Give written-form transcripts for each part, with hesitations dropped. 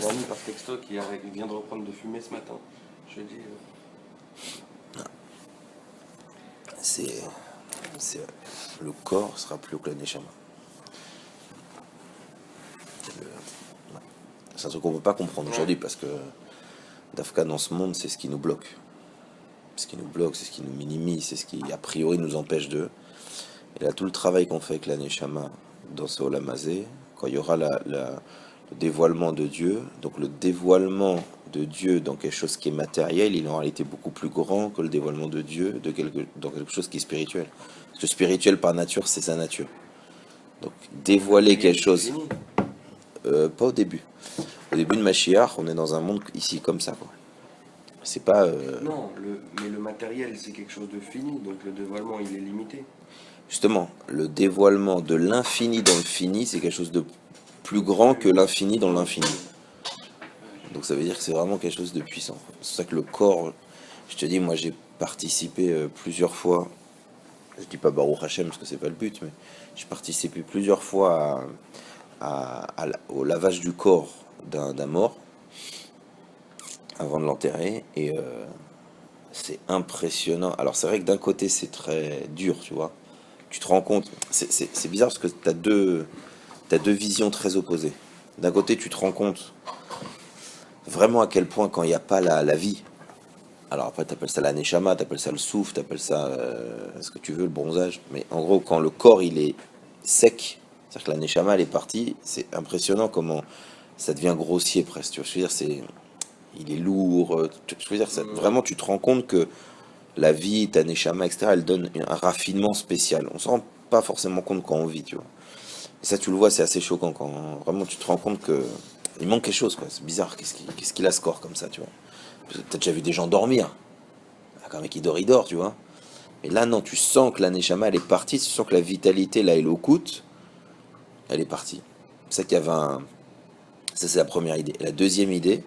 un ami par texto qui vient de reprendre de fumer ce matin. Je lui dis. C'est, le corps sera plus haut que la Neshama. C'est un truc qu'on ne peut pas comprendre aujourd'hui parce que Dafka dans ce monde, c'est ce qui nous bloque. Ce qui nous bloque, c'est ce qui nous minimise, c'est ce qui a priori nous empêche de. Et là, tout le travail qu'on fait avec la Neshama dans ce Olamazé, quand il y aura le dévoilement de Dieu, donc le dévoilement de Dieu dans quelque chose qui est matériel, il est en réalité beaucoup plus grand que le dévoilement de Dieu dans quelque chose qui est spirituel. Parce que spirituel par nature, c'est sa nature. Donc dévoiler quelque chose, pas au début. Au début de Mashiach, on est dans un monde ici comme ça, quoi. C'est pas. Non, mais le matériel, c'est quelque chose de fini, donc le dévoilement, il est limité. Justement, le dévoilement de l'infini dans le fini, c'est quelque chose de plus grand que l'infini dans l'infini. Donc ça veut dire que c'est vraiment quelque chose de puissant. C'est pour ça que le corps, je te dis, moi j'ai participé plusieurs fois, je dis pas Baruch Hashem parce que c'est pas le but, mais j'ai participé plusieurs fois au lavage du corps d'un mort avant de l'enterrer, et c'est impressionnant. Alors c'est vrai que d'un côté c'est très dur, tu vois. Tu te rends compte, c'est bizarre parce que t'as deux visions très opposées. D'un côté tu te rends compte vraiment à quel point quand il n'y a pas la vie, alors après t'appelles ça la neshama, t'appelles ça le souffle, t'appelles ça ce que tu veux, le bronzage, mais en gros quand le corps il est sec, c'est-à-dire que la neshama elle est partie, c'est impressionnant comment ça devient grossier presque, tu vois, je veux dire, il est lourd, je veux dire, vraiment tu te rends compte que la vie, ta neshama, etc., elle donne un raffinement spécial, on se rend pas forcément compte quand on vit, tu vois, et ça tu le vois, c'est assez choquant quand vraiment tu te rends compte que il manque quelque chose, quoi. C'est bizarre, qu'est-ce qu'il a ce corps comme ça, tu vois. T'as déjà vu des gens dormir. Quand un mec il dort, tu vois. Mais là, non, tu sens que la Neshama, elle est partie, tu sens que la vitalité, là, Elokut, elle est partie. C'est ça qu'il y avait un. Ça, c'est la première idée. Et la deuxième idée,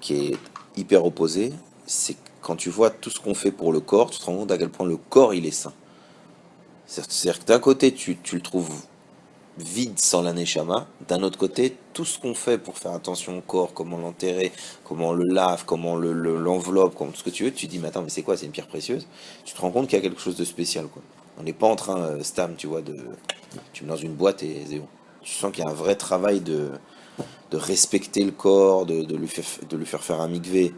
qui est hyper opposée, c'est quand tu vois tout ce qu'on fait pour le corps, tu te rends compte à quel point le corps, il est sain. C'est-à-dire que d'un côté, tu le trouves vide sans la neshama. D'un autre côté, tout ce qu'on fait pour faire attention au corps, comment l'enterrer, comment on le lave, comment l'enveloppe, comment tout ce que tu veux, tu te dis, mais attends, mais c'est quoi, c'est une pierre précieuse? Tu te rends compte qu'il y a quelque chose de spécial, quoi. On n'est pas en train, Stam, tu vois, tu mets dans une boîte et c'est bon. Tu sens qu'il y a un vrai travail de respecter le corps, de lui faire un mikvé.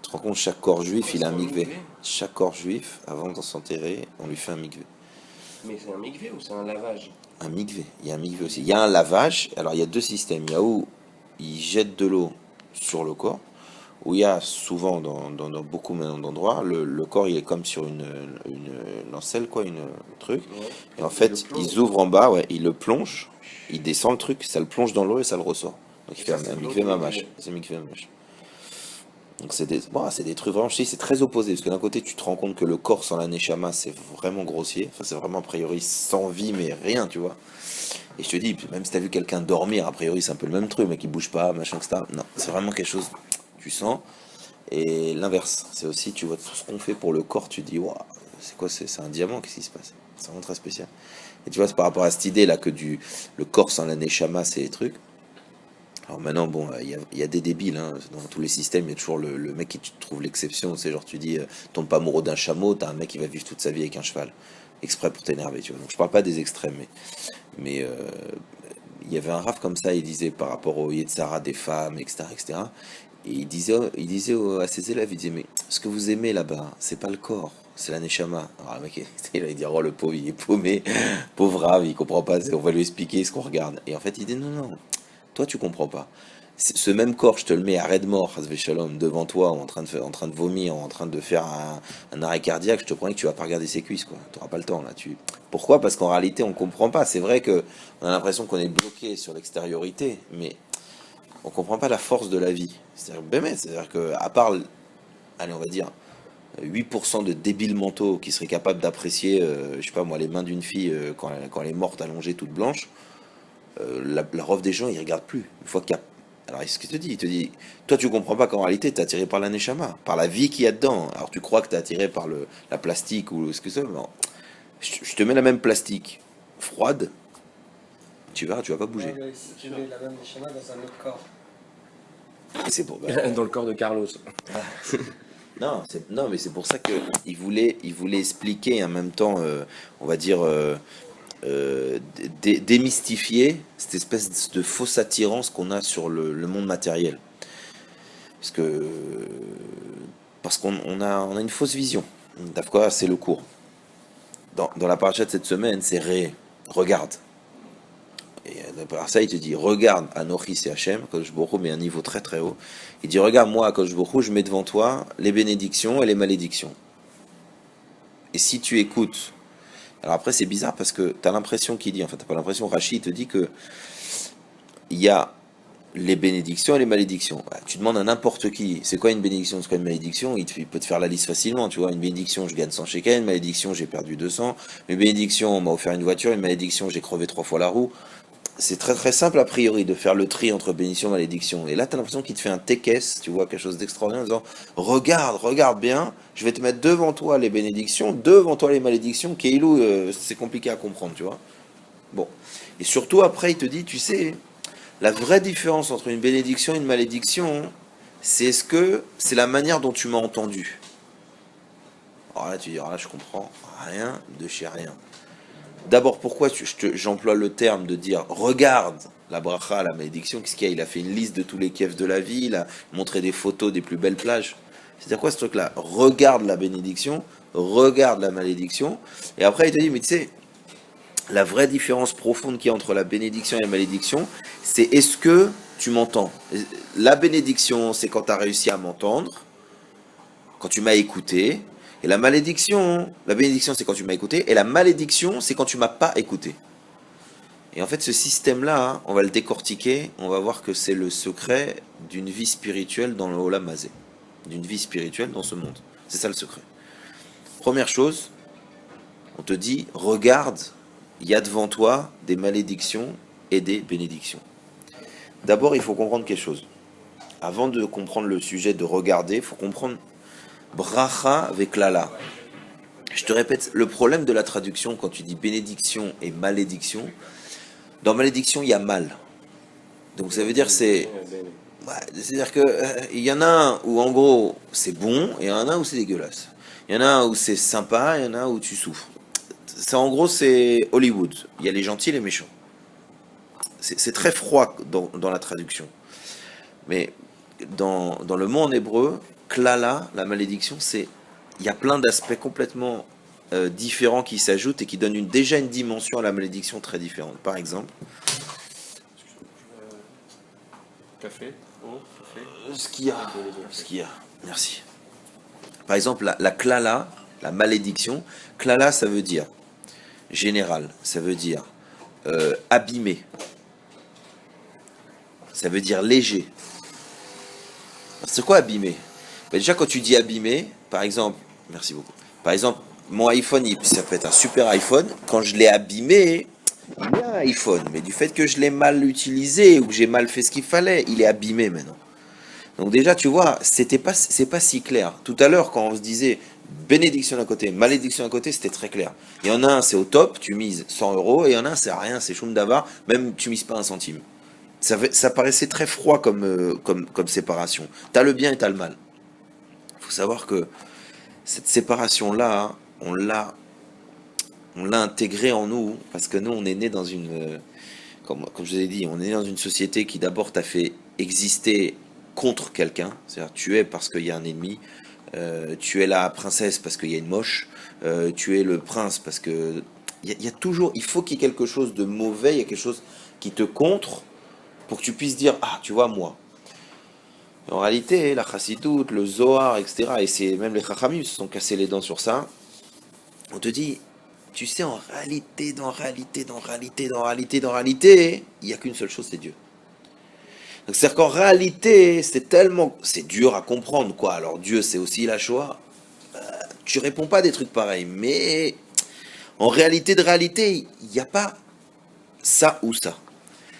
Tu te rends compte, chaque corps juif, il a un mikvé. Chaque corps juif, avant de s'enterrer, on lui fait un mikvé. Mais c'est un mikvé ou c'est un lavage? Un mikvé, il y a un mikvé aussi. Il y a un lavage, alors il y a deux systèmes. Il y a où ils jettent de l'eau sur le corps, où il y a souvent, dans beaucoup d'endroits, le corps il est comme sur une lancelle, quoi, une truc. Ouais. Et en fait, ils ouvrent en bas, ouais, ils le plongent, ils descendent le truc, ça le plonge dans l'eau et ça le ressort. Donc il fait un mikvé mamash. C'est un mikvé mamash. Donc c'est des trucs vraiment, je dis, c'est très opposé, parce que d'un côté tu te rends compte que le corps sans la neshama c'est vraiment grossier, enfin c'est vraiment a priori sans vie mais rien, tu vois. Et je te dis, même si t'as vu quelqu'un dormir, a priori c'est un peu le même truc, mais qui bouge pas, machin, etc. Non, c'est vraiment quelque chose, tu sens. Et l'inverse, c'est aussi, tu vois, tout ce qu'on fait pour le corps, tu te dis, waouh, c'est quoi, c'est un diamant, qu'est-ce qui se passe? C'est vraiment très spécial. Et tu vois, c'est par rapport à cette idée là que le corps sans la neshama c'est des trucs. Alors maintenant, bon, il y a des débiles, hein, dans tous les systèmes, il y a toujours le mec qui trouve l'exception, c'est genre tu dis, tombe pas amoureux d'un chameau, t'as un mec qui va vivre toute sa vie avec un cheval, exprès pour t'énerver, tu vois. Donc je parle pas des extrêmes, mais il y avait un raf comme ça, il disait par rapport au Yetzara des femmes, etc., etc., et à ses élèves, il disait, mais ce que vous aimez là-bas, c'est pas le corps, c'est la neshama. Alors le mec, il va dire, oh le pauvre, il est paumé, pauvre rave, il comprend pas, on va lui expliquer ce qu'on regarde. Et en fait, il dit, non, non, toi, tu comprends pas. Ce même corps, je te le mets à raide mort, Hazvé Shalom, devant toi, en train de vomir, en train de faire un arrêt cardiaque, je te promets que tu vas pas regarder ses cuisses, quoi. Tu n'auras pas le temps, là. Pourquoi? Parce qu'en réalité, on comprend pas. C'est vrai que on a l'impression qu'on est bloqué sur l'extériorité, mais on comprend pas la force de la vie. C'est-à-dire que, à part, allez, on va dire, 8% de débiles mentaux qui seraient capables d'apprécier, je sais pas moi, les mains d'une fille quand elle est morte, allongée, toute blanche, la robe des gens, ils regardent plus. Une fois qu'il y a... Alors, ce qu'il te dit, il te dit, toi, tu comprends pas qu'en réalité, tu es attiré par la neshama, par la vie qu'il y a dedans. Alors, tu crois que tu es attiré par la plastique ou ce que c'est. Non. Je te mets la même plastique froide, tu vas pas bouger. Ouais, mais si tu mets la même neshama dans un autre corps, Et c'est pour, Dans le corps de Carlos. non, mais c'est pour ça que il voulait expliquer et en même temps, on va dire, démystifier cette espèce de fausse attirance qu'on a sur le monde matériel. Parce que on a une fausse vision. D'accord, c'est le cours. Dans la paracha de cette semaine, c'est regarde. Et par ça, il te dit, regarde Anochi c'est Hachem, Akadosh Baruch Hu, mais à un niveau très très haut. Il dit, regarde moi, Akadosh Baruch Hu, je mets devant toi les bénédictions et les malédictions. Et si tu écoutes, alors après c'est bizarre parce que tu as l'impression qu'il dit, enfin t'as pas l'impression, Rachid te dit que il y a les bénédictions et les malédictions. Tu demandes à n'importe qui, c'est quoi une bénédiction, c'est quoi une malédiction, il peut te faire la liste facilement, tu vois, une bénédiction, je gagne 100 shekels, une malédiction, j'ai perdu 200, une bénédiction, on m'a offert une voiture, une malédiction, j'ai crevé 3 fois la roue. C'est très très simple a priori de faire le tri entre bénédiction et malédiction. Et là, tu as l'impression qu'il te fait un tekes, tu vois, quelque chose d'extraordinaire, en disant, regarde bien, je vais te mettre devant toi les bénédictions, devant toi les malédictions, Keilou, c'est compliqué à comprendre, tu vois. Bon. Et surtout après, il te dit, tu sais, la vraie différence entre une bénédiction et une malédiction, c'est c'est la manière dont tu m'as entendu. Alors là, tu dis, alors là, je comprends rien de chez rien. D'abord, pourquoi j'emploie le terme de dire regarde la bracha, la malédiction? Qu'est-ce qu'il y a? Il a fait une liste de tous les kiefs de la vie, il a montré des photos des plus belles plages. C'est-à-dire quoi ce truc-là? Regarde la bénédiction, regarde la malédiction, et après il te dit, mais tu sais, la vraie différence profonde qu'il y a entre la bénédiction et la malédiction, c'est est-ce que tu m'entends? La bénédiction, c'est quand tu as réussi à m'entendre, quand tu m'as écouté. Et la bénédiction, c'est quand tu m'as écouté, et la malédiction, c'est quand tu m'as pas écouté. Et en fait, ce système-là, on va le décortiquer, on va voir que c'est le secret d'une vie spirituelle dans le Olam Hazé, d'une vie spirituelle dans ce monde. C'est ça le secret. Première chose, on te dit, regarde, il y a devant toi des malédictions et des bénédictions. D'abord, il faut comprendre quelque chose. Avant de comprendre le sujet de regarder, il faut comprendre bracha avec lala. Je te répète, le problème de la traduction quand tu dis bénédiction et malédiction, dans malédiction il y a mal. Donc ça veut dire c'est-à-dire que il y en a un où en gros c'est bon et il y en a un où c'est dégueulasse. Il y en a un où c'est sympa et il y en a un où tu souffres. Ça en gros c'est Hollywood. Il y a les gentils et les méchants. C'est très froid dans la traduction. Mais dans le mot en hébreu, klala, la malédiction, il y a plein d'aspects complètement différents qui s'ajoutent et qui donnent déjà une dimension à la malédiction très différente. Par exemple, Café, eau, café. ce qu'il y a, merci. Par exemple, la klala, la malédiction, klala, ça veut dire général, ça veut dire abîmé, ça veut dire léger. C'est quoi abîmé? Déjà, quand tu dis abîmé, par exemple, merci beaucoup. Par exemple, mon iPhone, ça peut être un super iPhone. Quand je l'ai abîmé, il est un iPhone. Mais du fait que je l'ai mal utilisé ou que j'ai mal fait ce qu'il fallait, il est abîmé maintenant. Donc déjà, tu vois, c'est pas si clair. Tout à l'heure, quand on se disait bénédiction d'un côté, malédiction d'un côté, c'était très clair. Il y en a un, c'est au top, tu mises 100 euros, et il y en a un, c'est rien, c'est choum d'avar, même tu mises pas un centime. Ça paraissait très froid comme séparation. T'as le bien et t'as le mal. Il faut savoir que cette séparation-là, on l'a intégrée en nous, parce que nous, on est né dans comme je vous ai dit, on est né dans une société qui d'abord t'a fait exister contre quelqu'un, c'est-à-dire tu es parce qu'il y a un ennemi, tu es la princesse parce qu'il y a une moche, tu es le prince parce que... Il y a toujours, il faut qu'il y ait quelque chose de mauvais, il y a quelque chose qui te contre, pour que tu puisses dire, ah, tu vois, moi. En réalité, la chassidoute, le Zohar, etc., et c'est même les chachamim se sont cassés les dents sur ça, on te dit, tu sais, en réalité, il n'y a qu'une seule chose, c'est Dieu. Donc c'est-à-dire qu'en réalité, c'est dur à comprendre, quoi. Alors Dieu, c'est aussi la Shoah. Tu réponds pas à des trucs pareils, mais en réalité, il n'y a pas ça ou ça.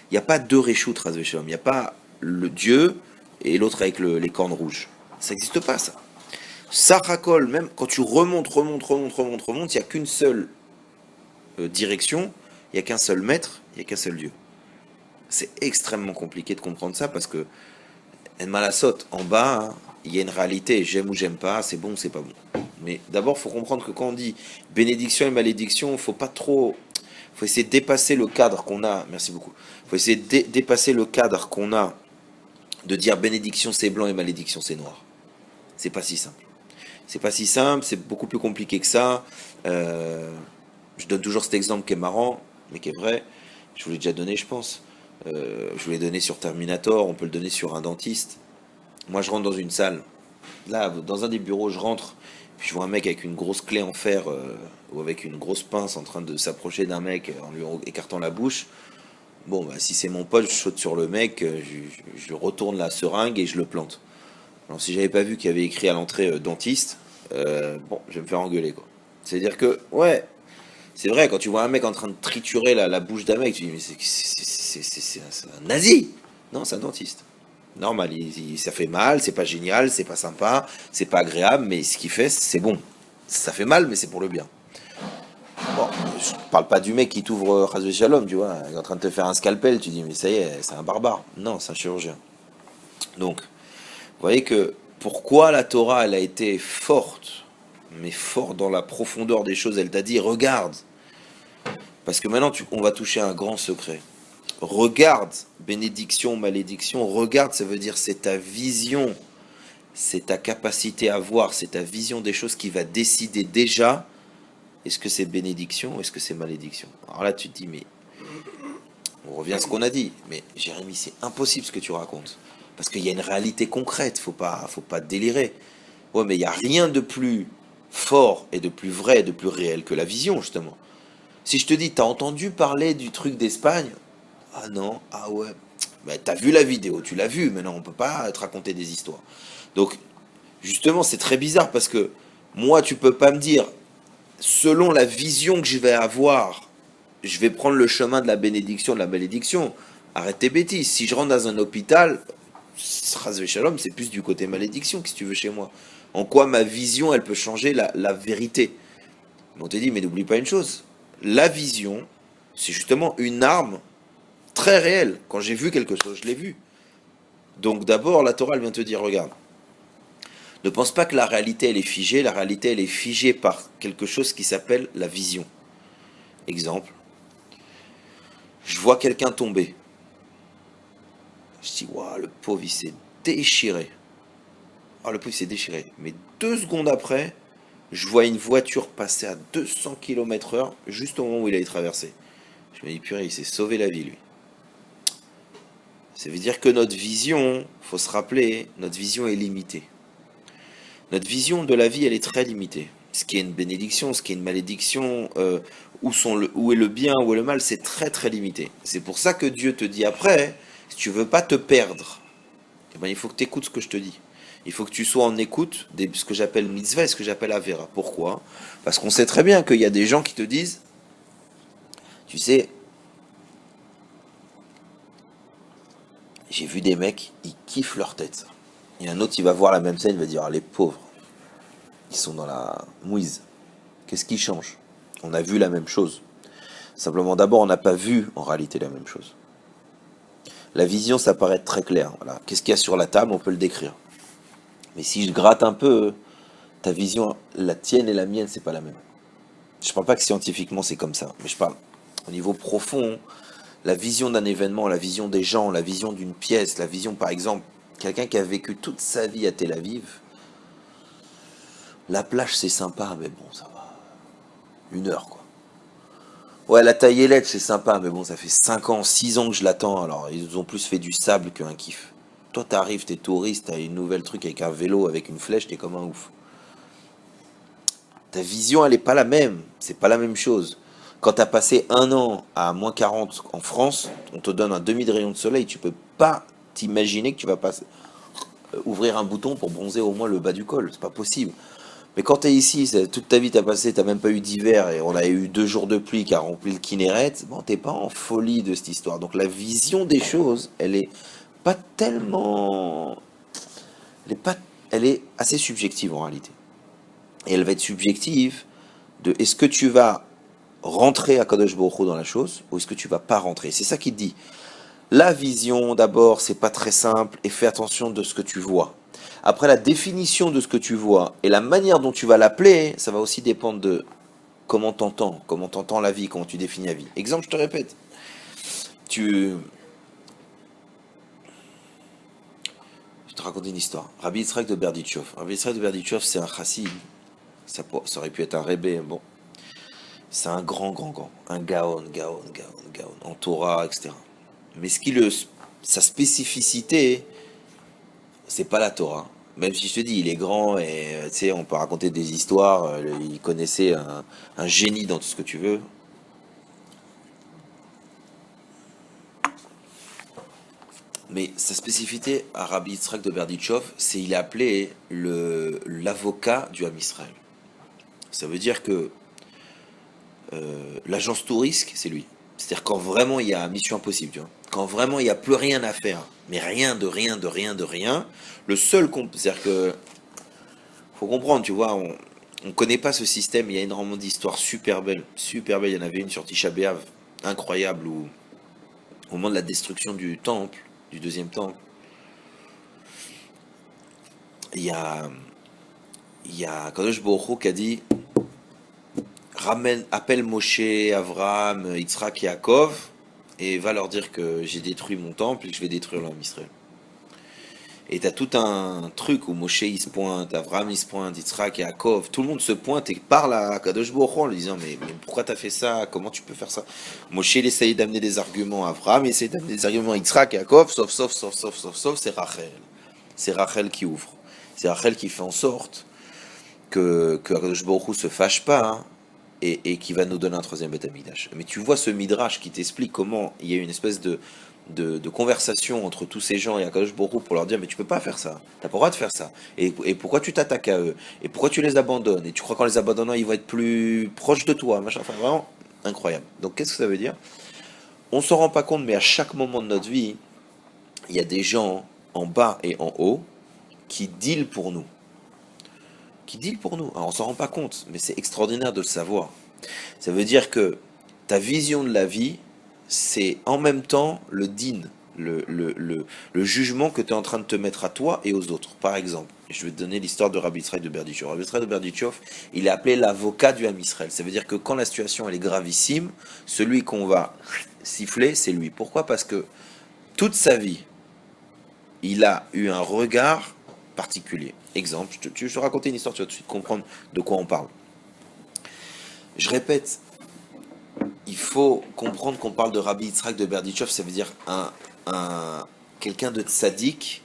Il n'y a pas deux réchoutes, Razveshom. Il n'y a pas le Dieu et l'autre avec les cornes rouges. Ça n'existe pas, ça. Sarrakol, même quand tu remontes, il n'y a qu'une seule direction, il n'y a qu'un seul maître, il n'y a qu'un seul Dieu. C'est extrêmement compliqué de comprendre ça parce que En malasot, en bas, hein, il y a une réalité, j'aime ou j'aime pas, c'est bon ou c'est pas bon. Mais d'abord, il faut comprendre que quand on dit bénédiction et malédiction, faut pas trop. Faut essayer de dépasser le cadre qu'on a. Merci beaucoup. Faut essayer de dépasser le cadre qu'on a de dire bénédiction c'est blanc et malédiction c'est noir. C'est pas si simple. C'est pas si simple, c'est beaucoup plus compliqué que ça. Je donne toujours cet exemple qui est marrant, mais qui est vrai. Je vous l'ai déjà donné, je pense. Je vous l'ai donné sur Terminator, on peut le donner sur un dentiste. Moi, je rentre dans une salle. Là, dans un des bureaux, je rentre. Puis je vois un mec avec une grosse clé en fer ou avec une grosse pince en train de s'approcher d'un mec en lui écartant la bouche. Bon, bah, si c'est mon pote, je saute sur le mec, je retourne la seringue et je le plante. Alors, si j'avais pas vu qu'il y avait écrit à l'entrée dentiste, bon, je vais me faire engueuler, quoi. C'est-à-dire que, ouais, c'est vrai, quand tu vois un mec en train de triturer la bouche d'un mec, tu dis, mais c'est un nazi! Non, c'est un dentiste. Normal, ça fait mal, c'est pas génial, c'est pas sympa, c'est pas agréable, mais ce qu'il fait, c'est bon. Ça fait mal, mais c'est pour le bien. Bon, je parle pas du mec qui t'ouvre Razvé Shalom, tu vois, il est en train de te faire un scalpel, tu dis, mais ça y est, c'est un barbare. Non, c'est un chirurgien. Donc, vous voyez que pourquoi la Torah, elle a été forte, mais forte dans la profondeur des choses, elle t'a dit, regarde. Parce que maintenant, on va toucher un grand secret. Regarde, bénédiction, malédiction, regarde, ça veut dire c'est ta vision, c'est ta capacité à voir, c'est ta vision des choses qui va décider déjà est-ce que c'est bénédiction ou est-ce que c'est malédiction. Alors là, tu te dis, mais on revient à ce qu'on a dit, mais Jérémie, c'est impossible ce que tu racontes. Parce qu'il y a une réalité concrète, faut pas délirer. Ouais, mais il n'y a rien de plus fort et de plus vrai et de plus réel que la vision, justement. Si je te dis, t'as entendu parler du truc d'Espagne? Ah non, ah ouais. Ben, t'as vu la vidéo, tu l'as vu, mais non, on peut pas te raconter des histoires. Donc, justement, c'est très bizarre parce que moi, tu peux pas me dire, selon la vision que je vais avoir, je vais prendre le chemin de la bénédiction, de la malédiction. Arrête tes bêtises. Si je rentre dans un hôpital, Shalom, c'est plus du côté malédiction, si tu veux, chez moi. En quoi ma vision, elle peut changer la vérité. Mais on te dit, mais n'oublie pas une chose. La vision, c'est justement une arme très réelle. Quand j'ai vu quelque chose, je l'ai vu. Donc d'abord, la Torah, elle vient te dire, regarde, ne pense pas que la réalité, elle est figée. La réalité, elle est figée par quelque chose qui s'appelle la vision. Exemple, je vois quelqu'un tomber. Je dis, waouh, le pauvre, il s'est déchiré. Ah, le pauvre, il s'est déchiré. Mais 2 secondes après, je vois une voiture passer à 200 km/h juste au moment où il allait traverser. Je me dis, purée, il s'est sauvé la vie, lui. Ça veut dire que notre vision, faut se rappeler, notre vision est limitée. Notre vision de la vie, elle est très limitée. Ce qui est une bénédiction, ce qui est une malédiction, où est le bien, où est le mal, c'est très très limité. C'est pour ça que Dieu te dit après, si tu veux pas te perdre, eh ben, il faut que tu écoutes ce que je te dis. Il faut que tu sois en écoute de ce que j'appelle mitzvah et ce que j'appelle avera. Pourquoi? Parce qu'on sait très bien qu'il y a des gens qui te disent, tu sais, j'ai vu des mecs, ils kiffent leur tête. Il y a un autre, il va voir la même scène, il va dire, ah, les pauvres, ils sont dans la mouise. Qu'est-ce qui change? On a vu la même chose. Simplement, d'abord, on n'a pas vu en réalité la même chose. La vision, ça paraît très clair. Voilà. Qu'est-ce qu'il y a sur la table? On peut le décrire. Mais si je gratte un peu, ta vision, la tienne et la mienne, c'est pas la même. Je ne parle pas que scientifiquement c'est comme ça, mais je parle au niveau profond, la vision d'un événement, la vision des gens, la vision d'une pièce, la vision, par exemple, quelqu'un qui a vécu toute sa vie à Tel Aviv. La plage, c'est sympa, mais bon, ça va. 1 heure, quoi. Ouais, la taillelette, c'est sympa, mais bon, ça fait 5 ans, 6 ans que je l'attends, alors ils ont plus fait du sable qu'un kiff. Toi, t'arrives, t'es touriste, t'as une nouvelle truc avec un vélo, avec une flèche, t'es comme un ouf. Ta vision, elle n'est pas la même, c'est pas la même chose. Quand t'as passé 1 an à moins 40 en France, on te donne un demi de rayon de soleil, tu peux pas t'imaginer que tu vas passer, ouvrir un bouton pour bronzer au moins le bas du col, c'est pas possible. Mais quand tu es ici, toute ta vie t'as passé, t'as même pas eu d'hiver et on a eu 2 jours de pluie qui a rempli le Kinneret, bon, t'es pas en folie de cette histoire. Donc la vision des choses, elle est pas tellement, elle est assez subjective en réalité. Et elle va être subjective de est-ce que tu vas rentrer à Kadosh Baruch Hu dans la chose ou est-ce que tu vas pas rentrer. C'est ça qui te dit. La vision, d'abord, c'est pas très simple et fais attention de ce que tu vois. Après, la définition de ce que tu vois et la manière dont tu vas l'appeler, ça va aussi dépendre de comment t'entends la vie, comment tu définis la vie. Exemple, je te répète, tu... Je vais te raconter une histoire. Rabbi Yitzhak de Berditchov. Rabbi Yitzhak de Berditchov, c'est un chassid. Ça aurait pu être un rébé, bon. C'est un grand. Un gaon, en Torah, etc. Mais sa spécificité, c'est pas la Torah. Même si je te dis, il est grand et tu sais, on peut raconter des histoires. Il connaissait un génie dans tout ce que tu veux. Mais sa spécificité à Rabbi Yitzhak de Berditchov, c'est il est appelé l'avocat du Ham Israël. Ça veut dire que l'agence tout risque, c'est lui. C'est-à-dire quand vraiment il y a mission impossible, tu vois. Quand vraiment il n'y a plus rien à faire, mais rien, le seul c'est-à-dire que faut comprendre, tu vois, on connaît pas ce système, il y a énormément d'histoires super belles, il y en avait une sur Tisha B'Av, incroyable, où au moment de la destruction du temple, du deuxième temple, il y a Kadosh Baruch Hu qui a dit appelle Moshe, Avram, Yitzhak et Yaakov et va leur dire que j'ai détruit mon temple et que je vais détruire l'homme Israël. Et t'as tout un truc où Moshe il se pointe, Avram il se pointe, Yitzhak et Yaakov, tout le monde se pointe et parle à Kadosh Baruch Hu en lui disant mais pourquoi t'as fait ça, comment tu peux faire ça. Moshe il essaye d'amener des arguments, Avram il essaye d'amener des arguments, Yitzhak et Yaakov, sauf, c'est Rachel. C'est Rachel qui ouvre. C'est Rachel qui fait en sorte que Kadosh Baruch Hu se fâche pas, hein, et qui va nous donner un troisième Beth Amikdash. Mais tu vois ce midrash qui t'explique comment il y a une espèce de conversation entre tous ces gens et Akadosh Baruch Hu pour leur dire mais tu peux pas faire ça, t'as pas le droit de faire ça, et pourquoi tu t'attaques à eux, et pourquoi tu les abandonnes, et tu crois qu'en les abandonnant ils vont être plus proches de toi, machin, enfin vraiment incroyable. Donc qu'est-ce que ça veut dire? On s'en rend pas compte, mais à chaque moment de notre vie, il y a des gens en bas et en haut qui dealent pour nous. Alors on s'en rend pas compte, mais c'est extraordinaire de le savoir. Ça veut dire que ta vision de la vie, c'est en même temps le din, le jugement que tu es en train de te mettre à toi et aux autres. Par exemple, je vais te donner l'histoire de Rabbi Yitzhak de Berditchov. Rabbi Yitzhak de Berditchov, il est appelé l'avocat du Ham Israël. Ça veut dire que quand la situation elle est gravissime, celui qu'on va siffler, c'est lui. Pourquoi? Parce que toute sa vie, il a eu un regard particulier. Exemple, je vais te raconter une histoire, tu vas tout de suite comprendre de quoi on parle. Je répète, il faut comprendre qu'on parle de Rabbi Yitzhak de Berditchov, ça veut dire quelqu'un de tzaddik,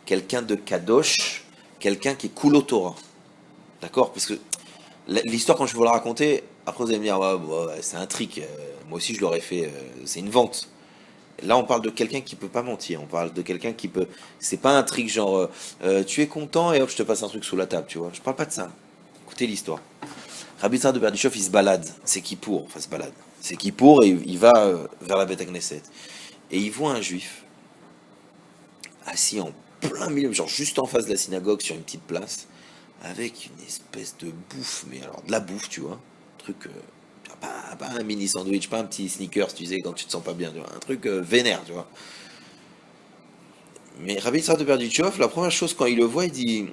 quelqu'un de kadosh, quelqu'un qui est cool Torah. D'accord? Parce que l'histoire, quand je vais vous la raconter, après vous allez me dire, ouais, c'est un trick, moi aussi je l'aurais fait, c'est une vente. Là, on parle de quelqu'un qui peut pas mentir. On parle de quelqu'un qui peut. C'est pas un trick genre tu es content et hop, je te passe un truc sous la table, tu vois. Je parle pas de ça. Écoutez l'histoire. Rabbi Yitzhak de Berditchov, il se balade. C'est Kippour. Enfin, se balade. C'est Kippour et il va vers la Beth Knesset. Et il voit un juif assis en plein milieu, genre juste en face de la synagogue sur une petite place, avec une espèce de bouffe, mais alors de la bouffe, tu vois. Truc. Pas un mini sandwich, pas un petit sneakers, tu sais, quand tu te sens pas bien, tu vois, un truc vénère, tu vois. Mais Rabbi Yitzhak de Berditchov, la première chose quand il le voit, il dit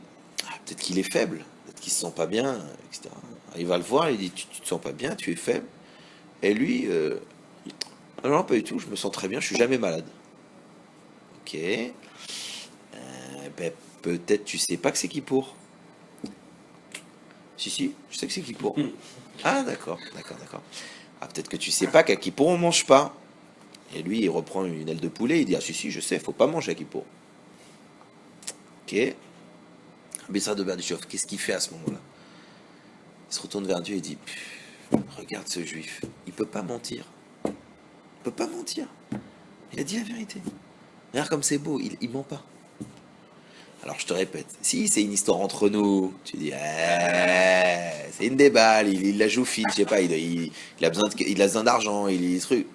peut-être qu'il est faible, peut-être qu'il se sent pas bien, etc. Il va le voir, il dit tu te sens pas bien, tu es faible. Et lui, non, pas du tout, je me sens très bien, je suis jamais malade. Ok. Ben, peut-être tu sais pas que c'est qui pour. Si, je sais que c'est qui pour. Ah, d'accord. Ah, peut-être que tu sais pas qu'à Kippour, on mange pas. Et lui, il reprend une aile de poulet, il dit, ah si, je sais, faut pas manger à Kippour. Ok. Bessar de Berditchov, qu'est-ce qu'il fait à ce moment-là? Il se retourne vers Dieu et dit, regarde ce juif, il peut pas mentir. Il a dit la vérité. Regarde comme c'est beau, il ment pas. Alors je te répète, si c'est une histoire entre nous, tu dis, c'est une déballe, il la joue fine, je sais pas, il a besoin d'argent, il est truc.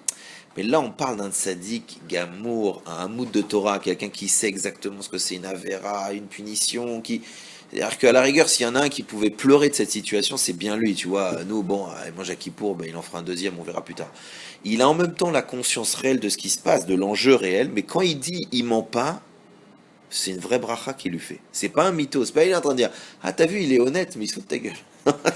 Mais là on parle d'un tzaddik, gamour, un mood de Torah, quelqu'un qui sait exactement ce que c'est une avéra, une punition, qui C'est-à-dire qu'à la rigueur, s'il y en a un qui pouvait pleurer de cette situation, c'est bien lui, tu vois. Nous, bon, il mange à Kippour, ben, il en fera un deuxième, on verra plus tard. Il a en même temps la conscience réelle de ce qui se passe, de l'enjeu réel, mais quand il dit il ment pas, c'est une vraie bracha qu'il lui fait. C'est pas un mytho, c'est pas il est en train de dire ah t'as vu il est honnête mais il se fout de ta gueule.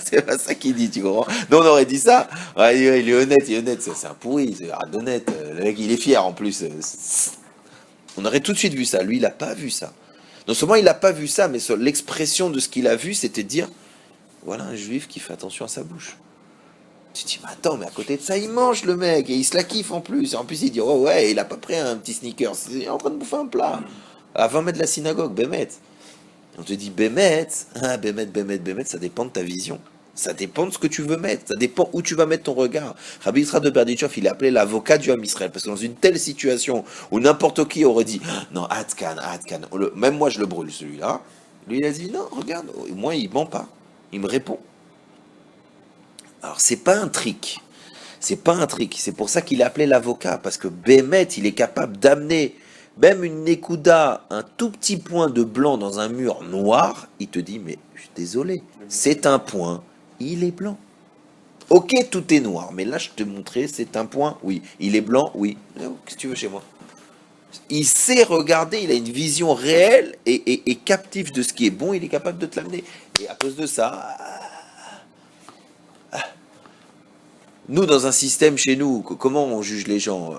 C'est pas ça qu'il dit, tu comprends? Nous on aurait dit ça. Ouais, il est honnête, c'est un pourri, c'est honnête. Le mec il est fier en plus. On aurait tout de suite vu ça. Lui il a pas vu ça. Non seulement il a pas vu ça, mais l'expression de ce qu'il a vu, c'était de dire voilà un juif qui fait attention à sa bouche. Tu te dis, mais attends, mais à côté de ça, il mange le mec, et il se la kiffe en plus. Et en plus, il dit, oh ouais, il a pas pris un petit sneakers, il est en train de bouffer un plat. À 20 mètres de la synagogue, Bémet. On te dit, Bémet, Bémet, ça dépend de ta vision. Ça dépend de ce que tu veux mettre, ça dépend où tu vas mettre ton regard. Rabbi Yitzhak de Berdichov, il est appelé l'avocat du Ham Israël, parce que dans une telle situation où n'importe qui aurait dit, non, Adkan, même moi je le brûle celui-là, lui il a dit, non, regarde, moi il ment pas, il me répond. Alors c'est pas un trick, c'est pour ça qu'il est appelé l'avocat, parce que Bémet, il est capable d'amener même une Nekuda, un tout petit point de blanc dans un mur noir, il te dit, mais je suis désolé, c'est un point, il est blanc. Ok, tout est noir, mais là je te montrais, c'est un point, oui. Il est blanc, oui. Qu'est-ce que tu veux chez moi? Il sait regarder, il a une vision réelle et captive de ce qui est bon, il est capable de te l'amener. Et à cause de ça, nous dans un système chez nous, comment on juge les gens?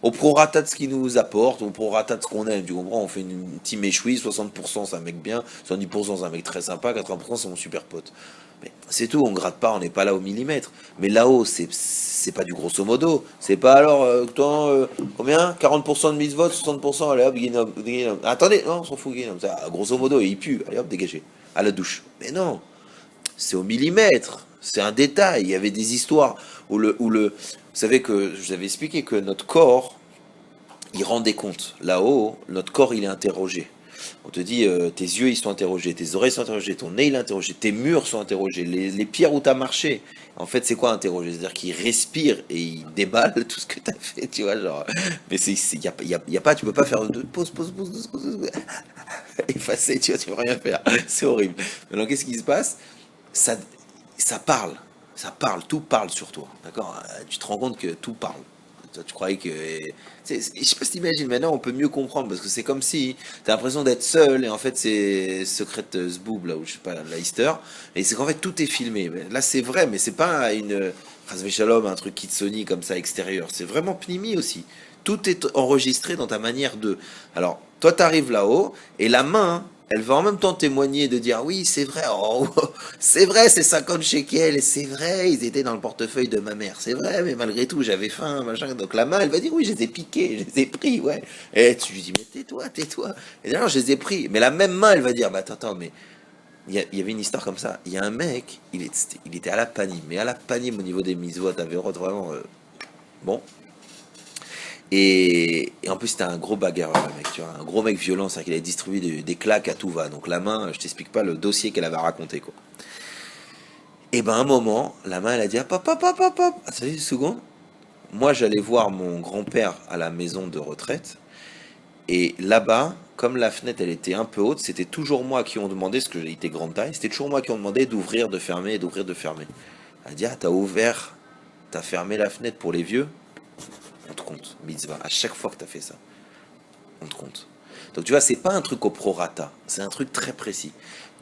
Au prorata de ce qu'ils nous apportent, au prorata de ce qu'on aime, tu comprends? On fait une team échouie, 60% c'est un mec bien, 70% c'est un mec très sympa, 80% c'est mon super pote. Mais c'est tout, on gratte pas, on n'est pas là au millimètre. Mais là-haut, c'est pas du grosso modo. C'est pas alors, combien? 40% de mise vote, 60%, allez hop, Guinom. Attendez, non, on s'en fout, Guinom. Grosso modo, il pue, allez hop, dégagez. À la douche. Mais non, c'est au millimètre. C'est un détail. Il y avait des histoires vous savez que je vous avais expliqué que notre corps, il rend des comptes. Là-haut, notre corps, il est interrogé. On te dit, tes yeux, ils sont interrogés, tes oreilles sont interrogées, ton nez, il est interrogé, tes murs sont interrogés, les pierres où tu as marché. En fait, c'est quoi interroger? C'est-à-dire qu'il respire et il déballe tout ce que tu as fait, tu vois, genre. Mais y a pas, tu peux pas faire de pause, effacer, tu vois, tu peux rien faire. C'est horrible. Maintenant, qu'est-ce qui se passe? Ça parle. Ça parle, tout parle sur toi, d'accord? Tu te rends compte que tout parle. Toi, tu croyais que... Je sais pas si t'imagines, maintenant on peut mieux comprendre, parce que c'est comme si t'as l'impression d'être seul, et en fait c'est Secret Zboob, là, ou je sais pas, Leicester, et c'est qu'en fait tout est filmé. Là c'est vrai, mais c'est pas une... Chas Shalom, un truc Kitsoni comme ça extérieur, c'est vraiment Pnimi aussi. Tout est enregistré dans ta manière de... Alors, toi t'arrives là-haut, et la main... Elle va en même temps témoigner de dire oui, c'est vrai, oh, c'est vrai, c'est 50 shekels, et c'est vrai, ils étaient dans le portefeuille de ma mère, c'est vrai, mais malgré tout, j'avais faim, machin. Donc la main, elle va dire oui, je les ai piqués, je les ai pris, ouais. Et tu lui dis, mais tais-toi, tais-toi. Et d'ailleurs, je les ai pris. Mais la même main, elle va dire, bah attends, mais il y avait une histoire comme ça. Il y a un mec, il était à la panime, mais à la panime au niveau des mises-voix, t'avais vraiment. Bon. Et en plus, c'était un gros bagarreur, le mec, tu vois, un gros mec violent, c'est-à-dire qu'il avait distribué des claques à tout va. Donc la main, je t'explique pas le dossier qu'elle avait raconté, quoi. Et ben, à un moment, la main, elle a dit, hop, hop, hop, hop, hop, hop. Attendez une seconde. Moi, j'allais voir mon grand-père à la maison de retraite. Et là-bas, comme la fenêtre, elle était un peu haute, c'était toujours moi qui ont demandé, parce que j'étais grande taille, c'était toujours moi qui ont demandé d'ouvrir, de fermer, d'ouvrir, de fermer. Elle a dit, ah, t'as fermé la fenêtre pour les vieux? On te compte, mitzvah, à chaque fois que tu as fait ça, on te compte. Donc tu vois, c'est pas un truc au prorata, c'est un truc très précis.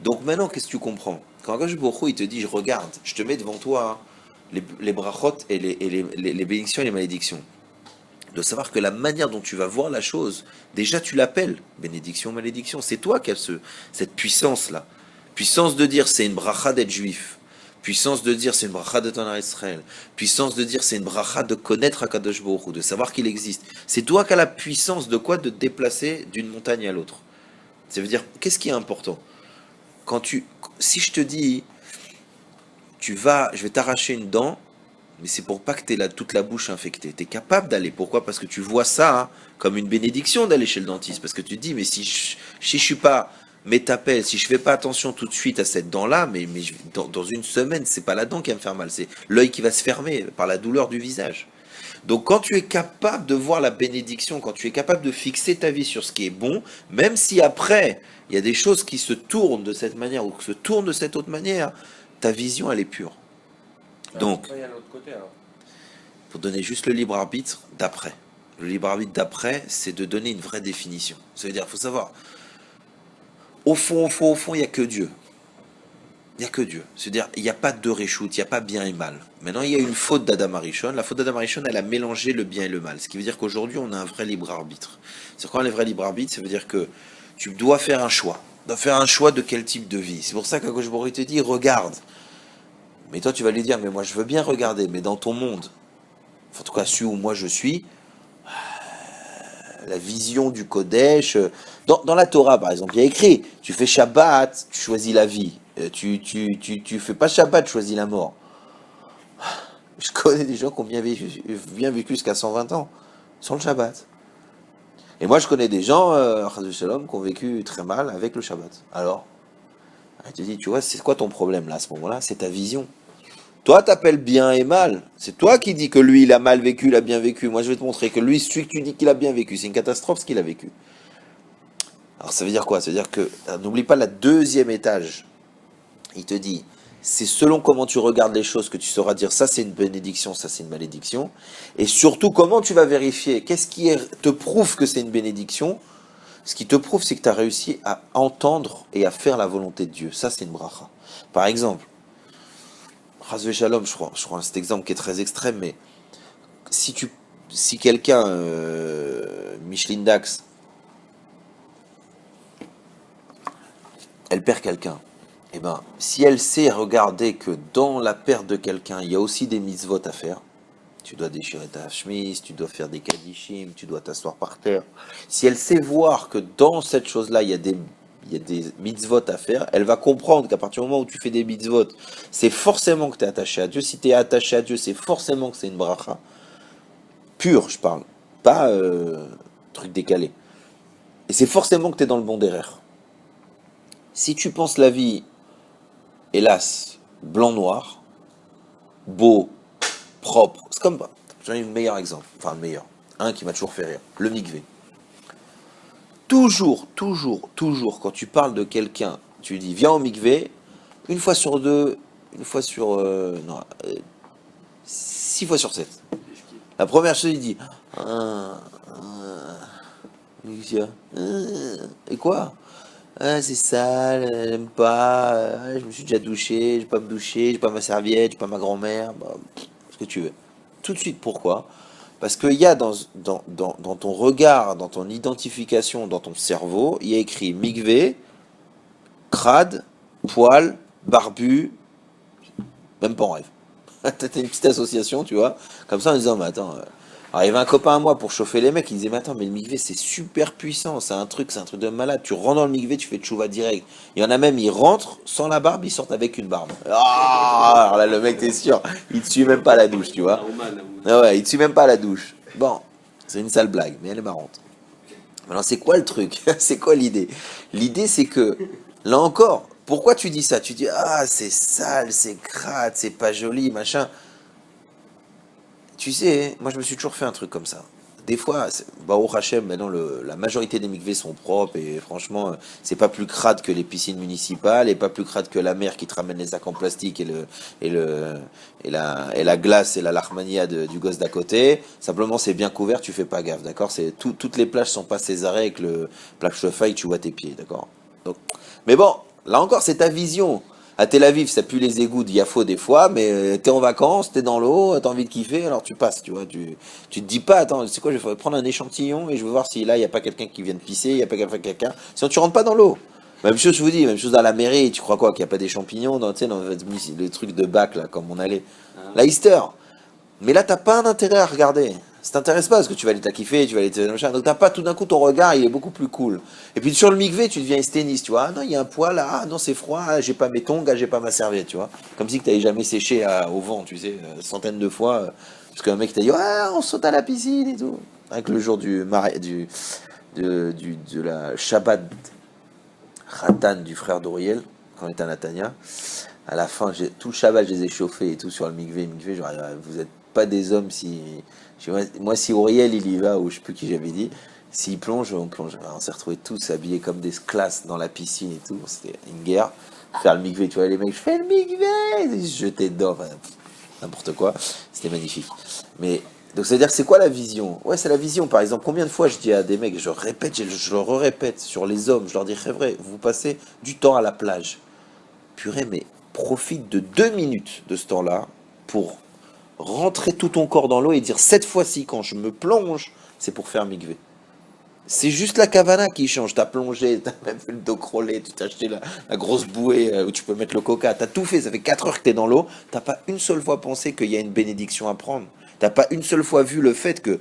Donc maintenant, qu'est-ce que tu comprends? Quand Akadosh Baruch Hu, il te dit, je regarde, je te mets devant toi les brachot et les bénédictions et les malédictions. De savoir que la manière dont tu vas voir la chose, déjà tu l'appelles bénédiction, malédiction. C'est toi qui as cette puissance-là. Puissance de dire, c'est une bracha d'être juif. Puissance de dire c'est une bracha de ton Israël. Puissance de dire c'est une bracha de connaître Akadosh Baruch Hu, de savoir qu'il existe. C'est toi qui as la puissance de quoi? De te déplacer d'une montagne à l'autre. Ça veut dire, qu'est-ce qui est important? Si je te dis, je vais t'arracher une dent, mais c'est pour pas que tu aies toute la bouche infectée. Tu es capable d'aller. Pourquoi? Parce que tu vois ça comme une bénédiction d'aller chez le dentiste. Parce que tu te dis, mais si je suis pas... Mais t'appelles, si je fais pas attention tout de suite à cette dent-là, dans une semaine, c'est pas la dent qui va me faire mal, c'est l'œil qui va se fermer par la douleur du visage. Donc quand tu es capable de voir la bénédiction, quand tu es capable de fixer ta vie sur ce qui est bon, même si après, il y a des choses qui se tournent de cette manière ou qui se tournent de cette autre manière, ta vision, elle est pure. Donc, Après, il y a l'autre côté, alors. pour donner juste le libre arbitre d'après. Le libre arbitre d'après, c'est de donner une vraie définition. Ça veut dire, il faut savoir, au fond, il n'y a que Dieu. Il n'y a que Dieu. C'est-à-dire, il n'y a pas de réchoute, il n'y a pas bien et mal. Maintenant, il y a une faute d'Adam Arishon. La faute d'Adam Arishon, elle a mélangé le bien et le mal. Ce qui veut dire qu'aujourd'hui, on a un vrai libre arbitre. C'est quoi un vrai libre arbitre? Ça veut dire que tu dois faire un choix. Tu dois faire un choix de quel type de vie. C'est pour ça qu'Akadosh Baruch Hu te dit, regarde. Mais toi, tu vas lui dire, mais moi, je veux bien regarder, mais dans ton monde, en tout cas, celui où moi je suis, la vision du Kodesh. Dans la Torah, par exemple, il y a écrit, tu fais Shabbat, tu choisis la vie. Tu fais pas Shabbat, tu choisis la mort. Je connais des gens qui ont bien vécu jusqu'à 120 ans, sans le Shabbat. Et moi, je connais des gens, Chas v'Shalom, qui ont vécu très mal avec le Shabbat. Alors, je te dis, tu vois, c'est quoi ton problème là, à ce moment-là? C'est ta vision. Toi, t'appelles bien et mal. C'est toi qui dis que lui, il a mal vécu, il a bien vécu. Moi, je vais te montrer que lui, celui que tu dis qu'il a bien vécu, c'est une catastrophe ce qu'il a vécu. Alors, ça veut dire quoi? Ça veut dire que, n'oublie pas la deuxième étage. Il te dit, c'est selon comment tu regardes les choses que tu sauras dire ça c'est une bénédiction, ça c'est une malédiction. Et surtout, comment tu vas vérifier? Qu'est-ce qui te prouve que c'est une bénédiction? Ce qui te prouve, c'est que tu as réussi à entendre et à faire la volonté de Dieu. Ça, c'est une bracha. Par exemple, Chas v'Shalom, je crois cet exemple qui est très extrême, mais si quelqu'un, Micheline Dax, elle perd quelqu'un, eh ben, si elle sait regarder que dans la perte de quelqu'un, il y a aussi des mitzvot à faire, tu dois déchirer ta chemise, tu dois faire des kadishim, tu dois t'asseoir par terre. Si elle sait voir que dans cette chose-là, il y a des mitzvot à faire, elle va comprendre qu'à partir du moment où tu fais des mitzvot, c'est forcément que tu es attaché à Dieu. Si tu es attaché à Dieu, c'est forcément que c'est une bracha. Pure, je parle. Pas truc décalé. Et c'est forcément que tu es dans le bon derrière. Si tu penses la vie, hélas, blanc-noir, beau, propre, c'est comme... J'en ai un meilleur exemple. Enfin, le meilleur. Un qui m'a toujours fait rire. Le mikvé. Toujours, quand tu parles de quelqu'un, tu lui dis viens au mikvé, une fois sur deux, une fois sur. Non, 6 fois sur 7. La première chose, il dit et quoi? Ah, c'est sale, j'aime pas, je me suis déjà douché, je vais pas me doucher, j'ai pas ma serviette, j'ai pas ma grand-mère, bah, ce que tu veux. Tout de suite, pourquoi? Parce qu'il y a dans ton regard, dans ton identification, dans ton cerveau, il y a écrit Mikvé, crade, poil, barbu, même pas en rêve. T'as une petite association, tu vois, comme ça en disant, mais attends, alors il y avait un copain à moi pour chauffer les mecs, il disait, mais attends, mais le mikvé c'est super puissant, c'est un truc de malade, tu rentres dans le mikvé, tu fais tchouva direct. Il y en a même, ils rentrent sans la barbe, ils sortent avec une barbe. Ah, alors là, le mec, t'es sûr, il te suit même pas à la douche, tu vois. Ah ouais, il te suit même pas à la douche. Bon, c'est une sale blague, mais elle est marrante. Alors c'est quoi le truc? C'est quoi l'idée? L'idée c'est que, là encore, pourquoi tu dis ça? Tu dis, ah, c'est sale, c'est crade, c'est pas joli, machin. Tu sais, moi je me suis toujours fait un truc comme ça. Des fois, Baruch Hashem, maintenant la majorité des mikvés sont propres et franchement, c'est pas plus crade que les piscines municipales et pas plus crade que la mer qui te ramène les sacs en plastique et la glace et la lachmania du gosse d'à côté. Simplement, c'est bien couvert, tu fais pas gaffe, d'accord? Toutes les plages sont pas césarées avec le plage de feuille, tu vois tes pieds, d'accord? Donc, mais bon, là encore, c'est ta vision. À Tel Aviv, ça pue les égouts d'Yafo des fois, mais t'es en vacances, t'es dans l'eau, t'as envie de kiffer, alors tu passes, tu vois. Tu te dis pas, attends, c'est quoi, je vais prendre un échantillon et je veux voir si là, il n'y a pas quelqu'un qui vient de pisser, il n'y a pas quelqu'un. Sinon, tu rentres pas dans l'eau. Même chose, je vous dis, même chose dans la mairie, tu crois quoi, qu'il n'y a pas des champignons tu sais, dans les trucs de bac, là, comme on allait. La Easter. Mais là, t'as pas un intérêt à regarder. Ça t'intéresse pas parce que tu vas aller t'acquiffer, tu vas aller machin. Donc t'as pas tout d'un coup ton regard, il est beaucoup plus cool. Et puis sur le mikvé, tu deviens esténiste, tu vois. Ah non, il y a un poil, ah non, c'est froid, ah, j'ai pas mes tongs, ah, j'ai pas ma serviette, tu vois. Comme si tu t'avais jamais séché au vent, tu sais, centaines de fois. Parce qu'un mec t'a dit, ah, on saute à la piscine et tout. Avec le jour de la Shabbat Khatan du frère d'Auriel, quand on était à Natania. À la fin, tout le Shabbat, je les ai chauffés et tout sur le mikvé. Mikvé, genre, vous êtes pas des hommes si... Moi, si Auriel, il y va, ou je sais plus qui j'avais dit, s'il plonge, on plonge. On s'est retrouvés tous habillés comme des classes dans la piscine et tout. C'était une guerre. Faire le mikvé, tu vois, les mecs, je fais le mikvé, ils se jetaient dedans, enfin, n'importe quoi. C'était magnifique. Mais, donc, c'est-à-dire, c'est quoi la vision? Ouais, c'est la vision. Par exemple, combien de fois je dis à des mecs, je répète, je le répète sur les hommes, je leur dis, c'est vrai, vous passez du temps à la plage. Purée, mais profite de 2 minutes de ce temps-là pour rentrer tout ton corps dans l'eau et dire, cette fois-ci, quand je me plonge, c'est pour faire mikvé. C'est juste la kavana qui change. T'as plongé, t'as même fait le dos crawlé, tu t'as acheté la grosse bouée où tu peux mettre le coca. T'as tout fait, ça fait 4 heures que t'es dans l'eau. T'as pas une seule fois pensé qu'il y a une bénédiction à prendre. T'as pas une seule fois vu le fait que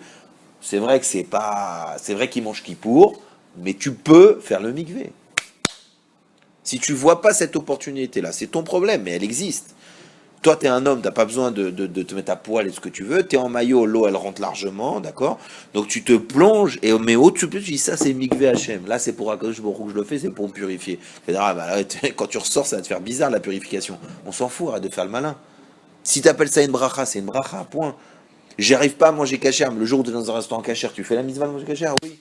c'est vrai que c'est pas, c'est vrai qu'il mange Kippour, mais tu peux faire le mikvé. Si tu vois pas cette opportunité-là, c'est ton problème, mais elle existe. Toi, tu es un homme, tu n'as pas besoin de te mettre à poil et ce que tu veux. Tu es en maillot, l'eau, elle rentre largement, d'accord? Donc tu te plonges, mais au-dessus, tu dis ça, c'est Mikvé Hachem. Là, c'est pour Akadosh Baruch Hu que je le fais, c'est pour me purifier. Ah, bah, là, quand tu ressors, ça va te faire bizarre la purification. On s'en fout, arrête de faire le malin. Si tu appelles ça une bracha, c'est une bracha, point. J'y arrive pas à manger cachère, mais le jour où tu es dans un restaurant cachère, tu fais la mitzvah de manger cachère? Oui.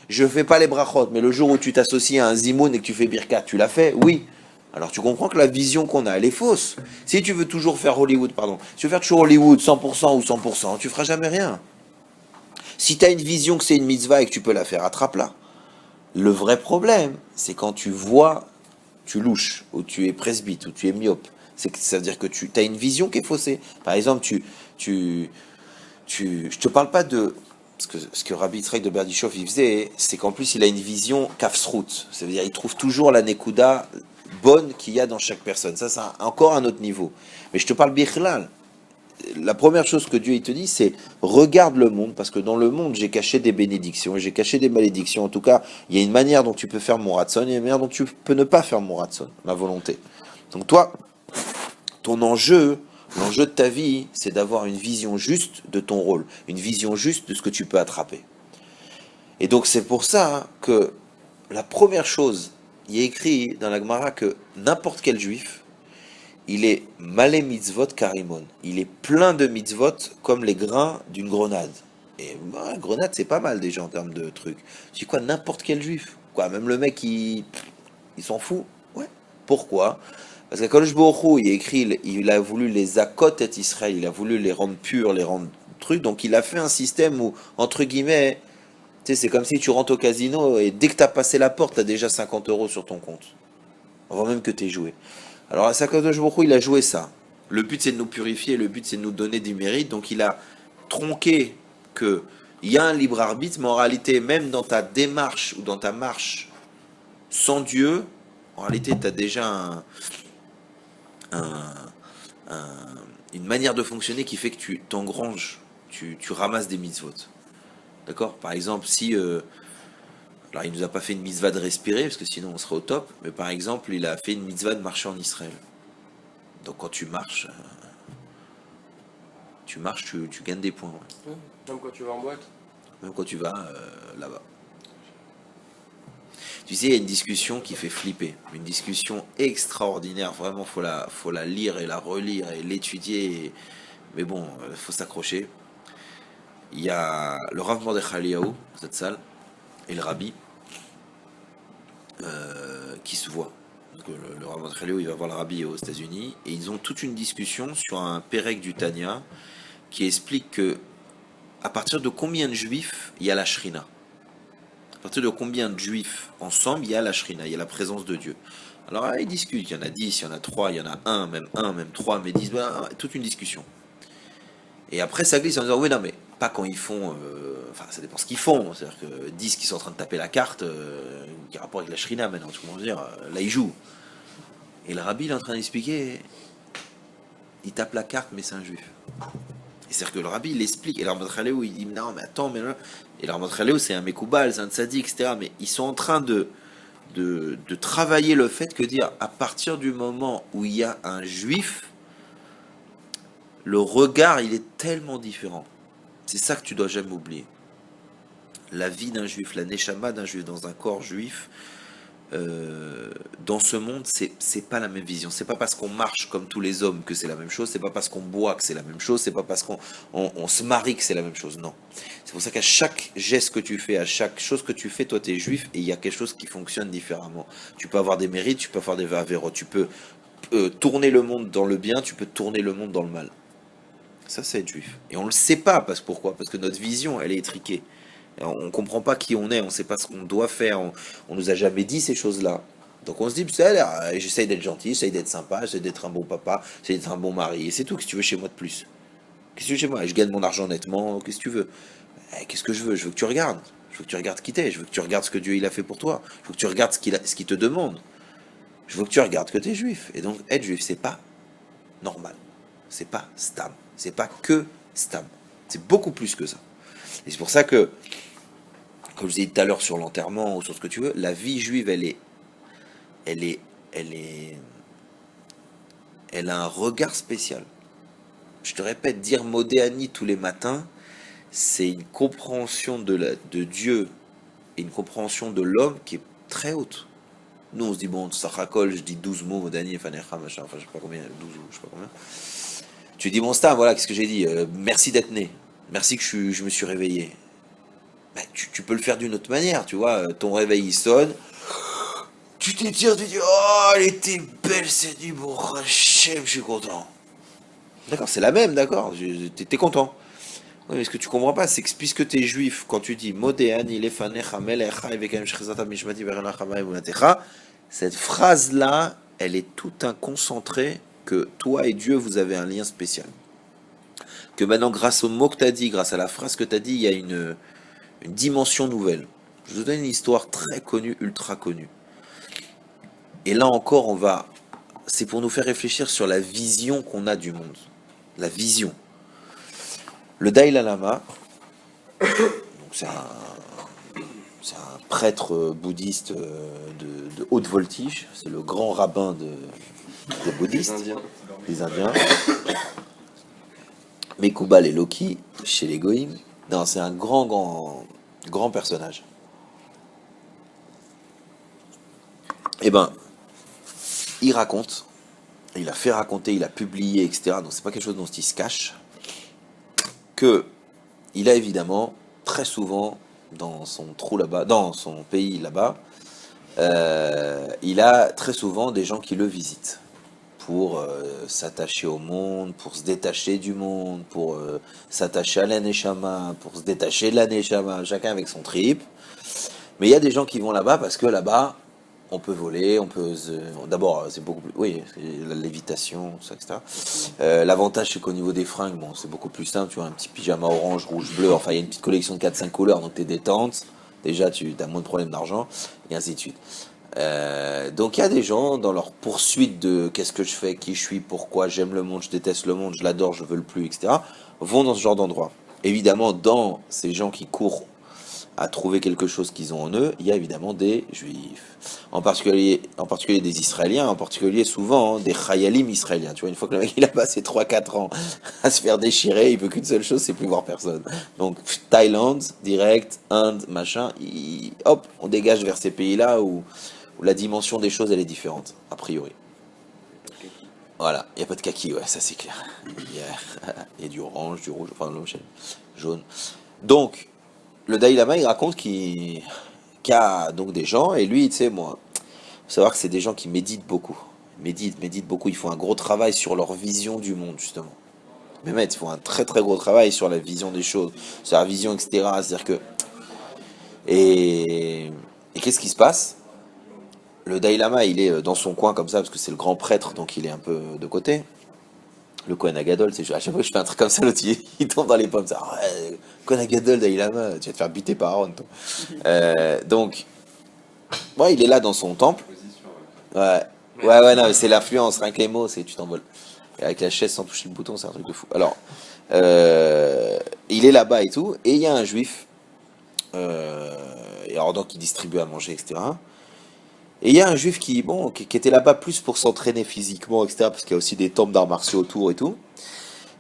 Je fais pas les brachot, mais le jour où tu t'associes à un zimoun et que tu fais birkat, tu l'as fait? Oui. Alors tu comprends que la vision qu'on a, elle est fausse. Si tu veux toujours faire Hollywood, pardon, si tu veux faire toujours Hollywood 100% ou 100%, tu feras jamais rien. Si tu as une vision que c'est une mitzvah et que tu peux la faire, attrape-la. Le vrai problème, c'est quand tu vois, tu louches, ou tu es presbyte, ou tu es myope. Ça veut dire que tu as une vision qui est faussée. Par exemple, je te parle pas de... Ce que Rabbi Yitzhak de Berdichov il faisait, c'est qu'en plus il a une vision kafsrout. Ça veut dire qu'il trouve toujours la nekuda bonne qu'il y a dans chaque personne. Ça, c'est encore un autre niveau. Mais je te parle bichlal. La première chose que Dieu il te dit, c'est regarde le monde, parce que dans le monde, j'ai caché des bénédictions, j'ai caché des malédictions. En tout cas, il y a une manière dont tu peux faire mon ratson, il y a une manière dont tu peux ne pas faire mon ratson, ma volonté. Donc toi, ton enjeu, l'enjeu de ta vie, c'est d'avoir une vision juste de ton rôle, une vision juste de ce que tu peux attraper. Et donc c'est pour ça que la première chose, il est écrit dans la Gemara que n'importe quel juif, il est malé mitzvot karimon. Il est plein de mitzvot comme les grains d'une grenade. Et bah, grenade, c'est pas mal déjà en termes de trucs. Tu dis quoi, n'importe quel juif? Quoi, même le mec, il s'en fout? Ouais. Pourquoi? Parce qu'Akadosh Baruch Hu, il est écrit, il a voulu les akot et Israël, il a voulu les rendre purs, les rendre trucs. Donc il a fait un système où, entre guillemets, tu sais, c'est comme si tu rentres au casino et dès que tu as passé la porte, tu as déjà 50 euros sur ton compte. Avant même que tu aies joué. Alors, à Akadosh Baruch Hu, il a joué ça. Le but, c'est de nous purifier, le but, c'est de nous donner du mérite. Donc, il a tronqué qu'il y a un libre arbitre, mais en réalité, même dans ta démarche ou dans ta marche sans Dieu, en réalité, tu as déjà un- une manière de fonctionner qui fait que tu t'engranges, tu ramasses des mitzvot. D'accord? Par exemple, si... alors, il nous a pas fait une mitzvah de respirer, parce que sinon on serait au top, mais par exemple, il a fait une mitzvah de marcher en Israël. Donc quand tu marches, tu gagnes des points. Ouais. Même quand tu vas en boîte. Même quand tu vas là-bas. Tu sais, il y a une discussion qui fait flipper. Une discussion extraordinaire. Vraiment, faut la lire et la relire et l'étudier. Mais bon, faut s'accrocher. Il y a le Rav Mordechai Eliyahu, dans cette salle, et le Rabbi, qui se voient. Donc, le Rav Mordechai Eliyahu, il va voir le Rabbi aux États-Unis. Et ils ont toute une discussion sur un Pérec du Tanya qui explique que à partir de combien de juifs il y a la Shrina. À partir de combien de juifs ensemble il y a la Shrina, il y a la présence de Dieu. Alors là, ils discutent, il y en a 10, il y en a 3, il y en a un, même 3, mais 10, bah, toute une discussion. Et après, ça glisse en disant, oui, non, mais pas quand ils font, enfin, ça dépend ce qu'ils font, c'est-à-dire que 10 qui sont en train de taper la carte, qui a rapport avec la Shrina maintenant, tu comprends dire, là, ils jouent. Et le Rabbi, il est en train d'expliquer, il tape la carte, mais c'est un juif. Et c'est-à-dire que le Rabbi, il explique, et le Rav Khaleu, il dit, non, mais attends, mais là, et le Rav Khaleu, c'est un Mekoubal, c'est un Tzadik, etc. Mais ils sont en train de travailler le fait que dire, à partir du moment où il y a un juif, le regard, il est tellement différent. C'est ça que tu dois jamais oublier. La vie d'un juif, la neshama d'un juif dans un corps juif, dans ce monde, c'est pas la même vision. C'est pas parce qu'on marche comme tous les hommes que c'est la même chose. C'est pas parce qu'on boit que c'est la même chose. C'est pas parce qu'on se marie que c'est la même chose. Non. C'est pour ça qu'à chaque geste que tu fais, à chaque chose que tu fais, toi, tu es juif et il y a quelque chose qui fonctionne différemment. Tu peux avoir des mérites, tu peux avoir des avérots, tu peux tourner le monde dans le bien, tu peux tourner le monde dans le mal. Ça, c'est être juif. Et on le sait pas, pourquoi? Parce que notre vision, elle est étriquée. On comprend pas qui on est, on sait pas ce qu'on doit faire, on nous a jamais dit ces choses-là. Donc on se dit, ça a l'air, j'essaye d'être gentil, j'essaye d'être sympa, j'essaye d'être un bon papa, j'essaye d'être un bon mari, et c'est tout. Qu'est-ce que tu veux chez moi de plus? Qu'est-ce que tu veux chez moi? Je gagne mon argent nettement, qu'est-ce que tu veux? Qu'est-ce que je veux? Je veux que tu regardes. Je veux que tu regardes qui t'es, je veux que tu regardes ce que Dieu il a fait pour toi, je veux que tu regardes ce qu'il te demande. Je veux que tu regardes que tu es juif. Et donc être juif, c'est pas normal. C'est pas stam. C'est pas que stam. C'est beaucoup plus que ça. Et c'est pour ça que, comme je disais tout à l'heure sur l'enterrement ou sur ce que tu veux, la vie juive, elle est, elle est, elle a un regard spécial. Je te répète, dire Modéani tous les matins, c'est une compréhension de Dieu et une compréhension de l'homme qui est très haute. Nous, on se dit, bon, Sachakol, je dis 12 mots, Modéani, Fanecha, machin, enfin, je sais pas combien, 12 ou je sais pas combien. Tu dis, bon, Stam, voilà, qu'est-ce que j'ai dit? Merci d'être né. Merci que je me suis réveillé. Ben, tu peux le faire d'une autre manière, tu vois. Ton réveil, il sonne. Tu t'étires, tu dis, oh, elle était belle cette nuit, bon, Hachem, je suis content. D'accord, c'est la même, d'accord, t'es content. Oui, mais ce que tu comprends pas, c'est que puisque tu es juif, quand tu dis Modéani, Lefanecha, Melecha, Evekem, Shchezata, Mishmati, Verenachama, Emunatecha, cette phrase-là, elle est tout un concentré que toi et Dieu, vous avez un lien spécial. Que maintenant, grâce au mot que tu as dit, grâce à la phrase que tu as dit, il y a une dimension nouvelle. Je vous donne une histoire très connue, ultra connue. Et là encore, c'est pour nous faire réfléchir sur la vision qu'on a du monde. La vision. Le Dalai Lama, donc c'est un prêtre bouddhiste de haute voltige, c'est le grand rabbin des bouddhistes, des Indiens. Mekubal et Loki, chez les Goïms. Non, c'est un grand personnage. Eh ben, il raconte, il a fait raconter, il a publié, etc. Donc c'est pas quelque chose dont il se cache. Que il a évidemment très souvent dans son trou là-bas, dans son pays là-bas, il a très souvent des gens qui le visitent pour s'attacher au monde, pour se détacher du monde, pour s'attacher à l'aneshama, pour se détacher de l'aneshama, chacun avec son trip. Mais il y a des gens qui vont là-bas parce que là-bas, on peut voler, d'abord, c'est beaucoup plus... Oui, c'est la lévitation, tout ça, etc. L'avantage, c'est qu'au niveau des fringues, bon, c'est beaucoup plus simple. Tu vois, un petit pyjama orange, rouge, bleu. Enfin, il y a une petite collection de 4-5 couleurs, donc t'es détente. Déjà, tu as moins de problèmes d'argent, et ainsi de suite. Donc, il y a des gens, dans leur poursuite de qu'est-ce que je fais, qui je suis, pourquoi, j'aime le monde, je déteste le monde, je l'adore, je veux le plus, etc., vont dans ce genre d'endroit. Évidemment, dans ces gens qui courent à trouver quelque chose qu'ils ont en eux, il y a évidemment des juifs. En particulier des Israéliens, en particulier souvent des chayalim israéliens. Tu vois, une fois que le mec il a passé 3-4 ans à se faire déchirer, il veut qu'une seule chose, c'est plus voir personne. Donc Thaïlande, direct, Inde, machin, hop, on dégage vers ces pays-là où la dimension des choses elle est différente, a priori. Voilà, il n'y a pas de kaki, ouais, ça c'est clair. Il y a du orange, du rouge, enfin jaune. Donc, le Dalai Lama, il raconte qu'il y a donc des gens, et lui, tu sais, moi, faut savoir que c'est des gens qui méditent beaucoup. Méditent beaucoup. Ils font un gros travail sur leur vision du monde, justement. Mais ils font un très très gros travail sur la vision des choses, sur la vision, etc. C'est-à-dire que. Et qu'est-ce qui se passe? Le Dalai Lama, il est dans son coin comme ça, parce que c'est le grand prêtre, donc il est un peu de côté. Le Kohen Agadol, c'est à chaque fois que je fais un truc comme ça, l'autre il tombe dans les pommes. Ça, ouais, Kohen Agadol, Dalai Lama, tu vas te faire buter par Aaron. Donc, ouais, il est là dans son temple. Ouais, non, mais c'est l'influence, rien que les mots, tu t'envoles. Et avec la chaise sans toucher le bouton, c'est un truc de fou. Alors, il est là-bas et tout, et il y a un juif, et alors donc il distribue à manger, etc. Et il y a un juif qui était là-bas plus pour s'entraîner physiquement, etc., parce qu'il y a aussi des temples d'arts martiaux autour et tout.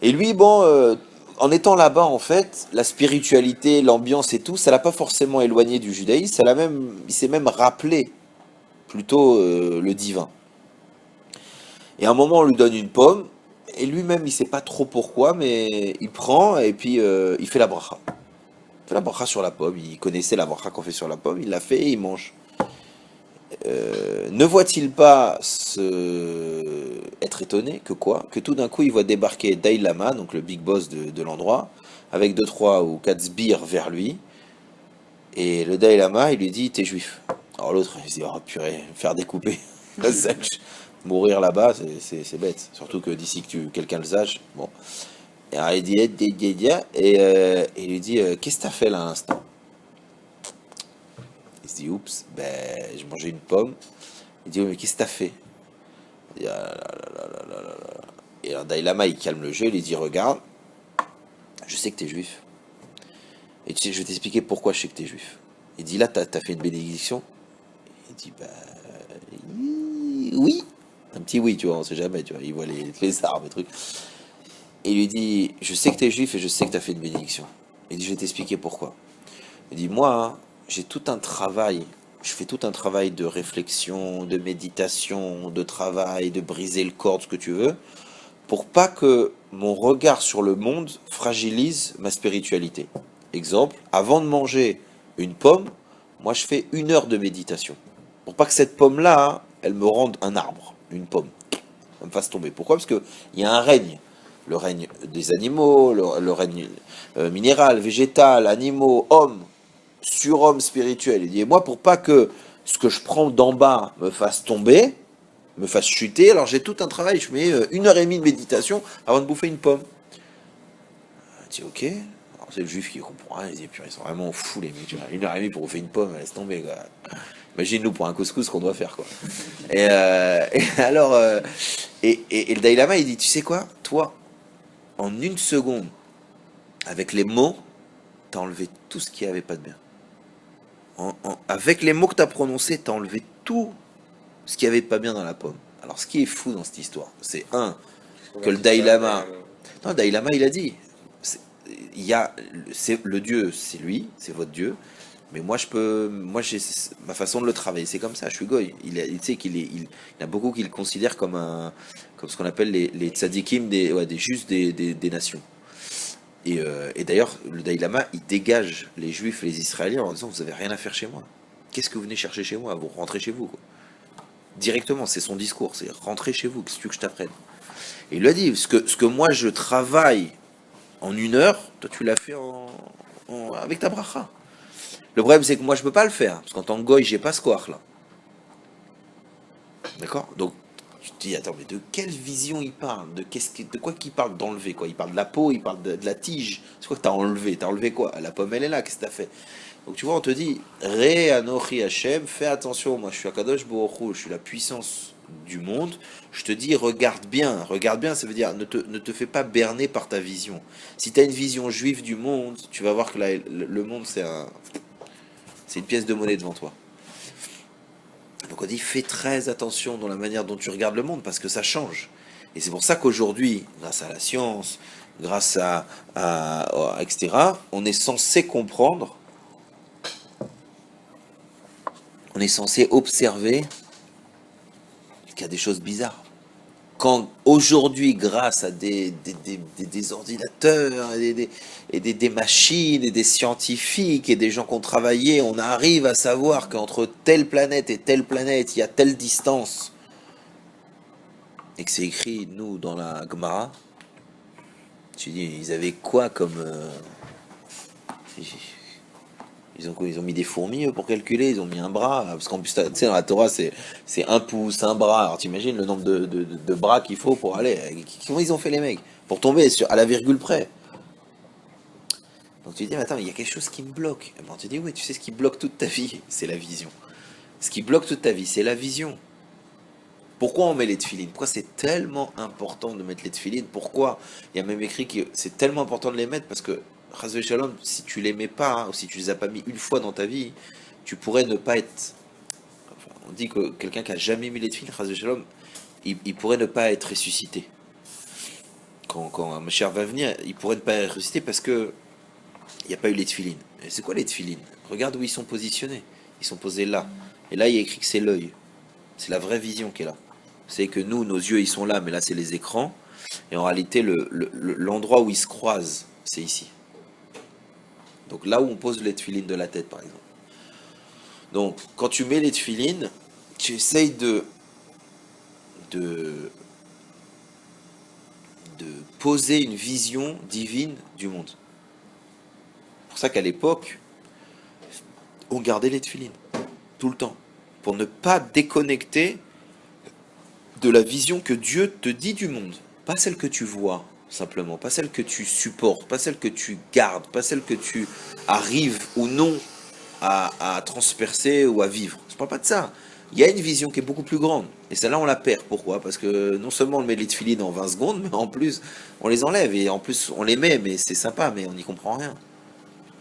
Et lui, en étant là-bas, en fait, la spiritualité, l'ambiance et tout, ça l'a pas forcément éloigné du judaïsme, il s'est même rappelé plutôt le divin. Et à un moment, on lui donne une pomme, et lui-même, il sait pas trop pourquoi, mais il prend et puis il fait la bracha. Il fait la bracha sur la pomme, il connaissait la bracha qu'on fait sur la pomme, il l'a fait et il mange. Ne voit-il pas être étonné que quoi? Que tout d'un coup, il voit débarquer Dalai Lama, donc le big boss de l'endroit, avec deux, trois ou quatre sbires vers lui, et le Dalai Lama, il lui dit, t'es juif. Alors l'autre, il se dit, oh purée, me faire découper. Mourir là-bas, c'est bête. Surtout que d'ici que quelqu'un le sache, bon. Et alors, il dit, et il lui dit, qu'est-ce que t'as fait là à l'instant? Il se dit, oups, ben, j'ai mangé une pomme. Il dit, oui, mais qu'est-ce que t'as fait? Il dit, ah là là là là là là là. Et alors Dalai Lama, il calme le jeu, il lui dit, regarde, je sais que t'es juif. Et tu sais, je vais t'expliquer pourquoi je sais que t'es juif. Il dit, là, t'as fait une bénédiction? Il dit, bah, oui. Un petit oui, tu vois, on sait jamais, tu vois, il voit les arbres, les trucs. Et il lui dit, je sais que t'es juif et je sais que t'as fait une bénédiction. Il dit, je vais t'expliquer pourquoi. Il dit, moi, hein, j'ai tout un travail, je fais tout un travail de réflexion, de méditation, de travail, de briser le corps, ce que tu veux, pour pas que mon regard sur le monde fragilise ma spiritualité. Exemple, avant de manger une pomme, moi je fais 1 heure de méditation. Pour pas que cette pomme-là, hein, elle me rende un arbre, une pomme, elle me fasse tomber. Pourquoi? Parce qu'il y a un règne. Le règne des animaux, le règne minéral, végétal, animaux, hommes, surhomme spirituel. Il dit, et moi, pour pas que ce que je prends d'en bas me fasse tomber, me fasse chuter, alors j'ai tout un travail, je mets 1 heure et demie de méditation avant de bouffer une pomme. Il dit, ok. Alors c'est le juif qui comprend rien, il dit, purée, ils sont vraiment fous les mecs, 1 heure et demie pour bouffer une pomme, laisse tomber, quoi. Imagine-nous pour un couscous qu'on doit faire, quoi. Et alors, et le Dalai Lama, il dit, tu sais quoi, toi, en 1 seconde, avec les mots, t'as enlevé tout ce qui avait pas de bien. Avec les mots que t'as prononcés, t'as enlevé tout ce qui avait de pas bien dans la pomme. Alors, ce qui est fou dans cette histoire, c'est que le Dalai Lama. Non, le Dalai Lama, il a dit, c'est- il y a, c'est le Dieu, c'est lui, c'est votre Dieu. Mais moi j'ai ma façon de le travailler, c'est comme ça. Je suis goy. Il sait il y en a beaucoup qui le considèrent comme ce qu'on appelle les tzadikim des justes des nations. Et d'ailleurs, le Dalai Lama, il dégage les Juifs et les Israéliens en disant, vous avez rien à faire chez moi. Qu'est-ce que vous venez chercher chez moi? Vous rentrez chez vous, quoi. Directement, c'est son discours, c'est rentrer chez vous. Qu'est-ce que tu veux que je t'apprenne? Et il lui a dit, ce que moi je travaille en 1 heure, toi tu l'as fait avec ta bracha. Le problème, c'est que moi, je peux pas le faire. Parce qu'en tant que goy, j'ai pas ce square là. D'accord? Donc, tu te dis, attends, mais de quelle vision il parle? De quoi qu'il parle d'enlever, quoi? Il parle de la peau, il parle de la tige. C'est quoi que t'as enlevé? T'as enlevé quoi? La pomme, elle est là, qu'est-ce que t'as fait? Donc, tu vois, on te dit, Re Anochi Hashem, fais attention, moi, je suis Akadosh Baruch Hu, je suis la puissance du monde. Je te dis, regarde bien, ça veut dire, ne te fais pas berner par ta vision. Si tu as une vision juive du monde, tu vas voir que le monde, c'est une pièce de monnaie devant toi. Donc on dit fais très attention dans la manière dont tu regardes le monde parce que ça change. Et c'est pour ça qu'aujourd'hui, grâce à la science, grâce etc., on est censé comprendre, on est censé observer qu'il y a des choses bizarres. Quand aujourd'hui, grâce à des ordinateurs et des machines et des scientifiques et des gens qui ont travaillé, on arrive à savoir qu'entre telle planète et telle planète, il y a telle distance, et que c'est écrit, nous, dans la Gemara, tu dis, ils avaient quoi comme... Ils ont mis des fourmis pour calculer, ils ont mis un bras, parce qu'en plus, tu sais, dans la Torah, c'est un pouce, un bras. Alors t'imagines le nombre de bras qu'il faut pour aller. Comment ils ont fait les mecs? Pour tomber à la virgule près. Donc tu te dis, mais attends, il y a quelque chose qui me bloque. Et ben, on te dit, oui, tu sais ce qui bloque toute ta vie, c'est la vision. Ce qui bloque toute ta vie, c'est la vision. Pourquoi on met les tefilines? Pourquoi c'est tellement important de mettre les tefilines? Pourquoi? Il y a même écrit que c'est tellement important de les mettre parce que Chas Shalom, si tu les mets pas, hein, ou si tu les as pas mis une fois dans ta vie, tu pourrais ne pas être. Enfin, on dit que quelqu'un qui a jamais mis les tefilines, Chas Shalom, il pourrait ne pas être ressuscité. Quand un Mashiach va venir, il pourrait ne pas être ressuscité parce que il n'y a pas eu les tefilines. Et c'est quoi les tefilines? Regarde où ils sont positionnés. Ils sont posés là. Et là, il y a écrit que c'est l'œil. C'est la vraie vision qui est là. C'est que nous, nos yeux, ils sont là, mais là, c'est les écrans. Et en réalité, l'endroit où ils se croisent, c'est ici. Donc là où on pose les tefilines de la tête, par exemple. Donc, quand tu mets les tefilines, tu essayes de, de poser une vision divine du monde. C'est pour ça qu'à l'époque, on gardait les tefilines, tout le temps, pour ne pas déconnecter de la vision que Dieu te dit du monde. Pas celle que tu vois, simplement, pas celle que tu supportes, pas celle que tu gardes, pas celle que tu arrives ou non à transpercer ou à vivre. Je parle pas de ça. Il y a une vision qui est beaucoup plus grande. Et celle-là, on la perd. Pourquoi? Parce que non seulement on met les tefilines en 20 secondes, mais en plus, on les enlève. Et en plus, on les met, mais c'est sympa, mais on n'y comprend rien.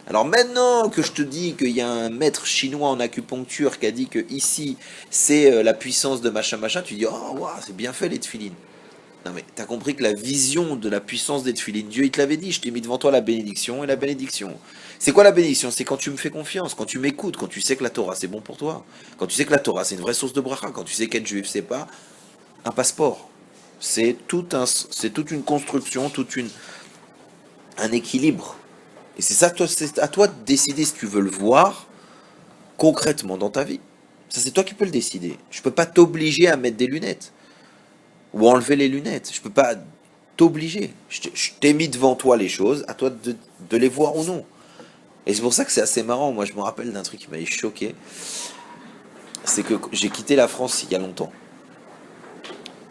Alors maintenant que je te dis qu'il y a un maître chinois en acupuncture qui a dit que ici, c'est la puissance de machin machin, tu dis, oh, wow, c'est bien fait les tefilines. Non mais t'as compris que la vision de la puissance des tefilines, Dieu il te l'avait dit, je t'ai mis devant toi la bénédiction et la bénédiction. C'est quoi la bénédiction? C'est quand tu me fais confiance, quand tu m'écoutes, quand tu sais que la Torah c'est bon pour toi, quand tu sais que la Torah c'est une vraie source de bracha, quand tu sais qu'être juif c'est pas un passeport. C'est toute une construction, un équilibre. Et c'est ça, c'est à toi de décider si tu veux le voir concrètement dans ta vie. Ça c'est toi qui peux le décider. Je peux pas t'obliger à mettre des lunettes. Ou enlever les lunettes. Je peux pas t'obliger. Je t'ai mis devant toi les choses, à toi de les voir ou non. Et c'est pour ça que c'est assez marrant. Moi, je me rappelle d'un truc qui m'avait choqué. C'est que j'ai quitté la France il y a longtemps.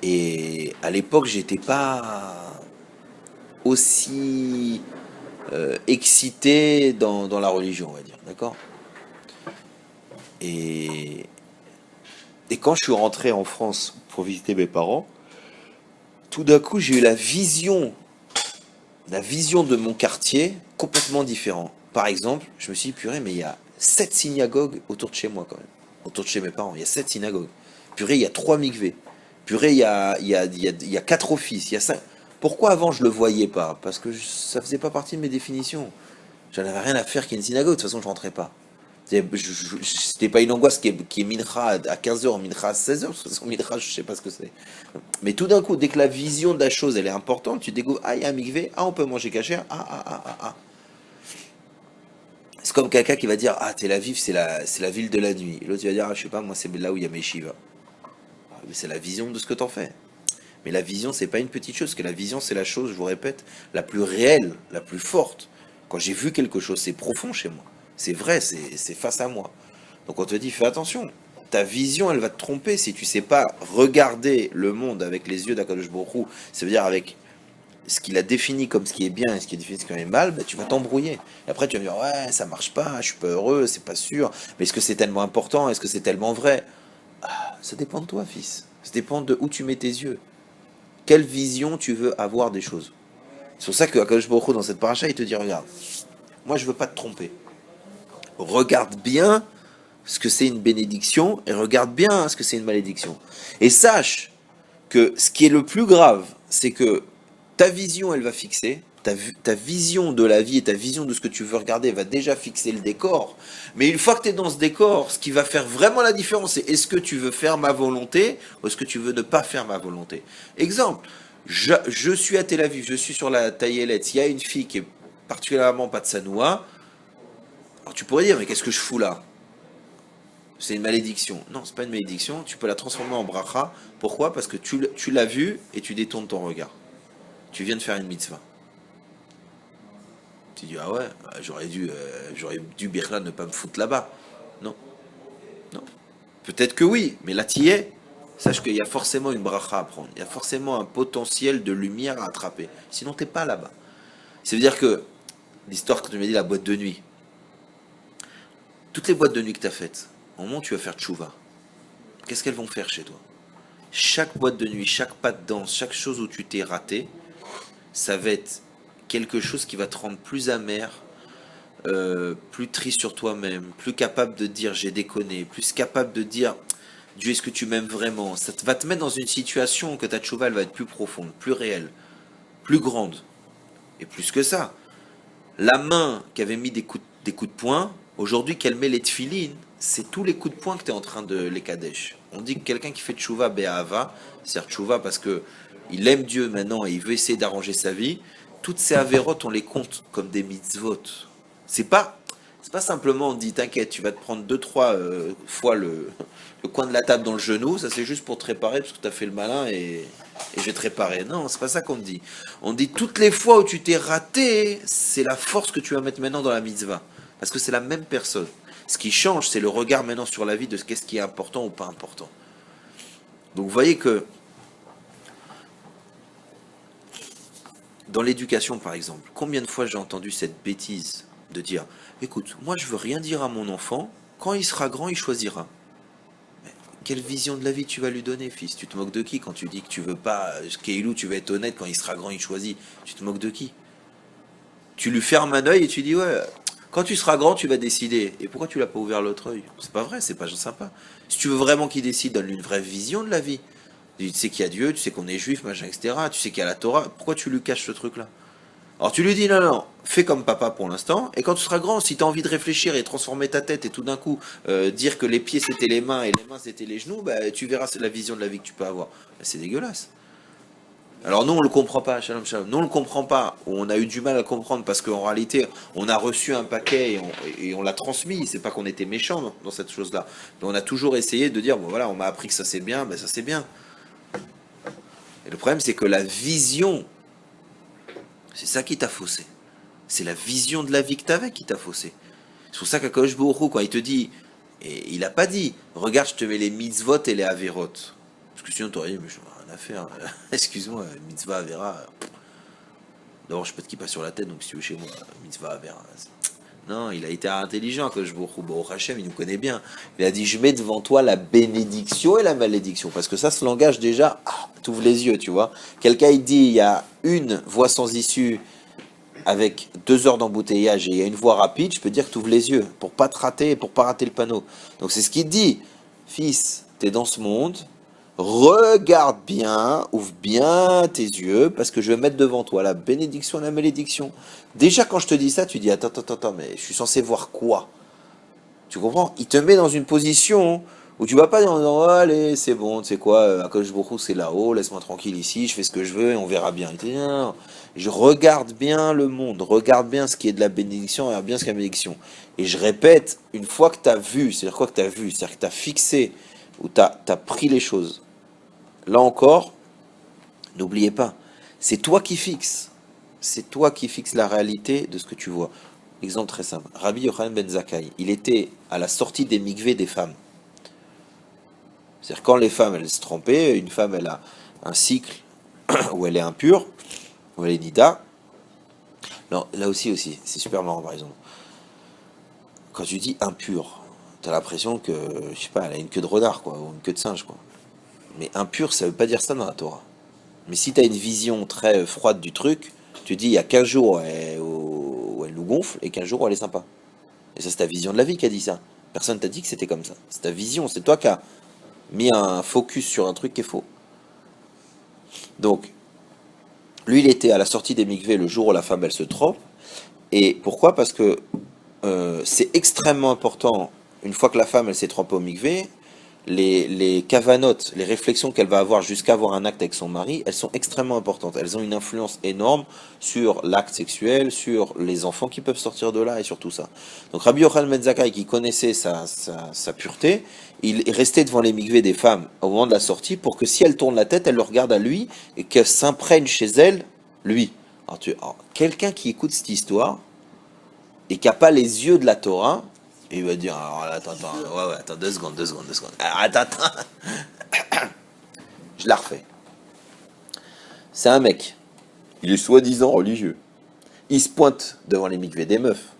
Et à l'époque, j'étais pas aussi excité dans la religion, on va dire. D'accord? Et, et quand je suis rentré en France pour visiter mes parents, tout d'un coup, j'ai eu la vision de mon quartier complètement différent. Par exemple, je me suis dit, purée, mais il y a 7 synagogues autour de chez moi quand même. Autour de chez mes parents, il y a 7 synagogues. Purée, il y a 3 mikvés. Purée, il y a 4 offices. Il y a 5. Pourquoi avant je le voyais pas? Parce que ça faisait pas partie de mes définitions. J'en avais rien à faire qu'il y ait une synagogue, de toute façon je rentrais pas. C'était pas une angoisse qui est mincha à 15h, mincha à 16h, parce que son mincha, je sais pas ce que c'est. Mais tout d'un coup, dès que la vision de la chose, elle est importante, tu découvres, ah, il y a un mikvé, ah, on peut manger cachère, ah. C'est comme quelqu'un qui va dire, ah, Tel Aviv, c'est la ville de la nuit. Et l'autre, il va dire, ah, je sais pas, moi, c'est là où il y a mes shivas. Mais c'est la vision de ce que t'en fais. Mais la vision, c'est pas une petite chose, parce que la vision, c'est la chose, je vous répète, la plus réelle, la plus forte. Quand j'ai vu quelque chose, c'est profond chez moi. C'est vrai, c'est face à moi. Donc on te dit, fais attention. Ta vision, elle va te tromper si tu sais pas regarder le monde avec les yeux d'Akadosh Baruch Hu. Ça veut dire avec ce qu'il a défini comme ce qui est bien et ce qui est défini comme ce qui est mal, ben, tu vas t'embrouiller. Et après tu vas me dire, ouais, ça marche pas, je suis pas heureux, c'est pas sûr. Mais est-ce que c'est tellement important? Est-ce que c'est tellement vrai? Ah, ça dépend de toi, fils. Ça dépend de où tu mets tes yeux. Quelle vision tu veux avoir des choses. C'est pour ça que Akadosh Baruch Hu, dans cette paracha, il te dit, regarde, moi je veux pas te tromper. Regarde bien ce que c'est une bénédiction et regarde bien ce que c'est une malédiction. Et sache que ce qui est le plus grave, c'est que ta vision, elle va fixer, ta vision de la vie et ta vision de ce que tu veux regarder va déjà fixer le décor. Mais une fois que tu es dans ce décor, ce qui va faire vraiment la différence, c'est est-ce que tu veux faire ma volonté ou est-ce que tu veux ne pas faire ma volonté. Exemple, je suis à Tel Aviv, je suis sur la Taïelette, il y a une fille qui est particulièrement pas de Sanoa. Alors tu pourrais dire, mais qu'est-ce que je fous là? C'est une malédiction. Non, c'est pas une malédiction, tu peux la transformer en bracha. Pourquoi? Parce que tu l'as vu et tu détournes ton regard. Tu viens de faire une mitzvah. Tu dis, ah ouais, j'aurais dû Birla ne pas me foutre là-bas. Non, non. Peut-être que oui, mais là tu y es. Sache qu'il y a forcément une bracha à prendre. Il y a forcément un potentiel de lumière à attraper. Sinon, t'es pas là-bas. Ça veut dire que l'histoire que tu m'as dit, la boîte de nuit, toutes les boîtes de nuit que tu as faites, au moment où tu vas faire tchouva, qu'est-ce qu'elles vont faire chez toi? Chaque boîte de nuit, chaque pas de danse, chaque chose où tu t'es raté, ça va être quelque chose qui va te rendre plus amer, plus triste sur toi-même, plus capable de dire j'ai déconné, plus capable de dire Dieu, est-ce que tu m'aimes vraiment? Ça va te mettre dans une situation où que ta tchouva elle va être plus profonde, plus réelle, plus grande. Et plus que ça, la main qui avait mis des coups de poing, aujourd'hui qu'elle met les tefilines, c'est tous les coups de poing que tu es en train de les kadesh. On dit que quelqu'un qui fait tchouva be'ahava, c'est-à-dire tchouva parce que il aime Dieu maintenant et il veut essayer d'arranger sa vie, toutes ces avérotes, on les compte comme des mitzvot. C'est pas, c'est pas simplement on dit t'inquiète, tu vas te prendre deux, trois fois le coin de la table dans le genou, ça c'est juste pour te réparer parce que tu as fait le malin et je vais te réparer. Non, c'est pas ça qu'on dit. On dit toutes les fois où tu t'es raté, c'est la force que tu vas mettre maintenant dans la mitzvah. Parce que c'est la même personne. Ce qui change, c'est le regard maintenant sur la vie de qu'est-ce qui est important ou pas important. Donc vous voyez que dans l'éducation, par exemple, combien de fois j'ai entendu cette bêtise de dire, écoute, moi je veux rien dire à mon enfant, quand il sera grand, il choisira. Mais quelle vision de la vie tu vas lui donner, fils? Tu te moques de qui quand tu dis que tu veux pas, Keilou, tu vas être honnête, quand il sera grand, il choisit? Tu te moques de qui? Tu lui fermes un œil et tu dis, ouais, quand tu seras grand, tu vas décider. Et pourquoi tu l'as pas ouvert l'autre œil? C'est pas vrai, c'est pas sympa. Si tu veux vraiment qu'il décide, donne-lui une vraie vision de la vie. Tu sais qu'il y a Dieu, tu sais qu'on est juif, machin, etc. Tu sais qu'il y a la Torah. Pourquoi tu lui caches ce truc-là? Alors tu lui dis non, non, fais comme papa pour l'instant. Et quand tu seras grand, si tu as envie de réfléchir et transformer ta tête et tout d'un coup dire que les pieds c'était les mains et les mains c'était les genoux, bah, tu verras la vision de la vie que tu peux avoir. Bah, c'est dégueulasse. Alors nous on le comprend pas, shalom shalom. Nous on le comprend pas. On a eu du mal à le comprendre parce qu'en réalité on a reçu un paquet et on l'a transmis. C'est pas qu'on était méchant dans cette chose-là. Mais on a toujours essayé de dire bon voilà on m'a appris que ça c'est bien, ben ça c'est bien. Et le problème c'est que la vision, c'est ça qui t'a faussé. C'est la vision de la vie que t'avais qui t'a faussé. C'est pour ça qu'Akadosh Baruch Hu, quand il te dit, et il a pas dit, regarde je te mets les mitzvot et les averot. Parce que sinon t'aurais dit mais je n'ai rien à faire. Excuse-moi, mitzvah avera. D'abord, je peux te kipper sur la tête, donc si tu veux chez moi, mitzvah avera. Non, il a été intelligent, que je Baruch Hashem, il nous connaît bien. Il a dit, je mets devant toi la bénédiction et la malédiction. Parce que ça, ce langage, déjà, t'ouvres les yeux, tu vois. Quelqu'un, il dit, il y a une voie sans issue avec 2 heures d'embouteillage et il y a une voie rapide, je peux dire que t'ouvres les yeux pour pas te rater, pour pas rater le panneau. Donc c'est ce qu'il dit. Fils, t'es dans ce monde, regarde bien, ouvre bien tes yeux, parce que je vais mettre devant toi la bénédiction et la malédiction. Déjà, quand je te dis ça, tu dis, attends, mais je suis censé voir quoi? Tu comprends? Il te met dans une position où tu vas pas dire, oh, allez, c'est bon, tu sais quoi, Akadosh Baruch Hu, c'est là-haut, laisse-moi tranquille ici, je fais ce que je veux et on verra bien. Il te dit, non, je regarde bien le monde, regarde bien ce qui est de la bénédiction, regarde bien ce qui est de la bénédiction. Et je répète, une fois que tu as vu, c'est-à-dire quoi que tu as vu, c'est-à-dire que tu as fixé, ou tu as pris les choses, là encore, n'oubliez pas, c'est toi qui fixes. C'est toi qui fixes la réalité de ce que tu vois. Exemple très simple. Rabbi Yochanan ben Zakkai, il était à la sortie des mikvés des femmes. C'est-à-dire quand les femmes, elles se trompaient, une femme, elle a un cycle où elle est impure, où elle est nida. Non, là aussi, c'est super marrant par exemple. Quand tu dis impure, tu as l'impression que, je sais pas, elle a une queue de renard, quoi, ou une queue de singe, quoi. Mais impur, ça veut pas dire ça dans la Torah. Mais si tu as une vision très froide du truc, tu dis il y a 15 jours où elle nous gonfle et 15 jours où elle est sympa. Et ça, c'est ta vision de la vie qui a dit ça. Personne t'a dit que c'était comme ça. C'est ta vision, c'est toi qui as mis un focus sur un truc qui est faux. Donc, lui, il était à la sortie des mikvés le jour où la femme, elle se trompe. Et pourquoi? Parce que c'est extrêmement important, une fois que la femme, elle s'est trompée au mikvé, les kavanotes, les réflexions qu'elle va avoir jusqu'à avoir un acte avec son mari, elles sont extrêmement importantes. Elles ont une influence énorme sur l'acte sexuel, sur les enfants qui peuvent sortir de là et sur tout ça. Donc Rabbi Yochanan ben Zakkai, qui connaissait sa pureté, il est resté devant les mikvés des femmes au moment de la sortie pour que si elle tourne la tête, elle le regarde à lui et qu'elle s'imprègne chez elle, lui. Alors, quelqu'un qui écoute cette histoire et qui n'a pas les yeux de la Torah, et il va dire, alors attends, 2 secondes. Alors, attends. Je la refais. C'est un mec, il est soi-disant religieux. Il se pointe devant les mikvés des meufs.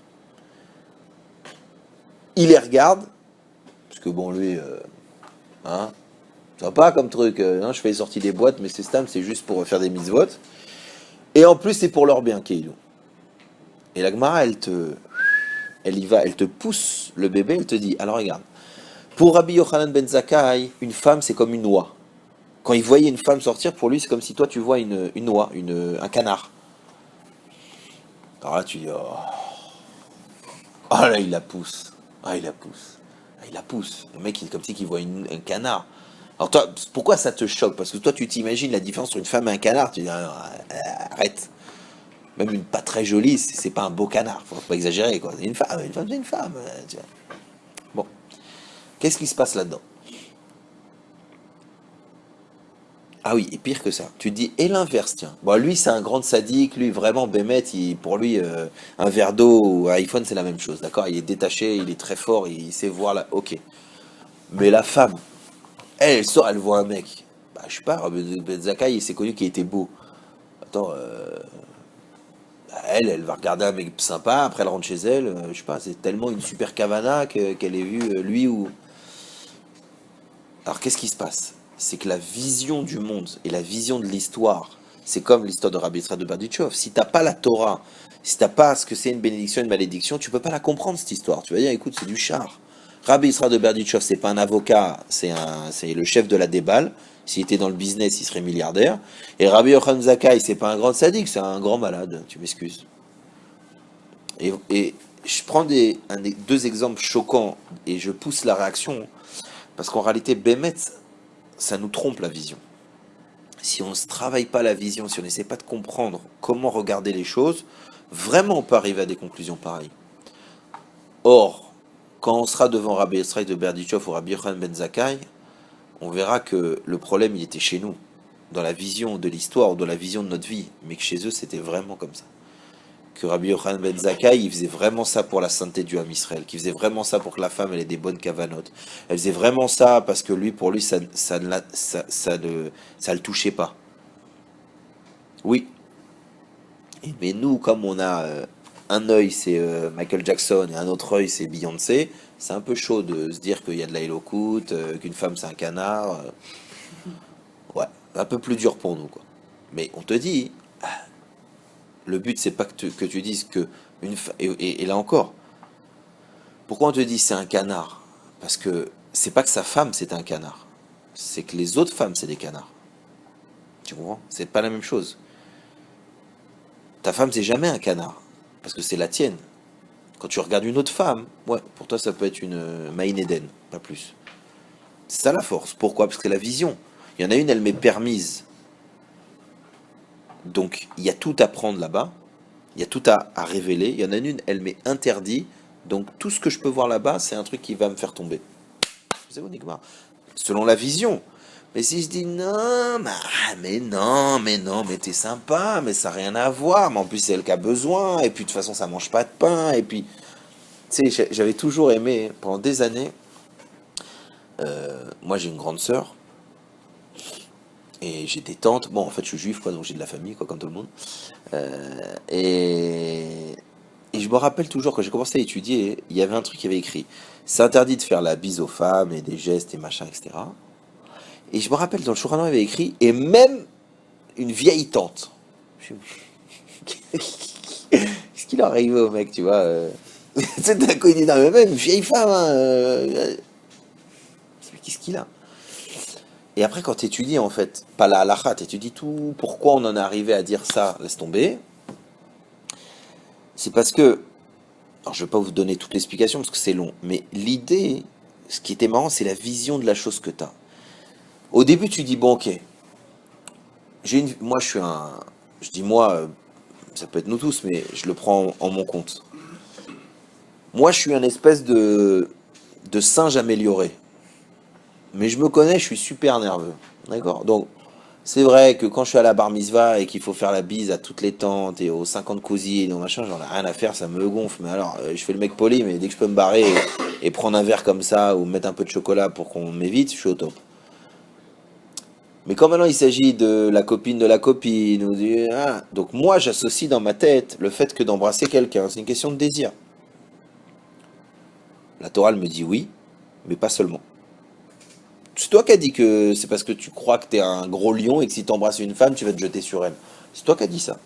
Il les regarde, parce que bon, lui, sympa comme truc, je fais les sorties des boîtes, mais c'est juste pour faire des mitzvot. Et en plus, c'est pour leur bien, Keilou. Et la Gemara, elle te pousse le bébé, elle te dit, alors regarde, pour Rabbi Yochanan ben Zakkai, une femme c'est comme une oie. Quand il voyait une femme sortir, pour lui c'est comme si toi tu vois une oie, un canard. Alors là tu dis, oh là il la pousse, Il la pousse. Le mec, il est comme si qu'il voit un canard. Alors toi, pourquoi ça te choque? Parce que toi, tu t'imagines la différence entre une femme et un canard. Tu dis, ah, non, arrête. Même une pas très jolie, c'est pas un beau canard. Faut pas exagérer, quoi. C'est une femme, c'est une femme. Tu vois. Bon, qu'est-ce qui se passe là-dedans? Ah oui, et pire que ça. Tu te dis, et l'inverse, tiens. Bon, lui, c'est un grand sadique. Lui, vraiment, Bémet, pour lui, un verre d'eau ou un iPhone, c'est la même chose. D'accord? Il est détaché, il est très fort, il sait voir là. Ok. Mais la femme, elle sort, elle voit un mec. Bah, je sais pas, Ben Zakkai, il s'est connu qu'il était beau. Attends, elle va regarder un mec sympa, après elle rentre chez elle, je sais pas, c'est tellement une super cavana qu'elle ait vu lui ou... Alors qu'est-ce qui se passe? C'est que la vision du monde et la vision de l'histoire, c'est comme l'histoire de Rabbi Yitzhak de Berditchev. Si t'as pas la Torah, si t'as pas ce que c'est une bénédiction, une malédiction, tu peux pas la comprendre cette histoire. Tu vas dire, écoute, c'est du char. Rabbi Yitzhak de Berditchev, c'est pas un avocat, c'est le chef de la déballe. S'il était dans le business, il serait milliardaire. Et Rabbi Yochanan Zakkai, c'est pas un grand sadique, c'est un grand malade. Tu m'excuses. Et je prends deux exemples choquants et je pousse la réaction parce qu'en réalité, Bémet, ça nous trompe la vision. Si on ne travaille pas la vision, si on n'essaie pas de comprendre comment regarder les choses, vraiment on peut arriver à des conclusions pareilles. Or, quand on sera devant Rabbi Yitzhak de Berditchev ou Rabbi Yochanan ben Zakkai, on verra que le problème il était chez nous, dans la vision de l'histoire ou dans la vision de notre vie, mais que chez eux c'était vraiment comme ça. Que Rabbi Yochanan ben Zakkai, il faisait vraiment ça pour la sainteté du Ham Israël, qu'il faisait vraiment ça pour que la femme elle ait des bonnes cavanotes. Elle faisait vraiment ça parce que lui, pour lui, ça le touchait pas. Oui. Mais nous, comme on a un œil c'est Michael Jackson et un autre œil c'est Beyoncé, c'est un peu chaud de se dire qu'il y a de la élocoute, qu'une femme c'est un canard. Ouais, un peu plus dur pour nous, quoi. Mais on te dit, le but, c'est pas que tu dises que et là encore, pourquoi on te dit c'est un canard? Parce que c'est pas que sa femme c'est un canard, c'est que les autres femmes c'est des canards. Tu comprends? C'est pas la même chose. Ta femme c'est jamais un canard parce que c'est la tienne. Quand tu regardes une autre femme, ouais, pour toi ça peut être une Maïn Eden, pas plus. C'est ça la force. Pourquoi? Parce que la vision. Il y en a une, elle m'est permise. Donc il y a tout à prendre là-bas. Il y a tout à révéler. Il y en a une, elle m'est interdit. Donc tout ce que je peux voir là-bas, c'est un truc qui va me faire tomber. C'est bon, Nigmar. Selon la vision. Mais si je dis non, mais t'es sympa, mais ça n'a rien à voir. Mais en plus, c'est elle qui a besoin. Et puis de toute façon, ça mange pas de pain. Et puis, tu sais, j'avais toujours aimé, pendant des années, moi j'ai une grande sœur. Et j'ai des tantes. Bon, en fait, je suis juif, quoi, donc j'ai de la famille, quoi, comme tout le monde. Et je me rappelle toujours, quand j'ai commencé à étudier, il y avait un truc qui avait écrit. C'est interdit de faire la bise aux femmes et des gestes et machin, etc. Et je me rappelle, dans le Shulchan Aruch, il y avait écrit, et même une vieille tante. Qu'est-ce qu'il leur arrivé au mec, tu vois c'est d'un coup, il dit, non, mais même une vieille femme, hein, qu'est-ce qu'il a? Et après, quand tu étudies, en fait, pas la halakha, tu étudies tout, pourquoi on en est arrivé à dire ça, laisse tomber. C'est parce que, alors je ne vais pas vous donner toute l'explication parce que c'est long, mais l'idée, ce qui était marrant, c'est la vision de la chose que tu as. Au début, tu dis, bon, ok, moi, je dis moi, ça peut être nous tous, mais je le prends en mon compte. Moi, je suis un espèce de singe amélioré. Mais je me connais, je suis super nerveux. D'accord? Donc, c'est vrai que quand je suis à la bar mitzvah et qu'il faut faire la bise à toutes les tantes et aux 50 cousines et au machin, j'en ai rien à faire, ça me gonfle. Mais alors, je fais le mec poli, mais dès que je peux me barrer et prendre un verre comme ça ou mettre un peu de chocolat pour qu'on m'évite, je suis au top. Mais quand maintenant il s'agit de la copine, ou du... ah, donc moi j'associe dans ma tête le fait que d'embrasser quelqu'un, c'est une question de désir. La Torah elle me dit oui, mais pas seulement. C'est toi qui as dit que c'est parce que tu crois que t'es un gros lion et que si t'embrasses une femme, tu vas te jeter sur elle. C'est toi qui as dit ça.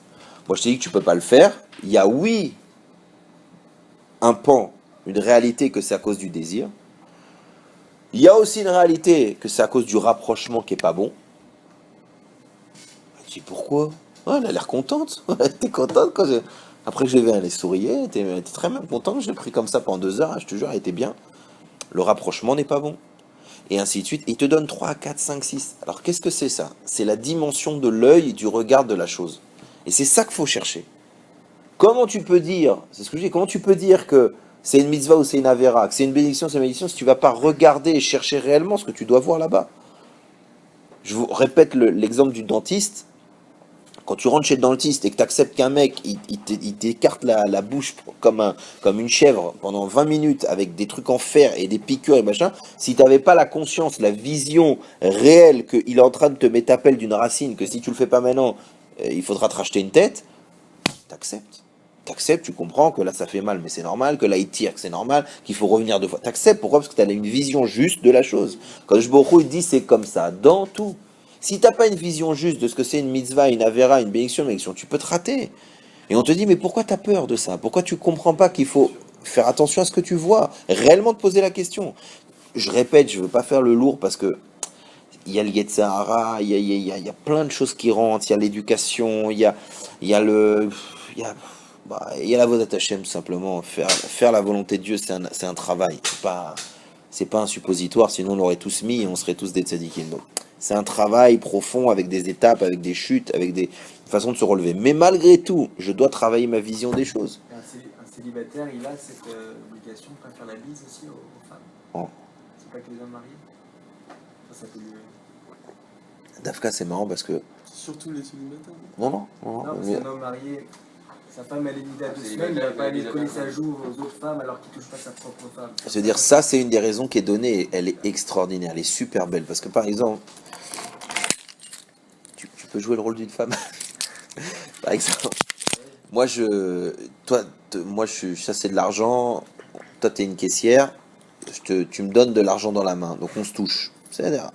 Moi, je t'ai dit que tu peux pas le faire. Il y a, oui, un pan, une réalité que c'est à cause du désir. Il y a aussi une réalité que c'est à cause du rapprochement qui est pas bon. Je dis pourquoi? Ouais, elle a l'air contente. T'es contente quand je... Après que je l'ai vu, elle est souriée. T'es très même contente. Je l'ai pris comme ça pendant 2 heures. Je te jure, elle était bien. le rapprochement n'est pas bon. Et ainsi de suite. Il te donne 3, 4, 5, 6. Alors qu'est-ce que c'est ça? C'est la dimension de l'œil et du regard de la chose. Et c'est ça qu'il faut chercher. Comment tu peux dire, c'est ce que je dis, comment tu peux dire que c'est une mitzvah ou c'est une avéra, que c'est une bénédiction, c'est une bénédiction, si tu ne vas pas regarder et chercher réellement ce que tu dois voir là-bas? Je vous répète l'exemple du dentiste. Quand tu rentres chez le dentiste et que tu acceptes qu'un mec, il t'écarte la bouche comme une chèvre pendant 20 minutes avec des trucs en fer et des piqûres et machin, si tu n'avais pas la conscience, la vision réelle qu'il est en train de te mettre à pelle d'une racine, que si tu le fais pas maintenant, il faudra te racheter une tête, t'acceptes. T'acceptes, tu comprends que là ça fait mal, mais c'est normal, que là il tire, que c'est normal, qu'il faut revenir 2 fois. T'acceptes, pourquoi? Parce que tu as une vision juste de la chose. Quand Shborou il dit c'est comme ça, dans tout. Si t'as pas une vision juste de ce que c'est une mitzvah, une avéra, une bénédiction, tu peux te rater. Et on te dit, mais pourquoi t'as peur de ça? Pourquoi tu comprends pas qu'il faut faire attention à ce que tu vois? Réellement te poser la question. Je répète, je veux pas faire le lourd parce que il y a le Yetzirah, il y a plein de choses qui rentrent, il y a l'éducation, il y a le... il y a la voie Hashem, tout simplement. Faire la volonté de Dieu, c'est un travail. C'est pas un suppositoire, sinon on l'aurait tous mis et on serait tous des tzadikim. Donc, c'est un travail profond avec des étapes, avec des chutes, avec des façons de se relever. Mais malgré tout, je dois travailler ma vision des choses. Un célibataire, il a cette obligation de pas faire la bise aussi aux femmes. Oh. C'est pas que les hommes mariés. Ça peut lui... Dafka, c'est marrant parce que... Surtout les célibataires. Non. Non, parce qu'un homme marié, sa femme elle est nidée à 2 semaines, il va pas aller coller sa joue aux autres femmes alors qu'il touche pas sa propre femme. C'est-à-dire, ça, c'est une des raisons qui est donnée. Elle est extraordinaire, elle est super belle. Parce que par exemple, tu peux jouer le rôle d'une femme. Par exemple, moi, moi, je suis chasser de l'argent. Toi, t'es une caissière. Tu me donnes de l'argent dans la main. Donc, on se touche. C'est-à-dire,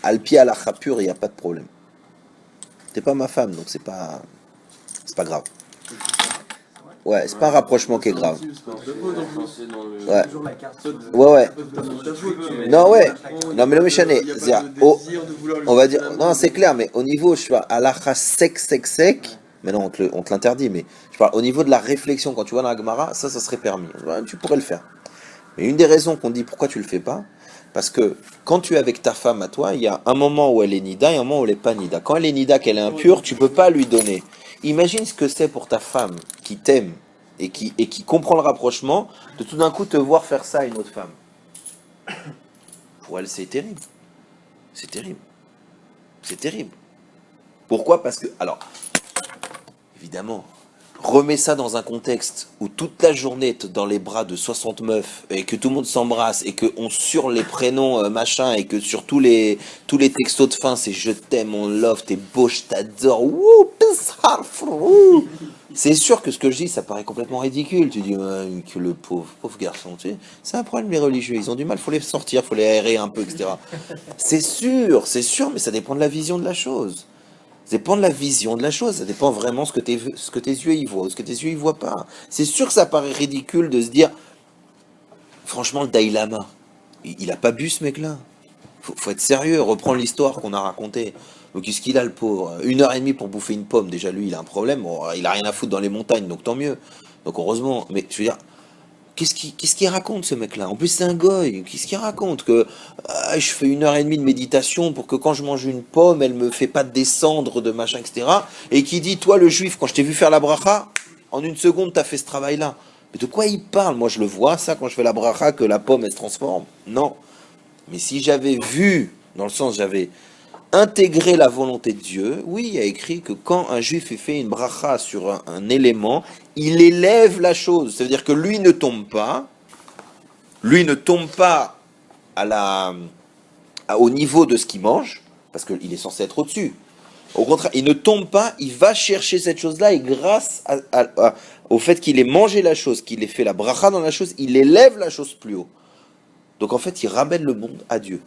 à le pied à la rapure, il n'y a pas de problème. T'es pas ma femme, donc c'est pas grave. Ouais, c'est pas un rapprochement qui est grave. Ouais. Ouais. Non, ouais. Non, mais le méchané, on va dire, non, c'est clair, mais au niveau, je sais pas, à l'achat sec, mais non, on te l'interdit, mais je parle au niveau de la réflexion, quand tu vois dans la Gemara, ça serait permis. Ouais, tu pourrais le faire. Mais une des raisons qu'on dit pourquoi tu le fais pas, parce que quand tu es avec ta femme à toi, il y a un moment où elle est nida et un moment où elle n'est pas nida. Quand elle est nida, qu'elle est impure, tu peux pas lui donner. Imagine ce que c'est pour ta femme qui t'aime et qui comprend le rapprochement, de tout d'un coup te voir faire ça à une autre femme. Pour elle, c'est terrible. C'est terrible. C'est terrible. Pourquoi? Parce que, alors, évidemment, remets ça dans un contexte où toute la journée t'es dans les bras de 60 meufs et que tout le monde s'embrasse et qu'on sur les prénoms machin et que sur tous les textos de fin c'est je t'aime, on love, t'es beau, je t'adore. C'est sûr que ce que je dis ça paraît complètement ridicule. Tu dis que le pauvre garçon, tu sais, c'est un problème les religieux, ils ont du mal, faut les sortir, faut les aérer un peu, etc. C'est sûr, mais ça dépend de la vision de la chose. Ça dépend de la vision de la chose, ça dépend vraiment ce que tes yeux y voient, ce que tes yeux y voient pas. C'est sûr que ça paraît ridicule de se dire, franchement, le Dalai Lama, il a pas bu ce mec-là. Faut être sérieux, reprendre l'histoire qu'on a racontée. Donc qu'est-ce qu'il a le pauvre? 1 heure et demie pour bouffer une pomme, déjà lui il a un problème, bon, il a rien à foutre dans les montagnes, donc tant mieux. Donc heureusement, mais je veux dire, qu'est-ce qu'il raconte ce mec-là? En plus c'est un goy. Qu'est-ce qu'il raconte? Que je fais 1 heure et demie de méditation pour que quand je mange une pomme, elle me fait pas descendre de machin, etc. Et qui dit, toi le juif, quand je t'ai vu faire la bracha, en 1 seconde t'as fait ce travail-là. Mais de quoi il parle? Moi je le vois ça quand je fais la bracha, que la pomme elle se transforme. Non. Mais si j'avais vu, dans le sens j'avais intégré la volonté de Dieu, oui, il y a écrit que quand un juif fait une bracha sur un élément, il élève la chose. Ça veut dire que lui ne tombe pas au niveau de ce qu'il mange, parce qu'il est censé être au-dessus. Au contraire, il ne tombe pas, il va chercher cette chose-là, et grâce au fait qu'il ait mangé la chose, qu'il ait fait la bracha dans la chose, il élève la chose plus haut. Donc en fait, il ramène le monde à Dieu.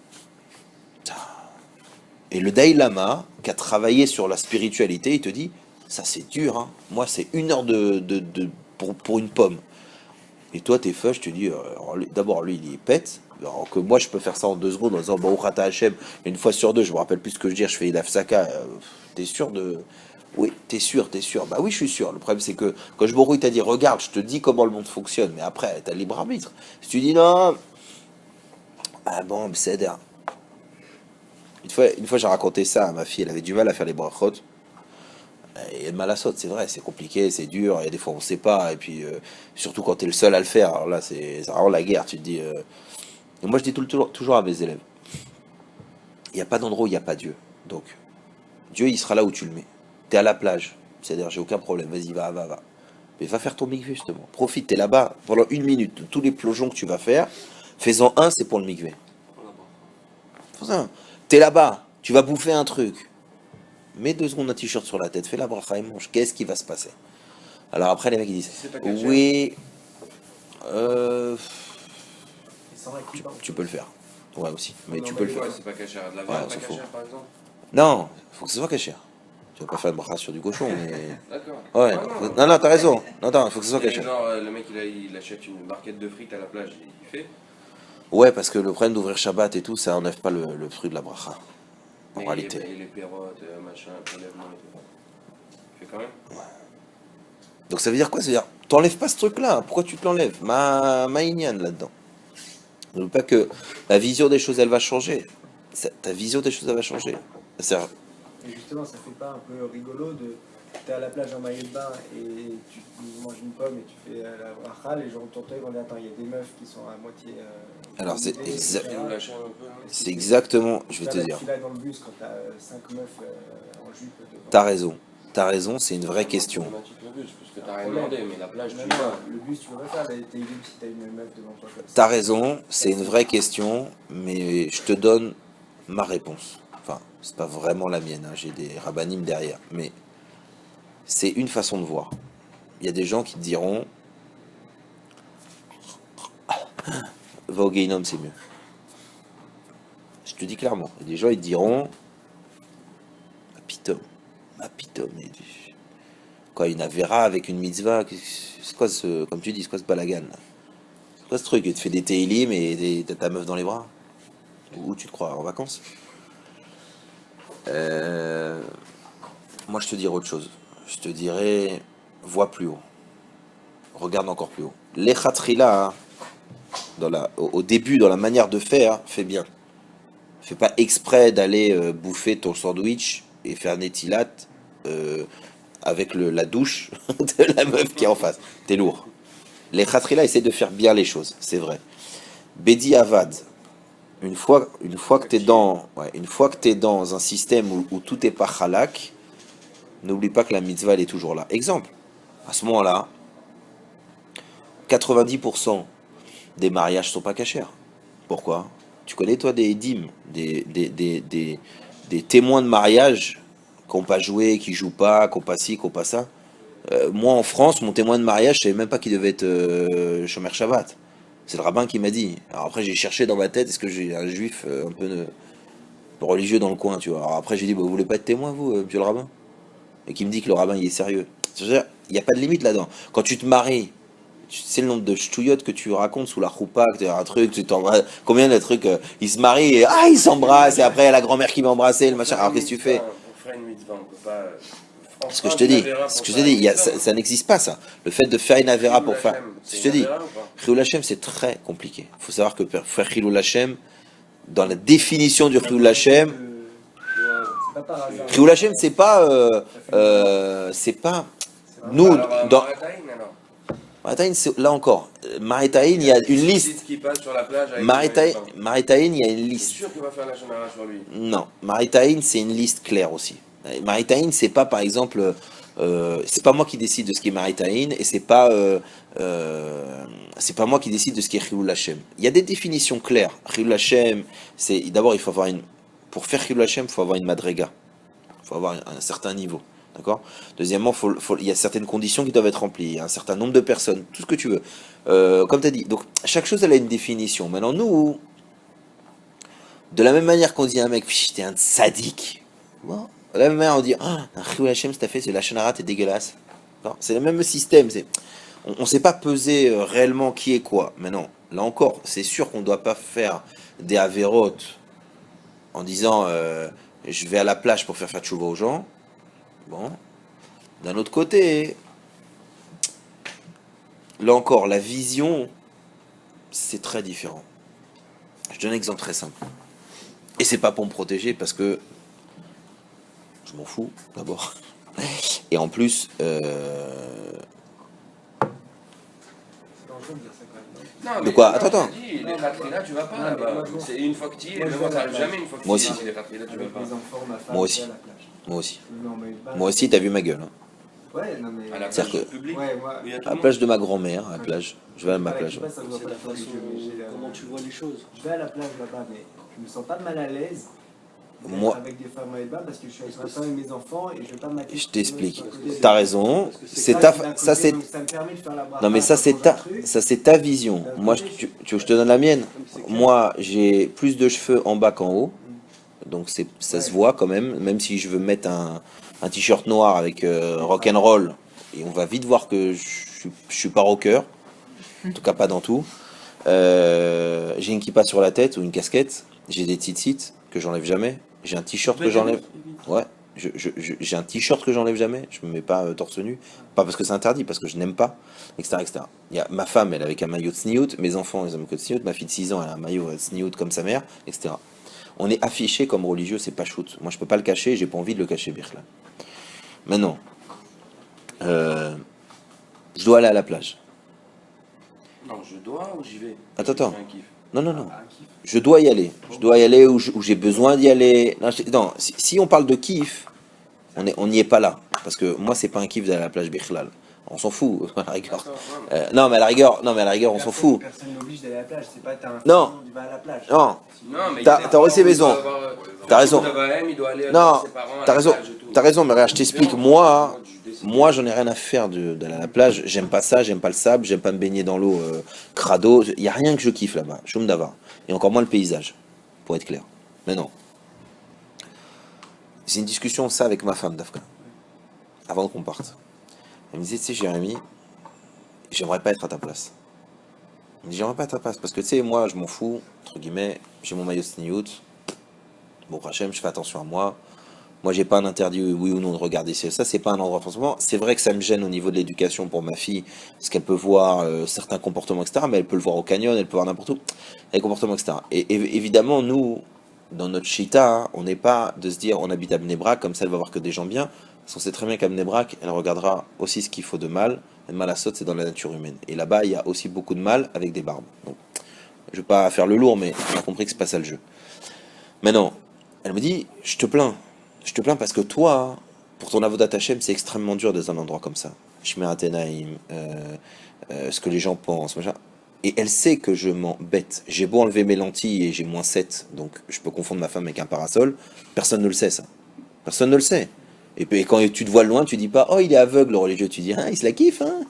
Et le Dalai Lama, qui a travaillé sur la spiritualité, il te dit, ça c'est dur, hein. Moi c'est 1 heure pour une pomme. Et toi tes feuilles, je te dis, d'abord lui il y pète, alors que moi je peux faire ça en 2 secondes en disant, Baruch Ata Hashem, une fois sur 2, je me rappelle plus ce que je dis, je fais l'afsaka, t'es sûr de... Oui, t'es sûr. Bah oui, je suis sûr. Le problème, c'est que quand je il t'a dit, regarde, je te dis comment le monde fonctionne, mais après, t'as libre arbitre. Si tu dis non, Ah bon, c'est une fois j'ai raconté ça à ma fille, elle avait du mal à faire les brachot. Et mal à saute, c'est vrai, c'est compliqué, c'est dur, et des fois on sait pas, et puis surtout quand tu es le seul à le faire, alors là c'est vraiment la guerre, tu te dis. Et moi je dis toujours à mes élèves, il n'y a pas d'endroit où il n'y a pas Dieu. Donc Dieu il sera là où tu le mets. Tu es à la plage, c'est-à-dire j'ai aucun problème, vas-y, va. Mais va faire ton mikvé justement. Profite, t'es là-bas pendant une minute, de tous les plongeons que tu vas faire, fais-en un, c'est pour le mikvé. Pour ça. T'es là-bas, tu vas bouffer un truc. Mets 2 secondes un t-shirt sur la tête, fais la bracha et mange. Qu'est-ce qui va se passer? Alors après, les mecs ils disent Si c'est pas caché. oui, Et sans équipe, hein. tu peux le faire. Ouais, aussi. Mais Non, tu mais peux le ouais, faire. Ouais, c'est pas caché. De la Ouais, viande, on pas s'en fout. caché, par exemple. Non, faut que ce soit caché. Tu vas pas faire une bracha sur du cochon, mais. D'accord. Ouais, non, t'as raison. Non, attends, faut que ce soit Et caché. genre, le mec il achète une barquette de frites à la plage, il fait. Ouais, parce que le problème d'ouvrir Shabbat et tout, ça enlève pas le fruit de la bracha. En Mais réalité. Et les pérottes, machin, prélèvement et tout. Il fait quand même. Donc ça veut dire quoi? Ça veut dire, t'enlèves pas ce truc-là. Pourquoi tu te l'enlèves? Ma Inyan là-dedans. Ne veux pas que la vision des choses, elle va changer. Ta vision des choses, elle va changer. Ça, Et justement, ça fait pas un peu rigolo de. T'es à la plage en maillot de bain et tu manges une pomme et tu fais la bracha, les gens autour de toi ils vont dire attends, il y a des meufs qui sont à moitié. Alors, c'est dénudées, exact- etc. Il nous lâche un peu. Hein. c'est exactement, je vais te dire. Tu là dans le bus quand t'as 5 meufs en jupe devant. T'as raison, c'est une vraie C'est question. problématique, le bus, parce que t'as rien demandé, mais la plage, Non, tu non, vas. le bus tu peux pas faire, t'es illibre si t'as une meuf devant toi comme ça. T'as raison, c'est une vraie question, mais je te donne ma réponse. Enfin, c'est pas vraiment la mienne, hein, j'ai des rabbinim derrière, mais c'est une façon de voir. Il y a des gens qui te diront, va au Guéhinom, c'est mieux. Je te dis clairement. Il y a des gens, ils te diront, ma pitom, quoi, une avéra avec une mitzvah, c'est quoi ce, comme tu dis, c'est quoi ce balagan là? C'est quoi ce truc? Tu te fais des teilim et t'as ta meuf dans les bras? Où tu te crois? En vacances? Moi, je te dirais autre chose. Je te dirais, vois plus haut. Regarde encore plus haut. L'echatrila, au début, dans la manière de faire, fais bien. Fais pas exprès d'aller bouffer ton sandwich et faire netilat avec la douche de la meuf qui est en face. T'es lourd. Les khatrila essaient de faire bien les choses, c'est vrai. Bedi Avad, une fois que t'es dans un système où tout est pas halak, n'oublie pas que la mitzvah elle est toujours là. Exemple, à ce moment-là, 90% des mariages sont pas cachers. Pourquoi? Tu connais toi des dîmes, des témoins de mariage qui n'ont pas joué, qui jouent pas, qui n'ont pas ci, qui n'ont pas ça. Moi en France, mon témoin de mariage, je savais même pas qu'il devait être Shomer Shabbat. C'est le rabbin qui m'a dit. Alors après j'ai cherché dans ma tête, est-ce que j'ai un juif un peu religieux dans le coin, tu vois. Alors après j'ai dit, bah, vous voulez pas être témoin vous, monsieur le rabbin? Et qui me dit que le rabbin il est sérieux. C'est-à-dire, il n'y a pas de limite là-dedans. Quand tu te maries, tu sais le nombre de ch'touillottes que tu racontes sous la choupa, que tu as un truc, tu t'embrasses, combien de trucs, ils se marient et ils s'embrassent et après il y a la grand-mère qui m'a embrassé, le machin. Alors qu'est-ce que tu fais? Pour faire une mitzvah, on peut pas. Ce que je te dis, ça n'existe pas ça. Le fait de faire une avéra pour faire, je te dis, Chilul Hashem c'est très compliqué. Il faut savoir que pour faire Chilul Hashem, dans la définition du Chilul Hashem, C'est pas par hasard. Chilul Hashem c'est pas, nous dans Maritaïn, là encore, Maritaïn, il y a une liste. Maritaïn, il y a une C'est liste. sûr qu'il va faire la Shonara sur lui. Non, Maritaïn, c'est une liste claire aussi. Maritaïn, c'est pas par exemple, c'est pas moi qui décide de ce qui est Maritaïn et c'est pas moi qui décide de ce qui est Chilul Hashem. Il y a des définitions claires. Chilul Hashem, c'est d'abord il faut avoir pour faire Chilul Hashem, il faut avoir une madrega, il faut avoir un certain niveau. D'accord. Deuxièmement, il y a certaines conditions qui doivent être remplies, un certain nombre de personnes, tout ce que tu veux. Comme tu as dit, donc chaque chose elle a une définition. Maintenant, nous, de la même manière qu'on dit à un mec, t'es un sadique. Bon, de la même manière, on dit, un Chilul Hashem, c'est fait, c'est la Shonara, t'es dégueulasse. C'est le même système. On ne sait pas peser réellement qui est quoi. Mais non, là encore, c'est sûr qu'on ne doit pas faire des avérotes en disant, je vais à la plage pour faire tchouva aux gens. Bon, d'un autre côté, là encore, la vision, c'est très différent. Je donne un exemple très simple. Et c'est pas pour me protéger parce que je m'en fous d'abord. Et en plus, C'est dangereux de dire ça quand même. Non, De quoi non, Attends. je te dis, les Khatrina, tu vas pas Non, mais là-bas. moi, je vois. C'est une fois que tu y es, Moi, je mais vois moi, ça la arrive plage. jamais une fois que Moi tu y es. aussi. Les Khatrina, tu vas Avec pas. mes enfants, ma femme, Moi je aussi. vais à la plage. moi aussi. Je me mets en maillot de bain. Moi aussi, t'as vu ma gueule. Hein. Ouais, non mais. À la C'est-à-dire plage que- publique. Ouais, moi. où il y a tout À le la plage monde. de ma grand-mère, à la plage. Je vais à ma Voilà, plage. je sais Ouais. pas, ça se voit C'est pas la trop les façon yeux, mais j'ai la- comment tu vois les choses. Je vais à la plage là-bas, mais je me sens pas mal à l'aise d'être Moi- avec des femmes maillot de bain parce que je suis avec ma femme et mes enfants et je vais pas m'accuser. Je t'explique. T'as raison. Parce que C'est Ça, ta, d'un ça côté, c'est. donc ça me permet de faire la Non mais brasse, ça c'est changer un ta, truc. ça c'est ta vision. Moi, tu veux que je te donne la mienne. Moi, j'ai plus de cheveux en bas qu'en haut, donc ça se voit quand même. Même si je veux mettre un t-shirt noir avec rock and roll, et on va vite voir que je suis pas rocker. En tout cas, pas dans tout. J'ai une kippa sur la tête ou une casquette. J'ai des tzitzit que j'enlève jamais. J'ai un t-shirt que j'enlève. Ouais. J'ai un t-shirt que j'enlève jamais. Je me mets pas torse nu. Pas parce que c'est interdit, parce que je n'aime pas, etc., etc. Il y a ma femme, elle est avec un maillot de sniout. Mes enfants, ils ont un maillot de sniout. Ma fille de 6 ans, elle a un maillot de sniout comme sa mère, etc. On est affiché comme religieux, c'est pas shoot. Moi, je peux pas le cacher. J'ai pas envie de le cacher, Birkla. Maintenant, je dois aller à la plage. Non, je dois ou j'y vais? Attends. C'est un kiff. Non, non, non. Ah, un kiff. Je dois y aller. Je dois y aller où j'ai besoin d'y aller. Non, non, si on parle de kiff, on n'y est pas là. Parce que moi, c'est pas un kiff d'aller à la plage Bichlal. On s'en fout, à la rigueur. D'accord, ouais, mais- Non, mais à la rigueur, on s'en fout. Personne n'oblige d'aller à la plage. C'est pas t'as un Non. film, tu vas à la plage. Non, Non, mais T'as- il y a des t'as aussi parents où raison. il doit avoir, T'as raison. Dabahem, il doit aller Non, avec ses parents à t'as la raison. plage et tout. T'as raison, mais regarde, je t'explique. C'est Moi, je décide. moi, j'en ai rien à faire d'aller à la plage. J'aime pas ça, j'aime pas le sable, j'aime pas me baigner dans l'eau crado. Il y a rien que je kiffe là-bas. Choum Davar. Et encore moins le paysage, pour être clair. Mais non. C'est une discussion, ça, avec ma femme, Dafka. Avant qu'on parte. Elle me disait, tu sais, Jérémy, j'aimerais pas être à ta place. Elle me dit, j'aimerais pas être à ta place. Parce que, tu sais, moi, je m'en fous, entre guillemets, j'ai mon maillot de sniout. Bon, Hachem, je fais attention à moi. Moi, j'ai pas un interdit, oui ou non, de regarder ça. C'est pas un endroit, forcément. C'est vrai que ça me gêne au niveau de l'éducation pour ma fille, parce qu'elle peut voir certains comportements, etc. Mais elle peut le voir au canyon, elle peut voir n'importe où. Les comportements, etc. Et évidemment, nous, dans notre chita, hein, on n'est pas de se dire, on habite à Bnei-Brak, comme ça, elle va voir que des gens bien. Parce qu'on sait très bien qu'à Bnei-Brak, elle regardera aussi ce qu'il faut de mal. Le mal à saute, c'est dans la nature humaine. Et là-bas, il y a aussi beaucoup de mal avec des barbes. Donc, je vais pas faire le lourd, mais on a compris que c'est pas ça le jeu. Maintenant, elle me dit, je te plains parce que toi, pour ton avodat Hashem, c'est extrêmement dur dans un endroit comme ça. Shmirat Enaim, ce que les gens pensent, machin. Et elle sait que je m'embête. J'ai beau enlever mes lentilles et j'ai -7, donc je peux confondre ma femme avec un parasol. Personne ne le sait, ça. Personne ne le sait. Et puis quand tu te vois de loin, tu dis pas, oh, il est aveugle, le religieux. Tu dis, ah, il se la kiffe, hein.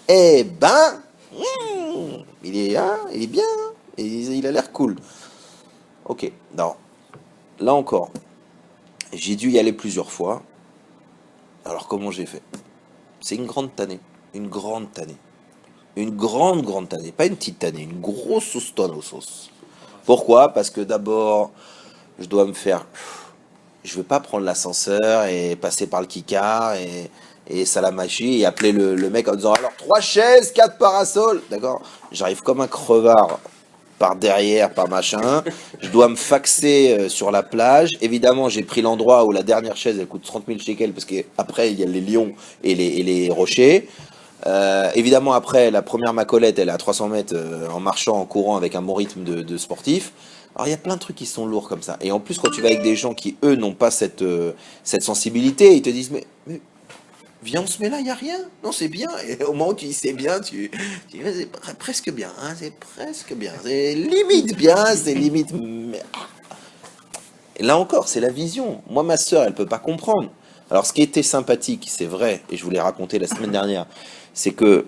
Eh ben, il est bien, hein, et il a l'air cool. Ok, non. Là encore, j'ai dû y aller plusieurs fois. Alors comment j'ai fait? C'est une grande tannée. Une grande tannée. Une grande tannée. Pas une petite tannée, une grosse sauce tonne aux sauces. Pourquoi? Parce que d'abord, je dois me faire... Je veux pas prendre l'ascenseur et passer par le kikar et salamachi et appeler le mec en disant alors 3 chaises, 4 parasols. D'accord? J'arrive comme un crevard par derrière, par machin. Je dois me faxer sur la plage. Évidemment, j'ai pris l'endroit où la dernière chaise, elle coûte 30 000 shekels, parce qu'après, il y a les lions et les rochers. Évidemment, après, la première macolette, elle est à 300 mètres en marchant, en courant, avec un bon rythme de sportif. Alors, il y a plein de trucs qui sont lourds comme ça. Et en plus, quand tu vas avec des gens qui, eux, n'ont pas cette sensibilité, ils te disent, mais viens, on se met là, il n'y a rien. Non, c'est bien. Et au moment où tu dis c'est bien, tu dis c'est presque bien. Hein, c'est presque bien. C'est limite bien, c'est limite. Et là encore, c'est la vision. Moi, ma sœur, elle peut pas comprendre. Alors, ce qui était sympathique, c'est vrai, et je vous l'ai raconté la semaine dernière, c'est que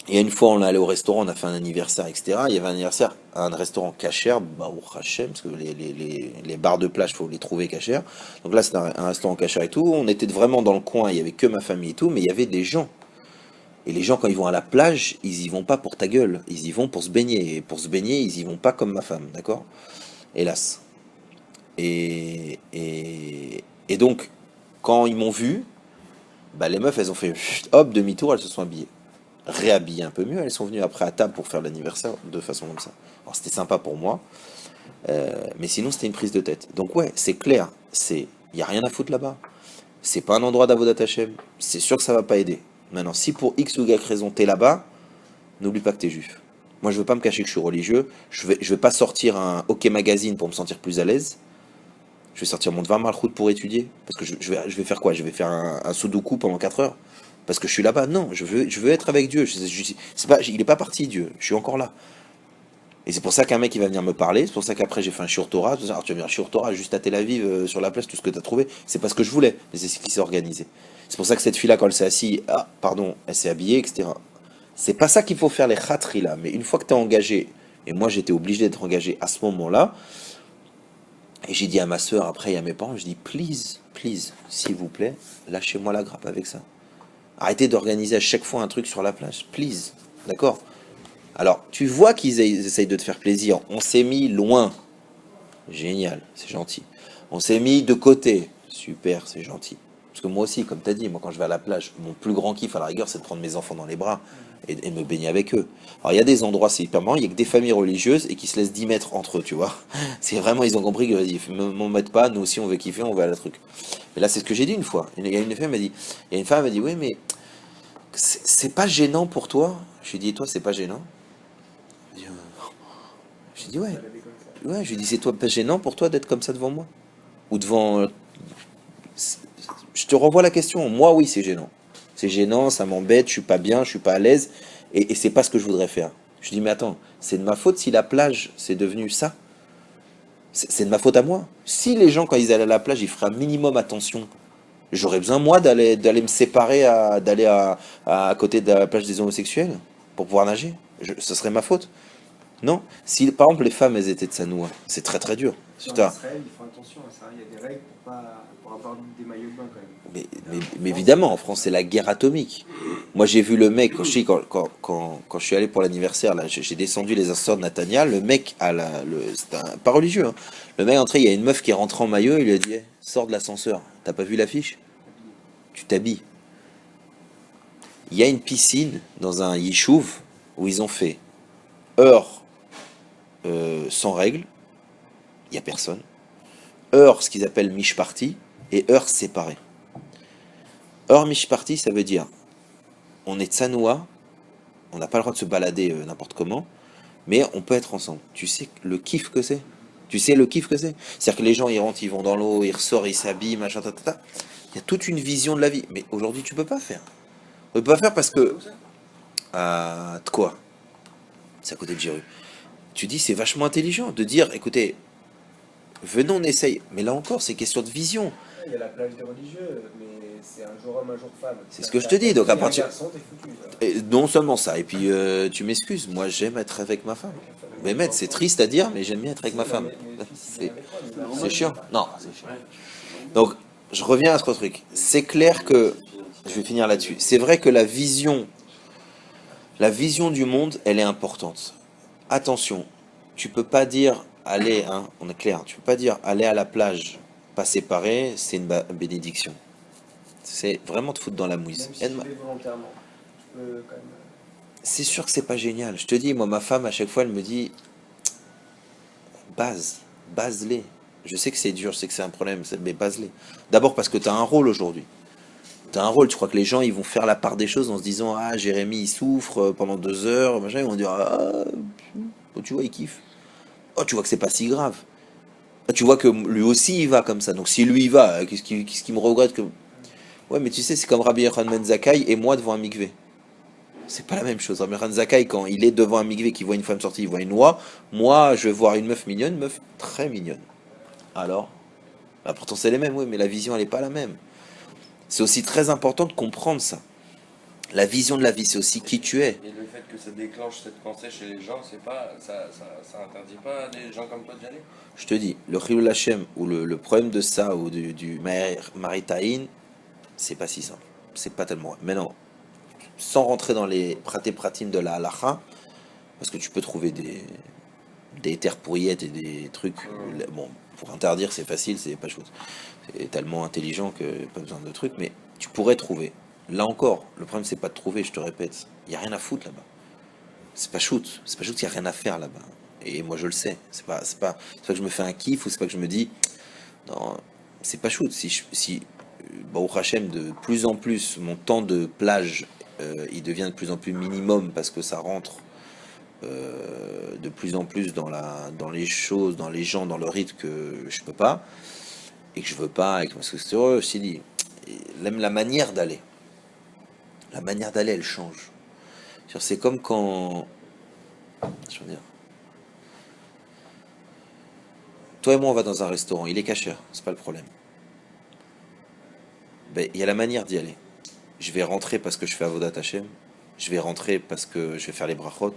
il y a une fois, on est allé au restaurant, on a fait un anniversaire, etc. Il y avait un anniversaire à un restaurant cachère, Baruch Hashem, parce que les bars de plage, il faut les trouver cachères. Donc là, c'était un restaurant cachère et tout. On était vraiment dans le coin, il y avait que ma famille et tout, mais il y avait des gens. Et les gens, quand ils vont à la plage, ils y vont pas pour ta gueule, ils y vont pour se baigner. Et pour se baigner, ils y vont pas comme ma femme, d'accord? Hélas. Et donc, quand ils m'ont vu, bah, les meufs, elles ont fait hop, demi-tour, elles se sont habillées. réhabillées un peu mieux. Elles sont venues après à table pour faire l'anniversaire de façon comme ça. Alors c'était sympa pour moi, mais sinon c'était une prise de tête. Donc ouais, c'est clair, il n'y a rien à foutre là-bas. C'est pas un endroit d'Avodat Hashem. C'est sûr que ça va pas aider. Maintenant, si pour X ou Y raison t'es là-bas, n'oublie pas que t'es juif. Moi, je veux pas me cacher que je suis religieux. Je vais pas sortir un OK Magazine pour me sentir plus à l'aise. Je vais sortir mon Dvar Malchut pour étudier. Parce que je vais faire quoi? Je vais faire un sudoku pendant 4 heures. Parce que je suis là-bas. Non, je veux être avec Dieu. Il est pas parti, Dieu. Je suis encore là. Et c'est pour ça qu'un mec il va venir me parler. C'est pour ça qu'après j'ai fait un shiur Torah. Alors tu vas venir shiur Torah juste à Tel Aviv sur la place, tout ce que tu as trouvé. C'est pas ce que je voulais, mais c'est ce qui s'est organisé. C'est pour ça que cette fille-là, quand elle s'est assise, elle s'est habillée, etc. C'est pas ça qu'il faut faire les khatri là. Mais une fois que tu es engagé, et moi j'étais obligé d'être engagé à ce moment-là, et j'ai dit à ma soeur, après et à mes parents, je dis please, s'il vous plaît, lâchez-moi la grappe avec ça. Arrêtez d'organiser à chaque fois un truc sur la plage, please. D'accord? Alors, tu vois qu'ils essayent de te faire plaisir. On s'est mis loin. Génial, c'est gentil. On s'est mis de côté. Super, c'est gentil. Parce que moi aussi, comme tu as dit, moi quand je vais à la plage, mon plus grand kiff à la rigueur, c'est de prendre mes enfants dans les bras et me baigner avec eux. Alors il y a des endroits, c'est hyper marrant, il y a que des familles religieuses et qui se laissent 10 mètres entre eux, tu vois. C'est vraiment, ils ont compris que, vas-y, ne m'en mettent pas, nous aussi on veut kiffer, on va à la truc. Mais là, c'est ce que j'ai dit une fois. Il y a une femme qui m'a dit, oui, mais c'est pas gênant pour toi? Je lui ai dit, et toi, c'est pas gênant? J'ai dit, ouais. Ouais, je lui ai dit, c'est toi pas gênant pour toi d'être comme ça devant moi? Ou devant. Je te renvoie la question. Moi, oui, c'est gênant. C'est gênant, ça m'embête, je suis pas bien, je suis pas à l'aise. Et c'est pas ce que je voudrais faire. Je dis, mais attends, c'est de ma faute si la plage, c'est devenu ça? C'est de ma faute à moi. Si les gens, quand ils allaient à la plage, ils feraient un minimum attention, j'aurais besoin, moi, d'aller me séparer, d'aller à côté de la plage des homosexuels pour pouvoir nager. Ce serait ma faute. Non. Si, par exemple, les femmes, elles étaient de Sanoua, c'est très très dur. En Putain. Israël, ils font attention à ça. Il y a des règles pour avoir des maillots de bain quand même. Mais évidemment, en France, c'est la guerre atomique. Moi, j'ai vu le mec, quand je suis allé pour l'anniversaire, là, j'ai descendu les ascenseurs de Natania, le mec, c'était pas religieux, hein. Le mec entré, il y a une meuf qui est rentrée en maillot, il lui a dit, hey, sors de l'ascenseur, t'as pas vu l'affiche? Tu t'habilles. Il y a une piscine dans un yishuv où ils ont fait heure sans règle, il n'y a personne. Heure, ce qu'ils appellent mishparti, et heure séparée. Heure mishparti, ça veut dire, on est tsanoua, on n'a pas le droit de se balader n'importe comment, mais on peut être ensemble. Tu sais le kiff que c'est? Tu sais le kiff que c'est? C'est-à-dire que les gens, ils rentrent, ils vont dans l'eau, ils ressortent, ils s'habillent, machin, tatata. Il y a toute une vision de la vie. Mais aujourd'hui, tu peux pas faire. Tu peux pas faire parce que... de quoi? C'est à côté de Jéru. Tu dis, c'est vachement intelligent de dire, écoutez, venons, on essaye. Mais là encore, c'est question de vision. Il y a la plage des religieux, mais c'est un jour homme, un jour femme. C'est ce que je te dis. Donc à partir... Garçon, t'es foutu, Et non seulement ça, et puis tu m'excuses, moi j'aime être avec ma femme. Mais mec, c'est triste à dire, mais j'aime bien être avec ma femme. C'est chiant. Non, c'est chiant. Donc, je reviens à ce truc. C'est clair que, je vais finir là-dessus, c'est vrai que la vision du monde, elle est importante. Attention, tu peux pas dire, allez, hein, on est clair, tu peux pas dire, aller à la plage, pas séparé, c'est une bénédiction. C'est vraiment te foutre dans la mouise. Même si tu l'es volontairement, tu peux quand même... C'est sûr que c'est pas génial. Je te dis, moi, ma femme, à chaque fois, elle me dit, base-les. Je sais que c'est dur, je sais que c'est un problème, mais base-les. D'abord parce que tu as un rôle aujourd'hui. Tu as un rôle, tu crois que les gens, ils vont faire la part des choses en se disant, ah, Jérémy, il souffre pendant 2 heures, machin, ils vont dire, ah, tu vois, il kiffe. Oh, tu vois que c'est pas si grave. Tu vois que lui aussi, il va comme ça. Donc si lui, il va, qu'est-ce qui me regrette que... Ouais, mais tu sais, c'est comme Rabbi Yochanan Zakkai et moi devant un mikvé. C'est pas la même chose. Rabbi Yochanan Zakkai, quand il est devant un mikvé, qu'il voit une femme sortie, il voit une oie. Moi, je vais voir une meuf mignonne, une meuf très mignonne. Alors, bah pourtant c'est les mêmes, oui, mais la vision, elle n'est pas la même. C'est aussi très important de comprendre ça. La vision de la vie, c'est aussi qui tu es. Et le fait que ça déclenche cette pensée chez les gens, c'est pas, ça interdit pas à des gens comme toi d'y aller? Je te dis, le Chilul Hashem, ou le problème de ça, ou du Maritaïn, c'est pas si simple. C'est pas tellement vrai. Maintenant, sans rentrer dans les pratim de la halacha, parce que tu peux trouver des terres pourriettes et des trucs. Bon, pour interdire, c'est facile, c'est pas chose. C'est tellement intelligent que pas besoin de trucs, mais tu pourrais trouver. Là encore, le problème c'est pas de trouver, je te répète. Il n'y a rien à foutre là-bas. C'est pas shoot, qu'il n'y a rien à faire là-bas. Et moi je le sais. C'est pas que je me fais un kiff ou c'est pas que je me dis, non, c'est pas shoot. Si Baruch Hashem, de plus en plus, mon temps de plage, il devient de plus en plus minimum parce que ça rentre de plus en plus dans les choses, dans les gens, dans le rythme que je peux pas et que je veux pas. Parce que c'est heureux, aussi dit, même la manière d'aller. La manière d'aller, elle change. C'est comme quand, je veux dire, toi et moi on va dans un restaurant, il est cachère, c'est pas le problème. Ben, il y a la manière d'y aller. Je vais rentrer parce que je fais Avodat Hashem, je vais rentrer parce que je vais faire les brachot,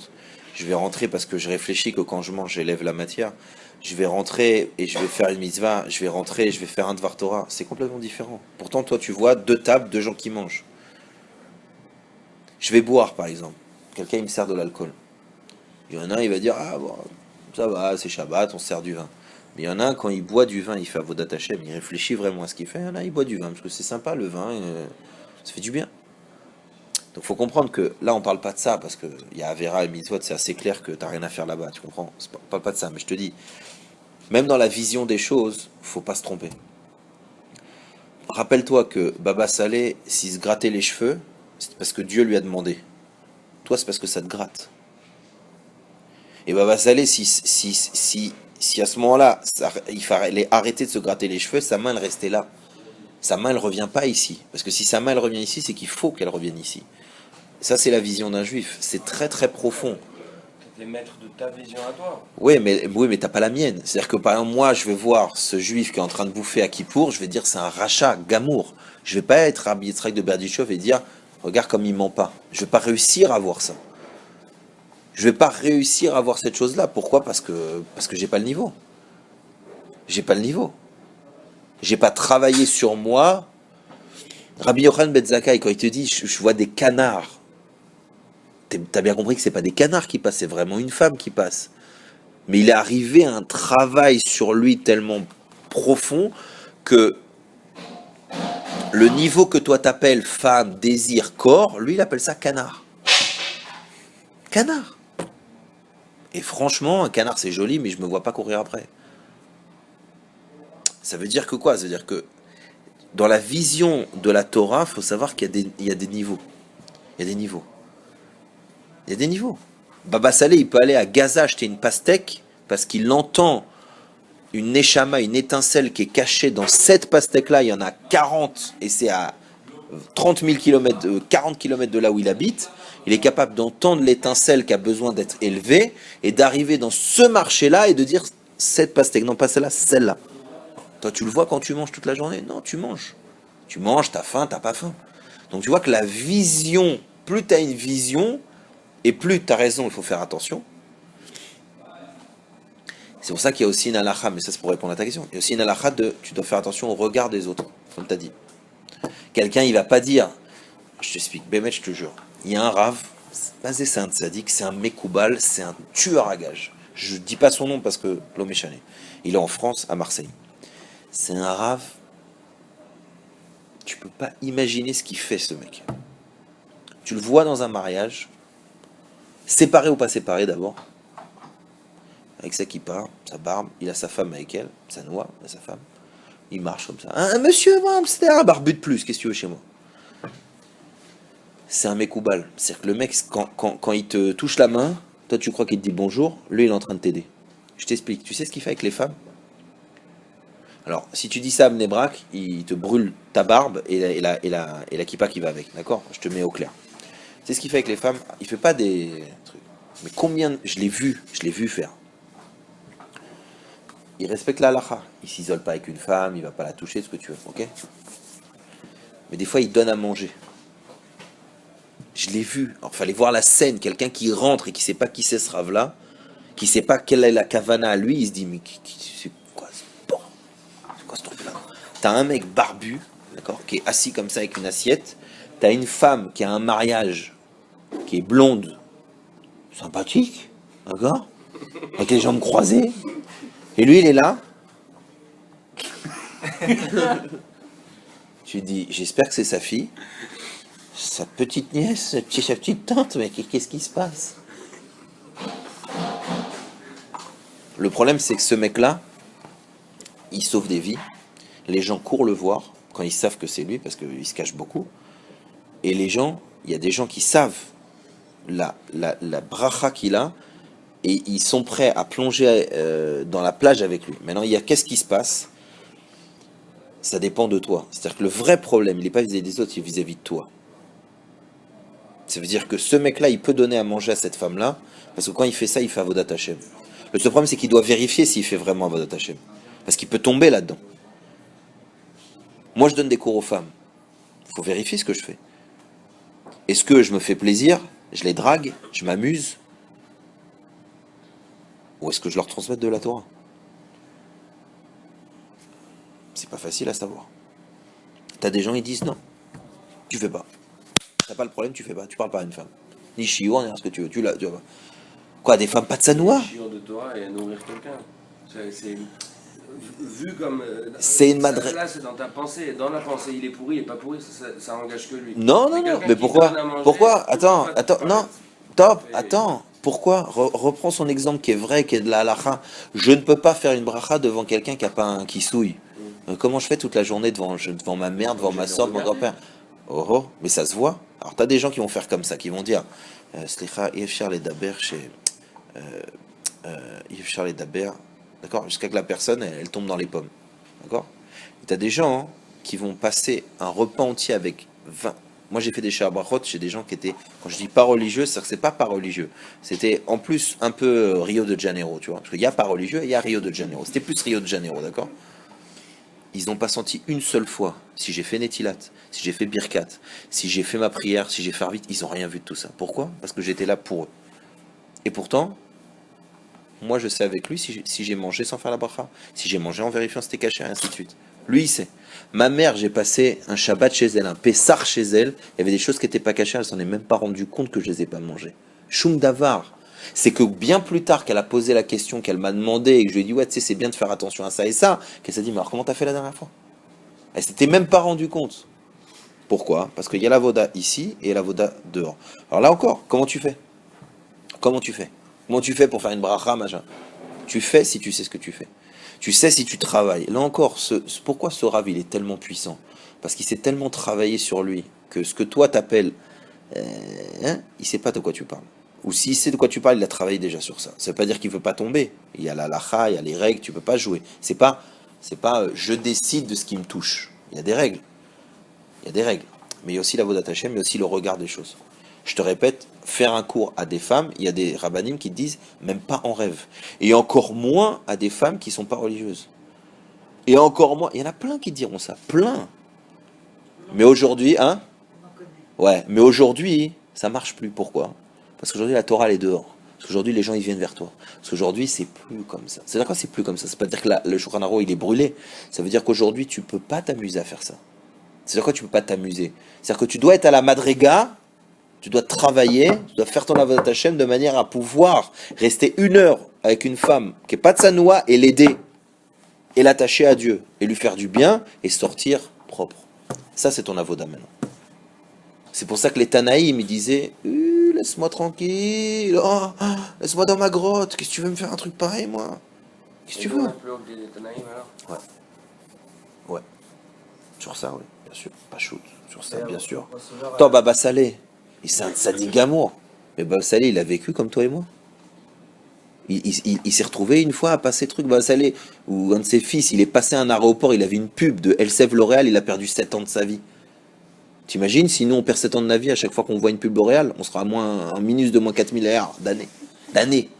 je vais rentrer parce que je réfléchis que quand je mange, j'élève la matière, je vais rentrer et je vais faire une mitzvah, je vais rentrer et je vais faire un Dvar Torah. C'est complètement différent. Pourtant, toi, tu vois deux tables, deux gens qui mangent. Je vais boire, par exemple. Quelqu'un, il me sert de l'alcool. Il y en a un, il va dire, ah bon, ça va, c'est Shabbat, on sert du vin. Mais il y en a un, quand il boit du vin, il fait Avodat Hashem, il réfléchit vraiment à ce qu'il fait. Il y en a, il boit du vin, parce que c'est sympa, le vin, ça fait du bien. Donc faut comprendre que là, on parle pas de ça, parce qu'il y a Avera et Mitzvot, c'est assez clair que t'as rien à faire là-bas, tu comprends? On parle pas de ça, mais je te dis, même dans la vision des choses, faut pas se tromper. Rappelle-toi que Baba Saleh, s'il se grattait les cheveux, c'est parce que Dieu lui a demandé. Toi, c'est parce que ça te gratte. Et Baba Saleh, si à ce moment-là, il fallait arrêter de se gratter les cheveux, sa main, elle restait là. Sa main, elle revient pas ici. Parce que si sa main, elle revient ici, c'est qu'il faut qu'elle revienne ici. Ça, c'est la vision d'un juif. C'est très, très profond. T'es maître de ta vision à toi. Oui, mais t'as pas la mienne. C'est-à-dire que, par exemple, moi, je vais voir ce juif qui est en train de bouffer à Kippour, je vais dire c'est un rachat, gamour. Je vais pas être Rabbi Yitzhak de Berdichov et dire regarde comme il ment pas. Je vais pas réussir à voir ça. Je vais pas réussir à voir cette chose-là. Pourquoi? Parce que j'ai pas le niveau. J'ai pas le niveau. J'ai pas travaillé sur moi. Rabbi Yochanan ben Zakkai, quand il te dit je vois des canards, t'as bien compris que c'est pas des canards qui passent, c'est vraiment une femme qui passe. Mais il est arrivé à un travail sur lui tellement profond que le niveau que toi t'appelles femme, désir, corps, lui il appelle ça canard. Canard. Et franchement, un canard c'est joli, mais je me vois pas courir après. Ça veut dire que quoi? Ça veut dire que dans la vision de la Torah, il faut savoir qu'il y a des niveaux. Il y a des niveaux. Il y a des niveaux. Baba Saleh, il peut aller à Gaza acheter une pastèque parce qu'il entend une neshama, une étincelle qui est cachée dans cette pastèque-là. Il y en a 40 et c'est à 30 000 km, 40 km de là où il habite. Il est capable d'entendre l'étincelle qui a besoin d'être élevée et d'arriver dans ce marché-là et de dire cette pastèque, non pas celle-là, celle-là. Toi, tu le vois quand tu manges toute la journée? Non, tu manges. Tu manges, t'as faim, t'as pas faim. Donc tu vois que la vision, plus tu as une vision, et plus tu as raison, il faut faire attention. C'est pour ça qu'il y a aussi une halakha, mais ça c'est pour répondre à ta question. Il y a aussi une halakha de tu dois faire attention au regard des autres, comme tu as dit. Quelqu'un, il va pas dire, je t'explique, Bémet, je te jure, il y a un rave, c'est un tzaddik, c'est un mekoubal, c'est un tueur à gages. Je dis pas son nom parce que l'homme est chané. Il est en France, à Marseille. C'est un rave, tu peux pas imaginer ce qu'il fait ce mec. Tu le vois dans un mariage, séparé ou pas séparé d'abord, avec sa kippa, sa barbe, il a sa femme avec elle, sa noix, sa femme, il marche comme ça. Un monsieur, c'était un barbu de plus, qu'est-ce que tu veux chez moi? C'est un mekoubal. C'est-à-dire que le mec, quand il te touche la main, toi tu crois qu'il te dit bonjour, lui il est en train de t'aider. Je t'explique, tu sais ce qu'il fait avec les femmes? Alors, si tu dis ça à Mnebrak, il te brûle ta barbe et la kippa qui va avec, d'accord? Je te mets au clair. C'est ce qu'il fait avec les femmes. Il fait pas des trucs. Mais combien... Je l'ai vu faire. Il respecte la halakha. Il s'isole pas avec une femme, il va pas la toucher, ce que tu veux, ok? Mais des fois, il donne à manger. Je l'ai vu. Alors, fallait voir la scène. Quelqu'un qui rentre et qui sait pas qui c'est ce rave-là, qui sait pas quelle est la kavana à lui, il se dit, mais c'est quoi ce porc? C'est quoi ce truc-là? T'as un mec barbu, d'accord, qui est assis comme ça avec une assiette. T'as une femme qui a un mariage, qui est blonde, sympathique, d'accord, avec les jambes croisées. Et lui, il est là. Tu dis, j'espère que c'est sa fille. sa petite nièce, sa petite tante, mais qu'est-ce qui se passe? Le problème, c'est que ce mec-là, il sauve des vies. Les gens courent le voir quand ils savent que c'est lui, parce qu'il se cache beaucoup. Et les gens, il y a des gens qui savent la bracha qu'il a, et ils sont prêts à plonger dans la plage avec lui. Maintenant, il y a qu'est-ce qui se passe? Ça dépend de toi. C'est-à-dire que le vrai problème, il n'est pas vis-à-vis des autres, il est vis-à-vis de toi. Ça veut dire que ce mec-là, il peut donner à manger à cette femme-là, parce que quand il fait ça, il fait Avodat Hashem. Le seul problème, c'est qu'il doit vérifier s'il fait vraiment Avodat Hashem. Parce qu'il peut tomber là-dedans. Moi, je donne des cours aux femmes. Il faut vérifier ce que je fais. Est-ce que je me fais plaisir? Je les drague? Je m'amuse? Ou est-ce que je leur transmets de la Torah? C'est pas facile à savoir. T'as des gens, ils disent non, tu fais pas. T'as pas le problème, tu fais pas. Tu parles pas à une femme. Ni chiour, ni rien ce que tu veux. Tu vas. Quoi, des femmes pas de sanoua? Chiour de Torah et nourrir quelqu'un. C'est vu comme. C'est une madresse. Là, c'est dans ta pensée. Dans la pensée, il est pourri et pas pourri, ça engage que lui. Non. Mais pourquoi? Attends. Non. Top. Attends. Pourquoi? Reprends son exemple qui est vrai, qui est de la halakha. Je ne peux pas faire une bracha devant quelqu'un qui a pas un qui souille. Comment je fais toute la journée devant ma mère, devant ma soeur, mon grand-père? Oh, mais ça se voit. Alors t'as des gens qui vont faire comme ça, qui vont dire Slicha, Yefchar les daber chez Yefchar les daber, d'accord, jusqu'à que la personne elle tombe dans les pommes, d'accord. T'as des gens qui vont passer un repas entier avec 20. Moi j'ai fait des shabrachot chez des gens qui étaient, quand je dis pas religieux, c'est-à-dire que c'est pas religieux, c'était en plus un peu Rio de Janeiro, tu vois, parce qu'il y a pas religieux et il y a Rio de Janeiro, c'était plus Rio de Janeiro, d'accord. Ils n'ont pas senti une seule fois si j'ai fait Netilat, si j'ai fait Birkat, si j'ai fait ma prière, si j'ai fait Arvit, ils n'ont rien vu de tout ça. Pourquoi? Parce que j'étais là pour eux. Et pourtant, moi je sais avec lui si j'ai mangé sans faire la bracha, si j'ai mangé en vérifiant si c'était caché, et ainsi de suite. Lui il sait. Ma mère, j'ai passé un Shabbat chez elle, un Pessar chez elle, il y avait des choses qui n'étaient pas cachées, elle s'en est même pas rendue compte que je les ai pas mangées. Shum Davar. C'est que bien plus tard qu'elle a posé la question, qu'elle m'a demandé, et que je lui ai dit, ouais, tu sais, c'est bien de faire attention à ça et ça, qu'elle s'est dit, mais alors comment t'as fait la dernière fois? Elle s'était même pas rendue compte. Pourquoi? Parce qu'il y a la voda ici et la voda dehors. Alors là encore, comment tu fais? Comment tu fais pour faire une bracha, machin? Tu fais si tu sais ce que tu fais. Tu sais si tu travailles. Là encore, pourquoi ce Rav, il est tellement puissant? Parce qu'il s'est tellement travaillé sur lui, que ce que toi t'appelles, il sait pas de quoi tu parles. Ou s'il sait de quoi tu parles, il a travaillé déjà sur ça. Ça veut pas dire qu'il veut pas tomber. Il y a la lacha, il y a les règles, tu peux pas jouer. C'est pas je décide de ce qui me touche. Il y a des règles. Mais il y a aussi la vodat Hashem, mais il y a aussi le regard des choses. Je te répète, faire un cours à des femmes, il y a des rabbanim qui te disent même pas en rêve. Et encore moins à des femmes qui sont pas religieuses. Et encore moins, il y en a plein qui diront ça, plein. Mais aujourd'hui, mais aujourd'hui, ça marche plus. Pourquoi? Parce qu'aujourd'hui, la Torah, elle est dehors. Parce qu'aujourd'hui, les gens, ils viennent vers toi. Parce qu'aujourd'hui, c'est plus comme ça. C'est-à-dire quoi, c'est plus comme ça? C'est pas dire que le Shulchan Aruch, il est brûlé. Ça veut dire qu'aujourd'hui, tu peux pas t'amuser à faire ça. C'est-à-dire quoi, tu peux pas t'amuser? C'est-à-dire que tu dois être à la madriga, tu dois travailler, tu dois faire ton avodat Hashem de manière à pouvoir rester 1 heure avec une femme qui est pas de sa noix et l'aider. Et l'attacher à Dieu. Et lui faire du bien et sortir propre. Ça, c'est ton avodat maintenant. C'est pour ça que les Tanaïm, ils disaient laisse-moi tranquille, laisse-moi dans ma grotte, qu'est-ce que tu veux me faire un truc pareil, moi? Qu'est-ce que tu veux? Ouais. Sur ça, oui, bien sûr. Pas shoot, sur ça, bien sûr. Toi, Baba Salé, c'est un sadique gamour. Mais Baba Salé, il a vécu comme toi et moi. Il s'est retrouvé une fois à passer truc, Baba Salé, où un de ses fils, il est passé à un aéroport, il avait une pub de Elseve L'Oréal, il a perdu 7 ans de sa vie. T'imagines, si nous on perd 7 ans de notre vie à chaque fois qu'on voit une pub L'Oréal, on sera à moins, un minus de moins 4000 AR d'années.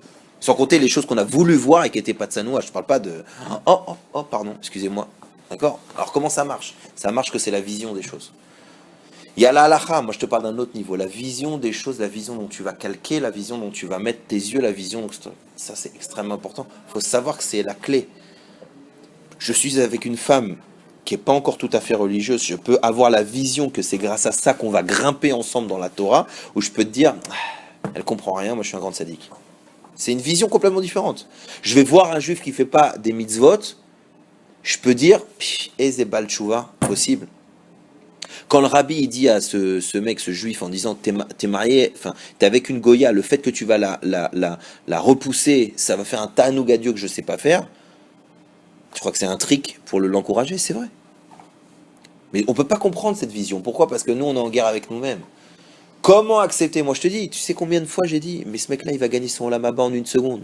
Sans compter les choses qu'on a voulu voir et qui n'étaient pas de sanoua. Je parle pas de... Oh, pardon, excusez-moi. D'accord? Alors comment ça marche? Ça marche que c'est la vision des choses. Il y a la halakha, moi je te parle d'un autre niveau. La vision des choses, la vision dont tu vas calquer, la vision dont tu vas mettre tes yeux, la vision... Ça c'est extrêmement important. Il faut savoir que c'est la clé. Je suis avec une femme qui n'est pas encore tout à fait religieuse, je peux avoir la vision que c'est grâce à ça qu'on va grimper ensemble dans la Torah, où je peux te dire, elle comprend rien, moi je suis un grand sadique. C'est une vision complètement différente. Je vais voir un juif qui ne fait pas des mitzvot, je peux dire, et Bal Tshuva, possible. Quand le rabbi il dit à ce mec, ce juif, en disant t'es marié, enfin t'es avec une goya, le fait que tu vas la repousser, ça va faire un ta'anoug à Dieu que je sais pas faire. Je crois que c'est un trick pour l'encourager, c'est vrai. Mais on peut pas comprendre cette vision. Pourquoi? Parce que nous on est en guerre avec nous-mêmes. Comment accepter? Moi je te dis, tu sais combien de fois j'ai dit, mais ce mec-là il va gagner son olam-haba en une seconde.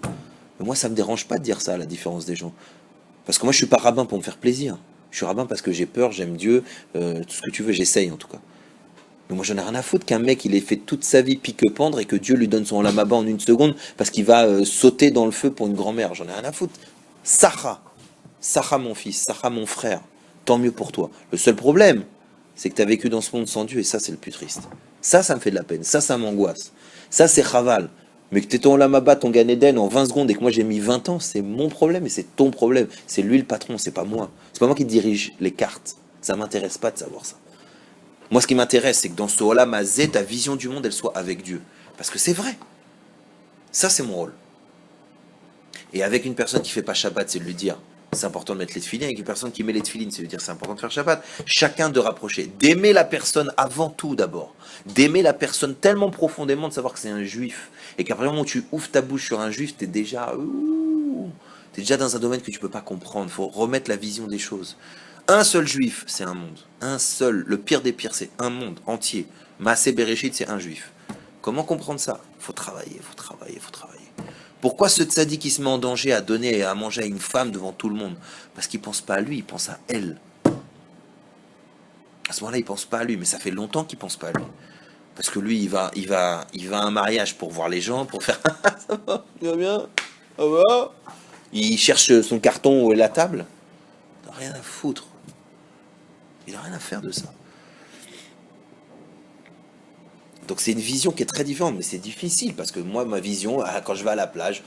Mais moi ça me dérange pas de dire ça, à la différence des gens. Parce que moi je suis pas rabbin pour me faire plaisir. Je suis rabbin parce que j'ai peur, j'aime Dieu, tout ce que tu veux, j'essaye en tout cas. Mais moi j'en ai rien à foutre qu'un mec il ait fait toute sa vie pique-pendre et que Dieu lui donne son olam-haba en une seconde parce qu'il va sauter dans le feu pour une grand-mère. J'en ai rien à foutre. Sarah mon fils, Sarah mon frère, tant mieux pour toi. Le seul problème, c'est que tu as vécu dans ce monde sans Dieu et ça c'est le plus triste. Ça me fait de la peine, ça m'angoisse. Ça c'est chaval. Mais que tu ton olam-haba, ton Gan Eden en 20 secondes et que moi j'ai mis 20 ans, c'est mon problème et c'est ton problème. C'est lui le patron, c'est pas moi. C'est pas moi qui dirige les cartes. Ça m'intéresse pas de savoir ça. Moi ce qui m'intéresse, c'est que dans ce olam hazé, ta vision du monde, elle soit avec Dieu. Parce que c'est vrai. Ça c'est mon rôle. Et avec une personne qui fait pas Shabbat, c'est de lui dire, c'est important de mettre les tefilines. Avec une personne qui met les tefilines, c'est de lui dire, c'est important de faire Shabbat. Chacun de rapprocher. D'aimer la personne avant tout d'abord. D'aimer la personne tellement profondément, de savoir que c'est un juif. Et qu'après le moment où tu ouvres ta bouche sur un juif, t'es déjà dans un domaine que tu peux pas comprendre. Faut remettre la vision des choses. Un seul juif, c'est un monde. Un seul, le pire des pires, c'est un monde entier. Maaseh Bereshit, c'est un juif. Comment comprendre ça? Faut travailler. Pourquoi ce tzaddik qui se met en danger à donner et à manger à une femme devant tout le monde? Parce qu'il pense pas à lui, il pense à elle. À ce moment-là, il pense pas à lui, mais ça fait longtemps qu'il pense pas à lui. Parce que lui, il va à un mariage pour voir les gens, pour faire ça va, tu vas bien, ça va. Il cherche son carton et la table. Il n'a rien à foutre. Il n'a rien à faire de ça. Donc c'est une vision qui est très différente, mais c'est difficile parce que moi, ma vision, quand je vais à la plage,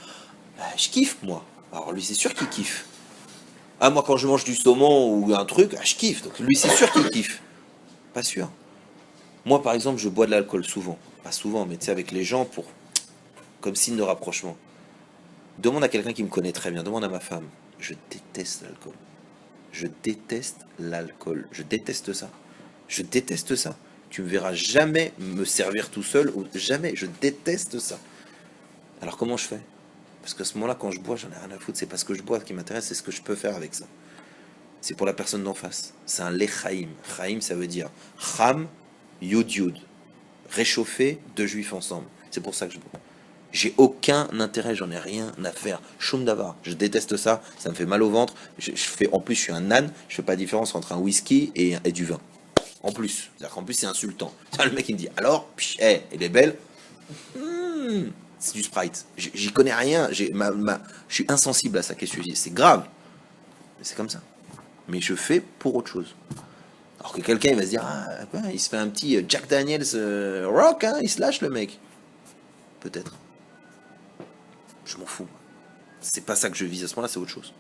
je kiffe moi. Alors lui, c'est sûr qu'il kiffe. Ah, moi, quand je mange du saumon ou un truc, je kiffe. Donc lui, c'est sûr qu'il kiffe. Pas sûr. Moi, par exemple, je bois de l'alcool souvent. Pas souvent, mais tu sais, avec les gens, comme signe de rapprochement. Demande à quelqu'un qui me connaît très bien, demande à ma femme. Je déteste l'alcool. Je déteste l'alcool. Je déteste ça. Je déteste ça. Tu me verras jamais me servir tout seul, ou jamais. Je déteste ça. Alors comment je fais? Parce qu'à ce moment-là, quand je bois, j'en ai rien à foutre. C'est pas ce que je bois qui m'intéresse, c'est ce que je peux faire avec ça. C'est pour la personne d'en face. C'est un lechaim. Chaim, ça veut dire cham, yud yud. Réchauffer deux juifs ensemble. C'est pour ça que je bois. J'ai aucun intérêt, j'en ai rien à faire. Choum davar. Je déteste ça, ça me fait mal au ventre. En plus, je suis un âne, je fais pas la différence entre un whisky et du vin. En plus. C'est-à-dire qu'en plus, c'est insultant. Le mec, il me dit, alors, elle est belle. C'est du Sprite. J'y connais rien. Je suis insensible à ça. Qu'est-ce que je dis? C'est grave. Mais c'est comme ça. Mais je fais pour autre chose. Alors que quelqu'un, il va se dire, il se fait un petit Jack Daniels rock, hein, il se lâche le mec. Peut-être. Je m'en fous. C'est pas ça que je vise à ce moment-là, c'est autre chose.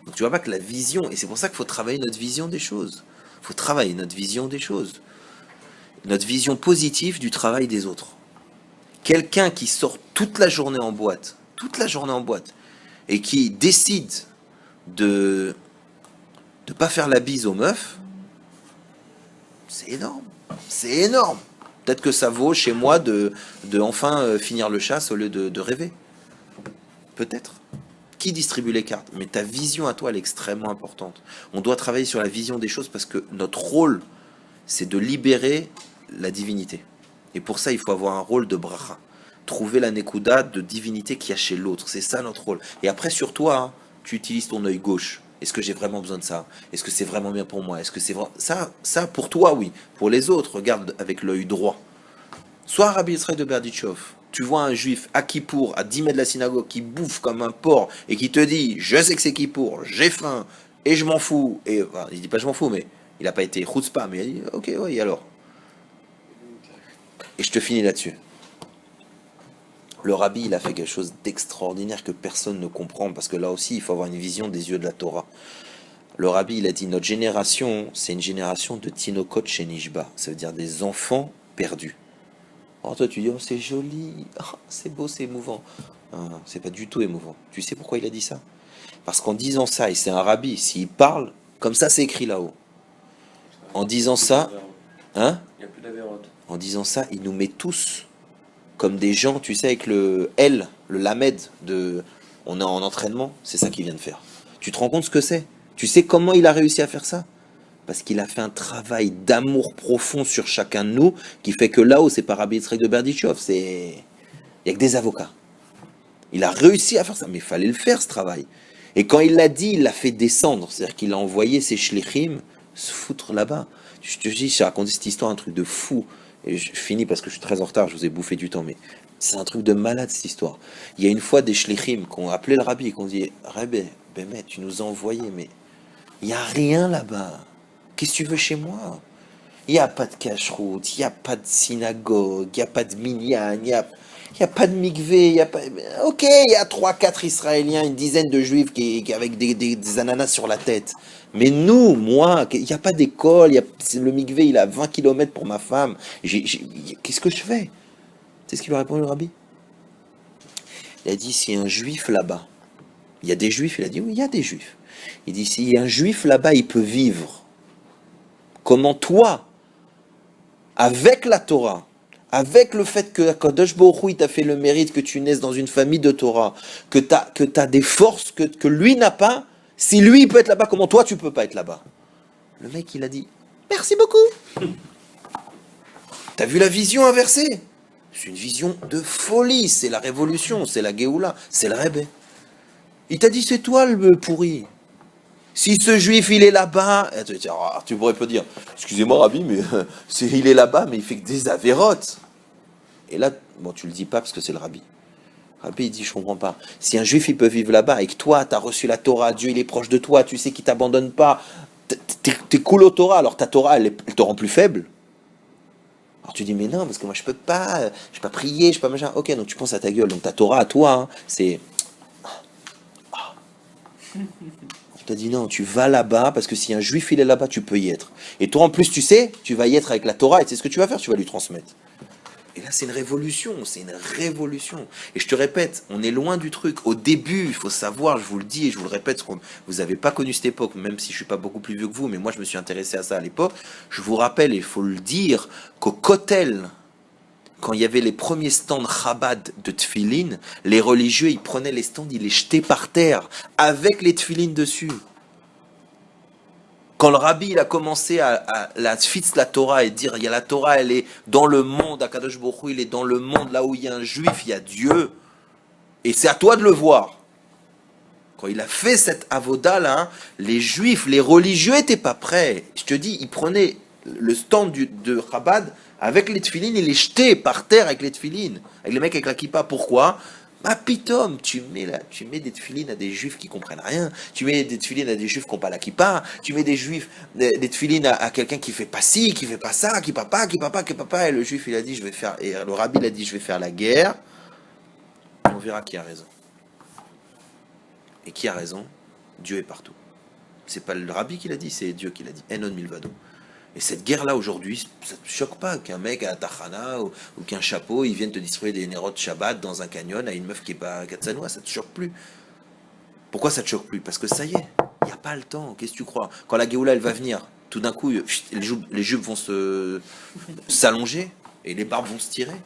Donc tu vois pas que la vision, et c'est pour ça qu'il faut travailler notre vision des choses. Il faut travailler notre vision des choses. Notre vision positive du travail des autres. Quelqu'un qui sort toute la journée en boîte, et qui décide de pas faire la bise aux meufs, c'est énorme. C'est énorme. Peut-être que ça vaut chez moi de enfin finir le chasse au lieu de rêver. Peut-être. Qui distribue les cartes? Mais ta vision à toi, elle est extrêmement importante. On doit travailler sur la vision des choses parce que notre rôle, c'est de libérer la divinité. Et pour ça, il faut avoir un rôle de bracha. Trouver la nekuda de divinité qu'il y a chez l'autre. C'est ça notre rôle. Et après, sur toi, hein, tu utilises ton œil gauche. Est-ce que j'ai vraiment besoin de ça? Est-ce que c'est vraiment bien pour moi? Est-ce que c'est vraiment... Ça, pour toi, oui. Pour les autres, regarde avec l'œil droit. Soit Rabbi Israël de Berditchov, tu vois un juif à Kippour, à 10 mètres de la synagogue, qui bouffe comme un porc et qui te dit, je sais que c'est Kippour, j'ai faim, et je m'en fous. Et enfin, il dit pas je m'en fous, mais il n'a pas été chutzpah, mais il a dit, ok, oui, alors. Et je te finis là-dessus. Le rabbi, il a fait quelque chose d'extraordinaire que personne ne comprend, parce que là aussi, il faut avoir une vision des yeux de la Torah. Le rabbi, il a dit, notre génération, c'est une génération de Tinokot chez Nishba. Ça veut dire des enfants perdus. Alors toi, tu dis, oh, c'est joli, oh, c'est beau, c'est émouvant. C'est pas du tout émouvant. Tu sais pourquoi il a dit ça? Parce qu'en disant ça, et c'est un rabbi, s'il parle, comme ça, c'est écrit là-haut. En disant ça, Hein? Il n'y a plus d'avérote. En disant ça, il nous met tous comme des gens, tu sais, avec le L, le lamed de on est en entraînement, c'est ça qu'il vient de faire. Tu te rends compte ce que c'est? Tu sais comment il a réussi à faire ça? Parce qu'il a fait un travail d'amour profond sur chacun de nous qui fait que là-haut, c'est pas Rabbi Yitzhak de Berdichov, il y a que des avocats. Il a réussi à faire ça, mais il fallait le faire ce travail. Et quand il l'a dit, il l'a fait descendre, c'est-à-dire qu'il a envoyé ses shlichim se foutre là-bas. Je te dis, j'ai raconté cette histoire, un truc de fou. Et je finis parce que je suis très en retard, je vous ai bouffé du temps, mais c'est un truc de malade cette histoire. Il y a une fois des shlichim qui ont appelé le rabbi et qui ont dit Rabbi, Bémet, tu nous as envoyé, mais il n'y a rien là-bas. Qu'est-ce que tu veux chez moi? Il n'y a pas de cache-route, il n'y a pas de synagogue, il n'y a pas de minyan, il n'y a pas de mikvé, il y a pas... Ok, il y a 3-4 Israéliens, une dizaine de Juifs avec des ananas sur la tête. Mais nous, moi, il n'y a pas d'école, le mikvé, il a 20 kilomètres pour ma femme. Qu'est-ce que je fais? C'est ce qu'il lui a répondu le rabbi. Il a dit, s'il y a un Juif là-bas, il y a des Juifs, il a dit, oui, il y a des Juifs. Il dit, s'il y a un Juif là-bas, il peut vivre. Comment toi, avec la Torah, avec le fait que Kadosh Baruch Hu, il t'a fait le mérite que tu naisses dans une famille de Torah, que t'as des forces que lui n'a pas, si lui il peut être là-bas, comment toi tu peux pas être là-bas? Le mec il a dit, merci beaucoup. T'as vu la vision inversée? C'est une vision de folie, c'est la révolution, c'est la Géoula, c'est le Rebbe. Il t'a dit, c'est toi le pourri. Si ce juif il est là-bas, tu pourrais pas dire, excusez-moi Rabbi, mais il est là-bas, mais il fait que des avérotes. Et là, bon, tu le dis pas parce que c'est le Rabbi. Rabbi, il dit, je comprends pas. Si un juif, il peut vivre là-bas et que toi, tu as reçu la Torah, Dieu, il est proche de toi, tu sais qu'il t'abandonne pas, t'es cool au Torah, alors ta Torah, elle te rend plus faible. Alors tu dis, mais non, parce que moi, je peux pas prier, je peux pas machin. Ok, donc tu penses à ta gueule. Donc ta Torah, à toi, hein, c'est... On t'a dit, non, tu vas là-bas, parce que si un juif, il est là-bas, tu peux y être. Et toi, en plus, tu sais, tu vas y être avec la Torah, et c'est ce que tu vas faire, tu vas lui transmettre. Et là, c'est une révolution, c'est une révolution. Et je te répète, on est loin du truc. Au début, il faut savoir, je vous le dis et je vous le répète, vous n'avez pas connu cette époque, même si je ne suis pas beaucoup plus vieux que vous, mais moi, je me suis intéressé à ça à l'époque. Je vous rappelle, et il faut le dire, qu'au Kotel, quand il y avait les premiers stands Chabad de Tfilin, les religieux, ils prenaient les stands, ils les jetaient par terre, avec les Tfilin dessus. Quand le rabbi il a commencé à la Tfitz la Torah et dire il y a la Torah, elle est dans le monde, Akadosh Baruch Hu, il est dans le monde, là où il y a un juif, il y a Dieu. Et c'est à toi de le voir. Quand il a fait cette avoda là, les juifs, les religieux n'étaient pas prêts. Je te dis, ils prenaient le stand de Chabad avec les tefilines et les jetaient par terre avec les tefilines. Avec les mecs avec la kippa. Pourquoi? Bah pitom, tu mets des tefilines à des juifs qui comprennent rien, tu mets des tefilines à des juifs qui n'ont pas la kippa, tu mets des tefilines à quelqu'un qui fait pas ci, qui fait pas ça, qui papa, et le juif il a dit je vais faire, et le rabbi il a dit je vais faire la guerre, on verra qui a raison. Et qui a raison? Dieu est partout. C'est pas le rabbi qui l'a dit, c'est Dieu qui l'a dit. Enon milvado. Et cette guerre-là, aujourd'hui, ça te choque pas qu'un mec à Tachana ou qu'un chapeau, il vienne te distribuer des nérotes Shabbat dans un canyon à une meuf qui est pas Katsanoua, ça te choque plus. Pourquoi ça te choque plus? Parce que ça y est, il n'y a pas le temps. Qu'est-ce que tu crois? Quand la Géoula, elle va venir, tout d'un coup, les jupes vont s'allonger et les barbes vont se tirer.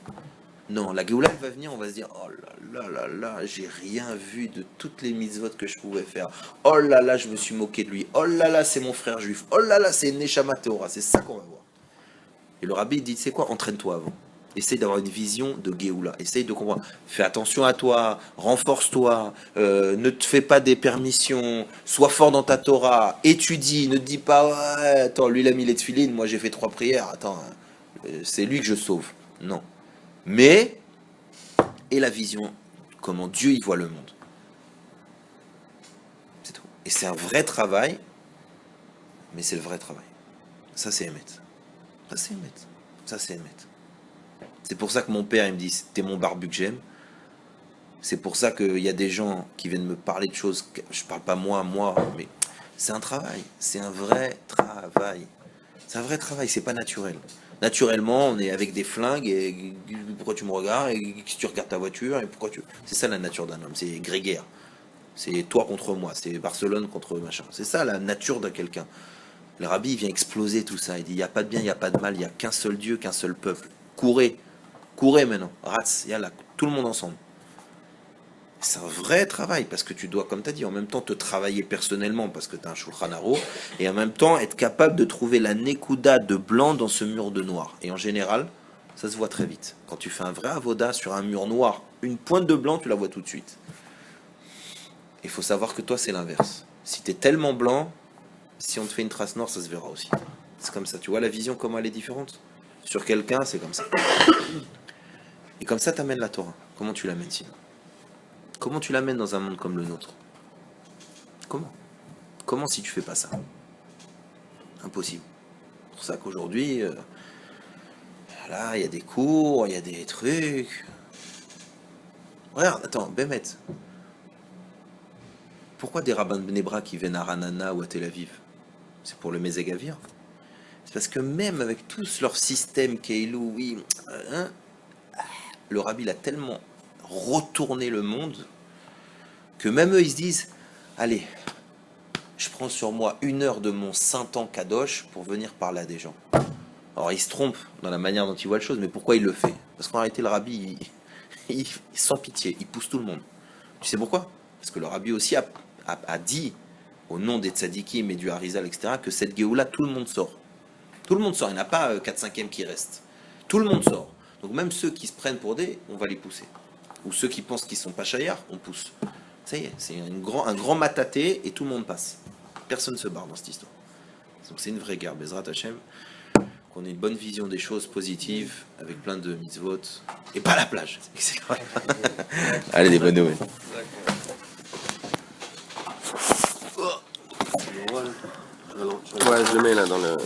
Non, la Géoula, elle va venir, on va se dire, oh là là là là, j'ai rien vu de toutes les mitzvot que je pouvais faire. Oh là là, je me suis moqué de lui. Oh là là, c'est mon frère juif. Oh là là, c'est Neshama Teora. C'est ça qu'on va voir. Et le rabbi dit, c'est quoi? Entraîne-toi avant. Essaye d'avoir une vision de Géoula. Essaye de comprendre. Fais attention à toi, renforce-toi, ne te fais pas des permissions, sois fort dans ta Torah, étudie, ne te dis pas, ouais, attends, lui il a mis les tefilines, moi j'ai fait 3 prières, attends, c'est lui que je sauve. Non. Mais, et la vision, comment Dieu y voit le monde. C'est tout. Et c'est un vrai travail, mais c'est le vrai travail. Ça, c'est Emet. Ça, c'est Emet. Ça, c'est Emet. C'est pour ça que mon père, il me dit, t'es mon barbu que j'aime. C'est pour ça qu'il y a des gens qui viennent me parler de choses, je parle pas moi, mais c'est un travail. C'est un vrai travail. C'est un vrai travail, c'est pas naturel. Naturellement, on est avec des flingues et pourquoi tu me regardes et tu regardes ta voiture et pourquoi tu... C'est ça la nature d'un homme, c'est grégaire. C'est toi contre moi, c'est Barcelone contre machin. C'est ça la nature de quelqu'un. Le rabbi il vient exploser tout ça. Il dit il n'y a pas de bien, il n'y a pas de mal, il n'y a qu'un seul Dieu, qu'un seul peuple. Courez, courez maintenant. Ratz, yalla, tout le monde ensemble. C'est un vrai travail parce que tu dois, comme tu as dit, en même temps te travailler personnellement parce que tu as un Shulchan Aruch et en même temps être capable de trouver la nekuda de blanc dans ce mur de noir. Et en général, ça se voit très vite. Quand tu fais un vrai avoda sur un mur noir, une pointe de blanc, tu la vois tout de suite. Il faut savoir que toi, c'est l'inverse. Si tu es tellement blanc, si on te fait une trace noire, ça se verra aussi. C'est comme ça. Tu vois la vision, comment elle est différente? Sur quelqu'un, c'est comme ça. Et comme ça, tu amènes la Torah. Comment tu l'amènes sinon? Comment tu l'amènes dans un monde comme le nôtre? Comment si tu fais pas ça? Impossible. C'est pour ça qu'aujourd'hui, là, il y a des cours, il y a des trucs. Regarde, attends, Bémet. Pourquoi des rabbins de Bnebra qui viennent à Ranana ou à Tel Aviv? C'est pour le Mezegavir. C'est parce que même avec tous leurs systèmes Keilou, oui, le rabbi il a tellement retourné le monde que même eux ils se disent allez, je prends sur moi 1 heure de mon saint temps Kadosh pour venir parler à des gens. Alors il se trompe dans la manière dont il voit les choses, mais pourquoi il le fait? Parce qu'en réalité le rabbi il sans pitié, il pousse tout le monde. Tu sais pourquoi? Parce que le rabbi aussi a dit au nom des tzadikim et du Harizal, etc., que cette Géoula, tout le monde sort. Tout le monde sort, il n'y en a pas 4/5 qui restent. Tout le monde sort. Donc même ceux qui se prennent pour on va les pousser. Ou ceux qui pensent qu'ils sont pas chaillards, on pousse. Ça y est, c'est un grand mataté et tout le monde passe. Personne ne se barre dans cette histoire. Donc c'est une vraie guerre, Bezrat Hashem, qu'on ait une bonne vision des choses positives, avec plein de mitzvot, et pas la plage. Allez, des bonnes nouvelles. Ouais, je le mets là dans le...